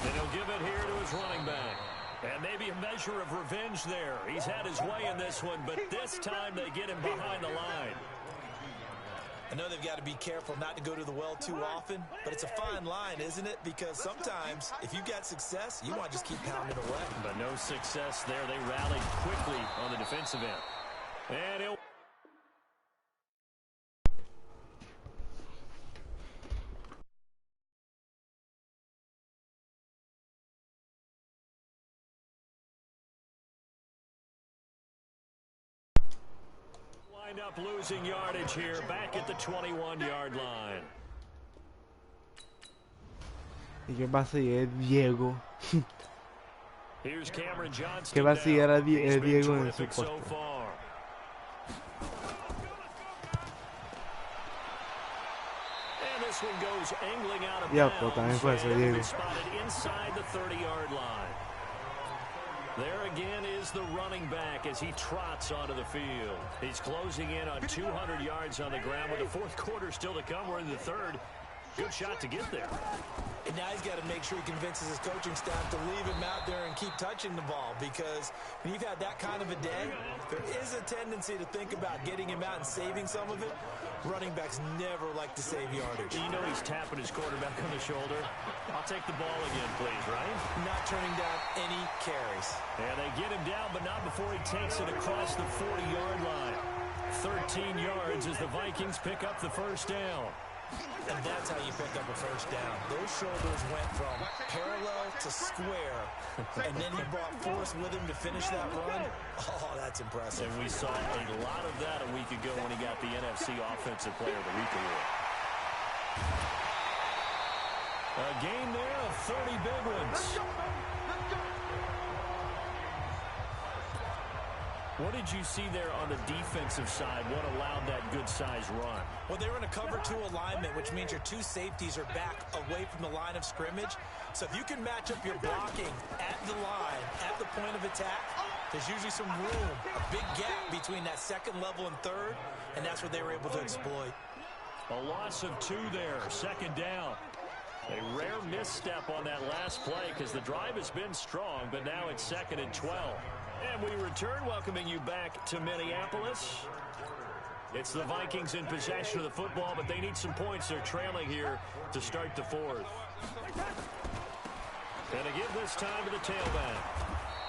And he'll give it here to his running back. And maybe a measure of revenge there. He's had his way in this one, but this time they get him behind the line. I know they've got to be careful not to go to the well too often, but it's a fine line, isn't it? Because sometimes, if you got success, you want to just keep pounding away. But no success there. They rallied quickly on the defensive end. And he'll... wind up losing yardage here back at the 21-yard line. ¿Y qué va a seguir Diego? Here's Cameron Johnston. ¿Qué va a seguir a Diego en su so puesto? far. And this one goes angling out of Ya, bounds. pues también fue ese And Diego. spotted inside the 30-yard line. There again is the running back as he trots onto the field. He's closing in on 200 yards on the ground with the fourth quarter still to come. We're in the third. Good shot to get there. And now he's got to make sure he convinces his coaching staff to leave him out there and keep touching the ball, because when you've had that kind of a day, there is a tendency to think about getting him out and saving some of it. Running backs never like to save yardage. You know he's tapping his quarterback on the shoulder. I'll take the ball again, please, right? Not turning down any carries. And they get him down, but not before he takes it across the 40-yard line. 13 yards as the Vikings pick up the first down. And that's how you pick up a first down. Those shoulders went from parallel to square, and then he brought force with him to finish that run. Oh, that's impressive. And we saw a lot of that a week ago when he got the NFC Offensive Player of the Week award. A game there of 30 big ones. What did you see there on the defensive side? What allowed that good-sized run? Well, they were in a cover 2 alignment, which means your 2 safeties are back away from the line of scrimmage. So if you can match up your blocking at the line, at the point of attack, there's usually some room, a big gap between that second level and third, and that's what they were able to exploit. A loss of 2 there, second down. A rare misstep on that last play because the drive has been strong, but now it's 2nd and 12. And we return, welcoming you back to Minneapolis. It's the Vikings in possession of the football, but they need some points. They're trailing here to start the fourth. And to give this time to the tailback.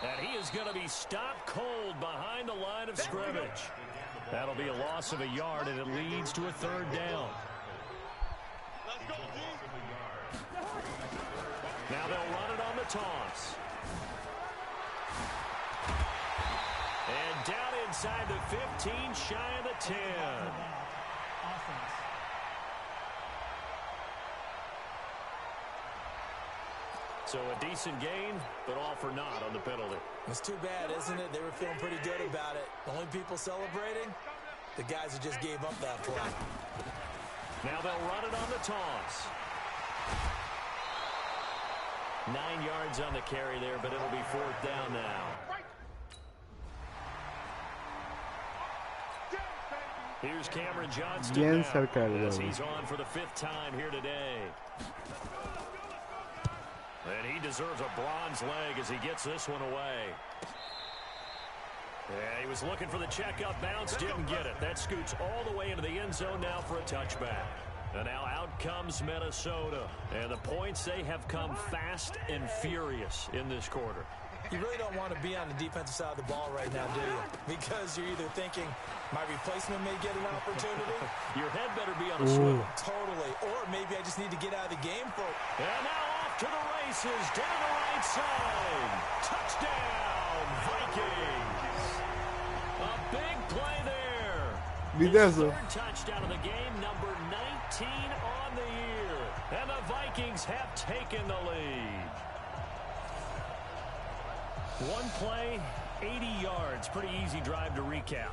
And he is going to be stopped cold behind the line of scrimmage. That'll be a loss of a yard, and it leads to a third down. Now they'll run it on the toss. And down inside the 15, shy of the 10. So a decent gain, but all for naught on the penalty. It's too bad, isn't it? They were feeling pretty good about it. The only people celebrating, the guys who just gave up that play. Now they'll run it on the toss. 9 yards on the carry there, but it'll be 4th down now. Here's Cameron Johnston now, as he's on for the 5th time here today. And he deserves a bronze leg as he gets this one away. Yeah, he was looking for the checkup bounce, didn't get it. That scoots all the way into the end zone now for a touchback. And now out comes Minnesota. And the points, they have come fast and furious in this quarter. You really don't want to be on the defensive side of the ball right now, do you? Because you're either thinking, my replacement may get an opportunity. Your head better be on a swivel. Totally. Or maybe I just need to get out of the game for... And now off to the races, down the right side. Touchdown, Vikings. A big play there. His third touchdown of the game, number 19 on the year. And the Vikings have taken the lead. One play, 80 yards. Pretty easy drive to recap.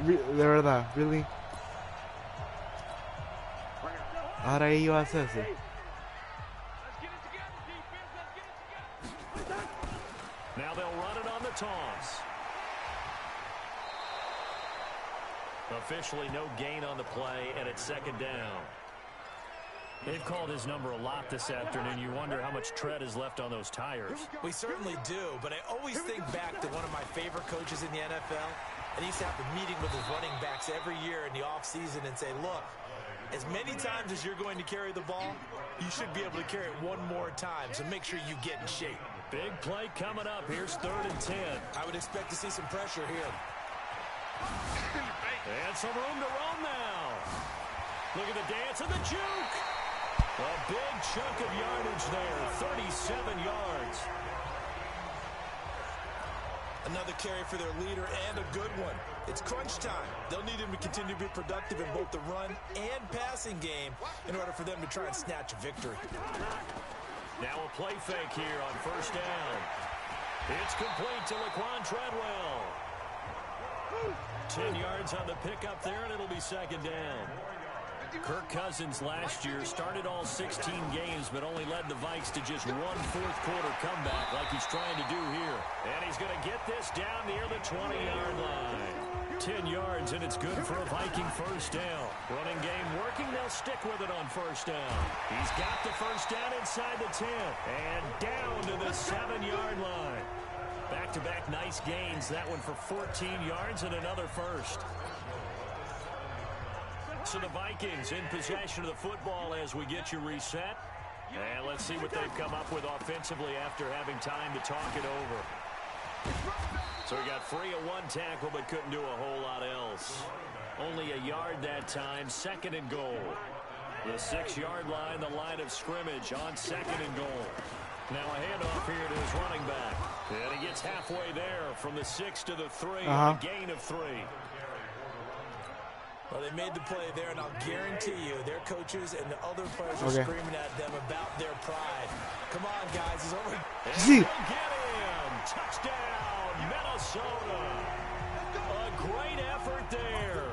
De verdad, really. Ahora ellos hacen eso. Now they'll run it on the toss. Officially no gain on the play, and it's second down. They've called his number a lot this afternoon. You wonder how much tread is left on those tires. We certainly do, but I always think back to one of my favorite coaches in the NFL, and he used to have a meeting with his running backs every year in the offseason and say, look, as many times as you're going to carry the ball, you should be able to carry it one more time, so make sure you get in shape. Big play coming up. Here's 3rd and 10. I would expect to see some pressure here. And some room to run now. Look at the dance and the juke. A big chunk of yardage there, 37 yards. Another carry for their leader and a good one. It's crunch time. They'll need him to continue to be productive in both the run and passing game in order for them to try and snatch a victory. Now a play fake here on 1st down. It's complete to Laquan Treadwell. 10 yards on the pickup there, and it'll be 2nd down. Kirk Cousins last year started all 16 games, but only led the Vikes to just one fourth-quarter comeback like he's trying to do here. And he's going to get this down near the 20-yard line. 10 yards, and it's good for a Viking 1st down. Running game working. They'll stick with it on 1st down. He's got the 1st down inside the 10 and down to the 7-yard line. Back-to-back nice gains. That one for 14 yards and another first. So the Vikings in possession of the football as we get you reset. And let's see what they've come up with offensively after having time to talk it over. So he got free of one tackle but couldn't do a whole lot else. Only a yard that time, 2nd and goal. The 6-yard line, the line of scrimmage on 2nd and goal. Now a handoff here to his running back. And he gets halfway there from the 6 to the 3, a gain of 3. Well, they made the play there, and I'll guarantee you their coaches and the other players are screaming at them about their pride. Come on, guys. It's over. And get him. Touchdown, Minnesota. A great effort there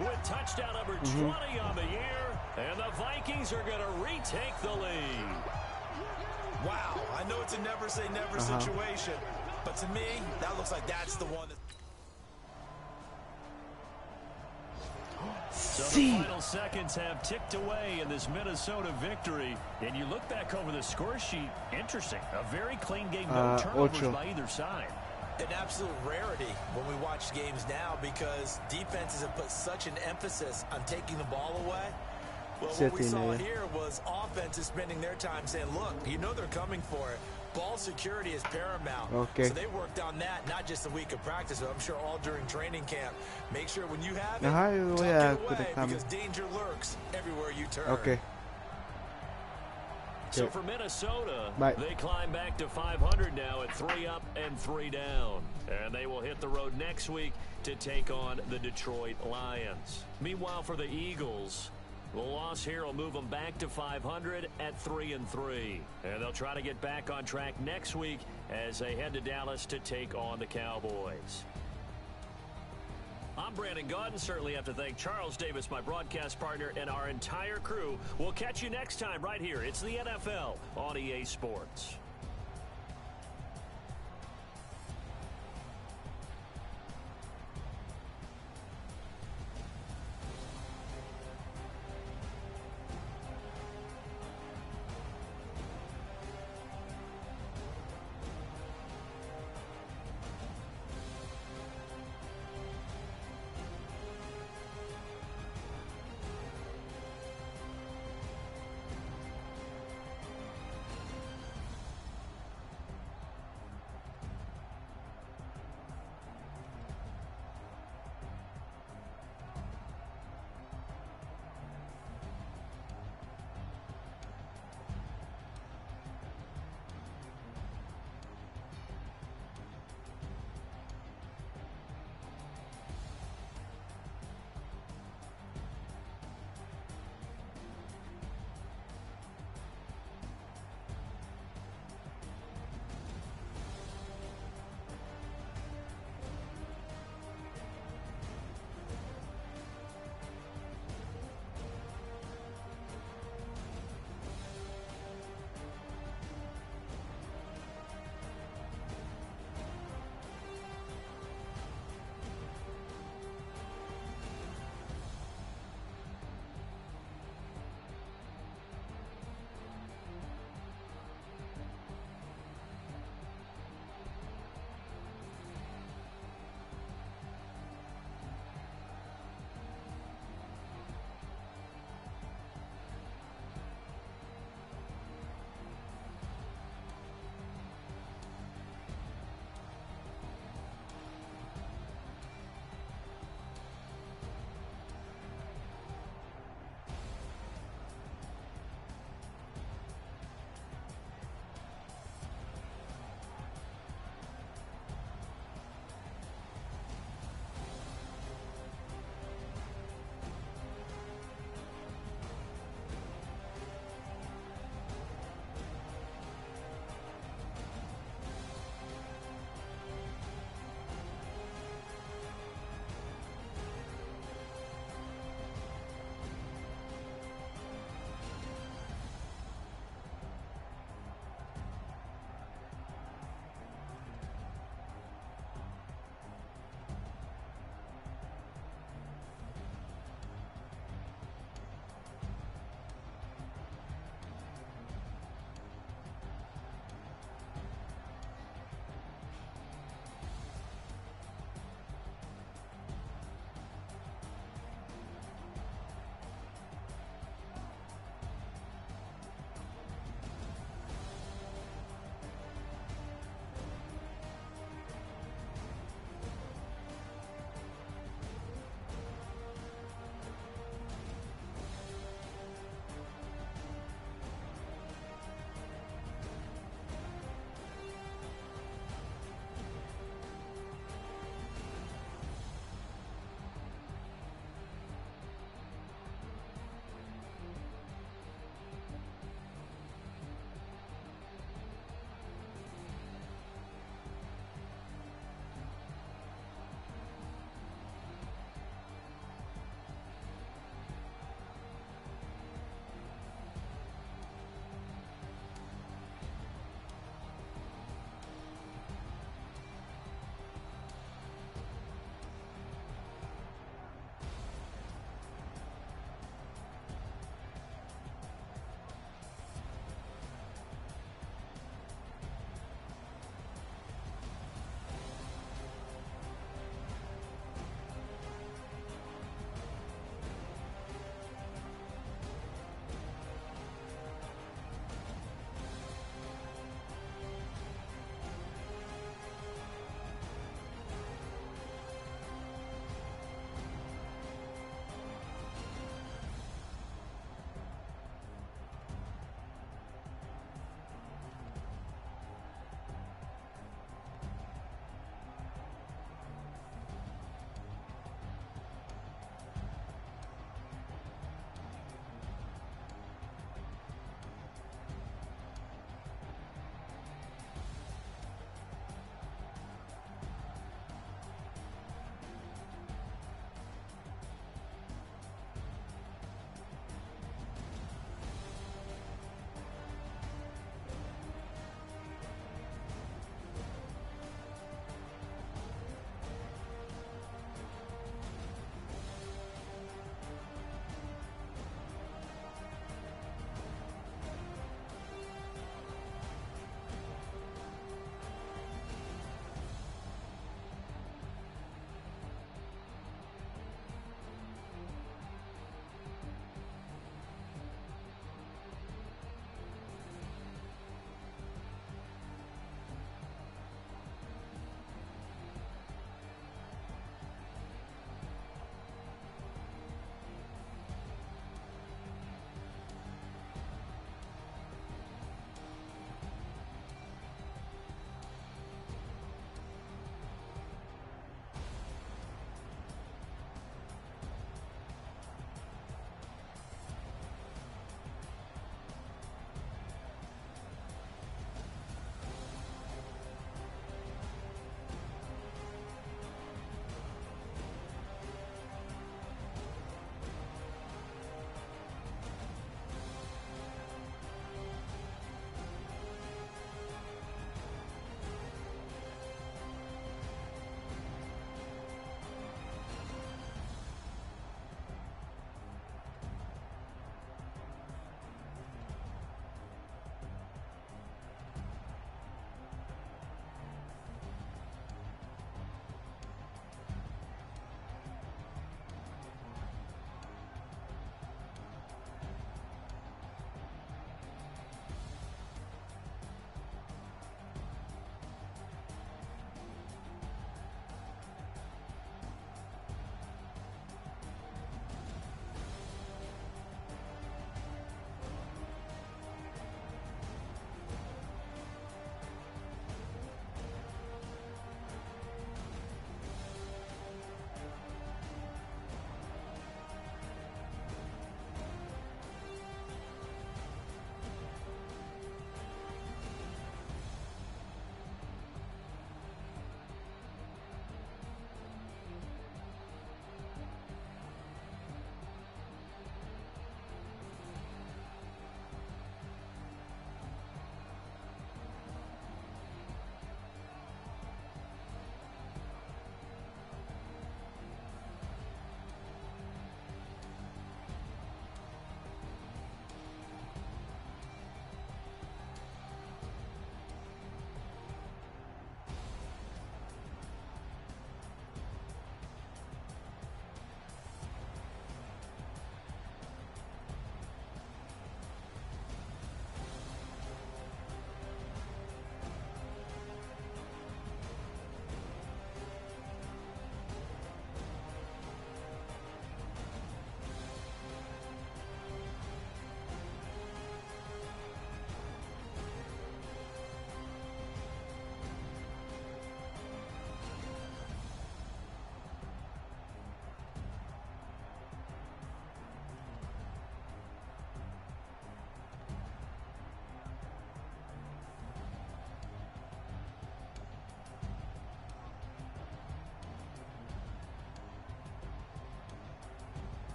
with touchdown number 20 on the year, and the Vikings are going to retake the lead. Wow. I know it's a never-say-never situation, but to me, that looks like that's the one that... So the final seconds have ticked away in this Minnesota victory. And you look back over the score sheet, interesting. A very clean game, no turnovers by either side. An absolute rarity when we watch games now because defenses have put such an emphasis on taking the ball away. Well, what we saw here was offenses spending their time saying, look, you know they're coming for it. Ball security is paramount. So they worked on that, not just a week of practice, but I'm sure all during training camp. Make sure when you have it, tuck it away because danger lurks everywhere you turn. So for Minnesota, they climb back to 500 now at 3 up and 3 down. And they will hit the road next week to take on the Detroit Lions. Meanwhile, for the Eagles, the loss here will move them back to 500 at 3 and 3. And they'll try to get back on track next week as they head to Dallas to take on the Cowboys. I'm Brandon Gaudin. Certainly have to thank Charles Davis, my broadcast partner, and our entire crew. We'll catch you next time right here. It's the NFL on EA Sports.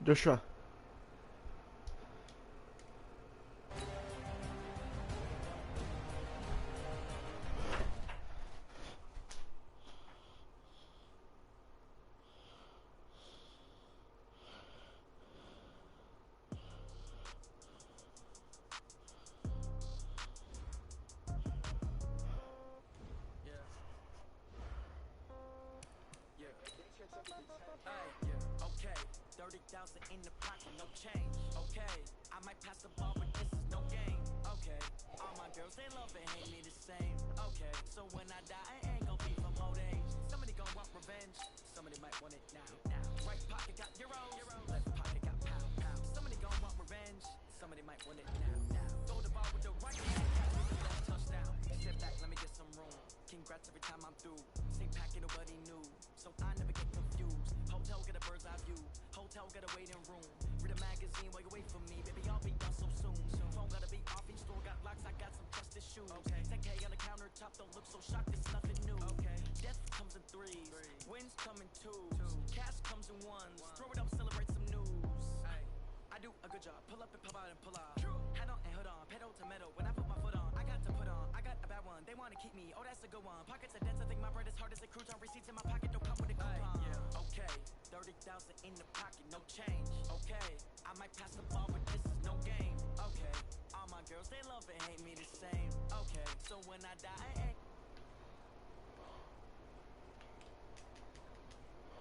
Joshua. Okay, 30,000 in the pocket, no change. Okay, I might pass the ball, but this is no game. Okay, all my girls, they love and hate me the same. Okay, so when I die, I ain't gon' be from old age. Somebody gon' want revenge, somebody might want it now. Right pocket got euros, left pocket got pound. Somebody gon' want revenge, somebody might want it now. Throw the ball with the right hand, with the left touchdown. Step back, let me get some room. Congrats every time I'm through. Same packet, nobody knew, so I never get confused. Hotel get a bird's eye view. Hotel get a waiting room. Read a magazine while you wait for me. Baby, I'll be done so soon. Phone gotta be off. Each store got locks. I got some trusted shoes. Okay. 10K on the countertop. Don't look so shocked. It's nothing new. Okay. Death comes in threes. Wins come in twos. Cash comes in ones. Throw it up, celebrate some news. I do a good job. Pull up and pop out and pull out. Head on and hood on. Pedal to metal. When I put my foot on, I got to put on. I got a bad one. They wanna keep me. Oh, that's a good one. Pockets are dense. I think my bread is hard as a crouton. Receipts in my pocket don't come with a coupon. Okay, 30,000 in the pocket, no change. Okay, I might pass the ball, but this is no game. Okay, all my girls, they love and hate me the same. Okay, so when I die, I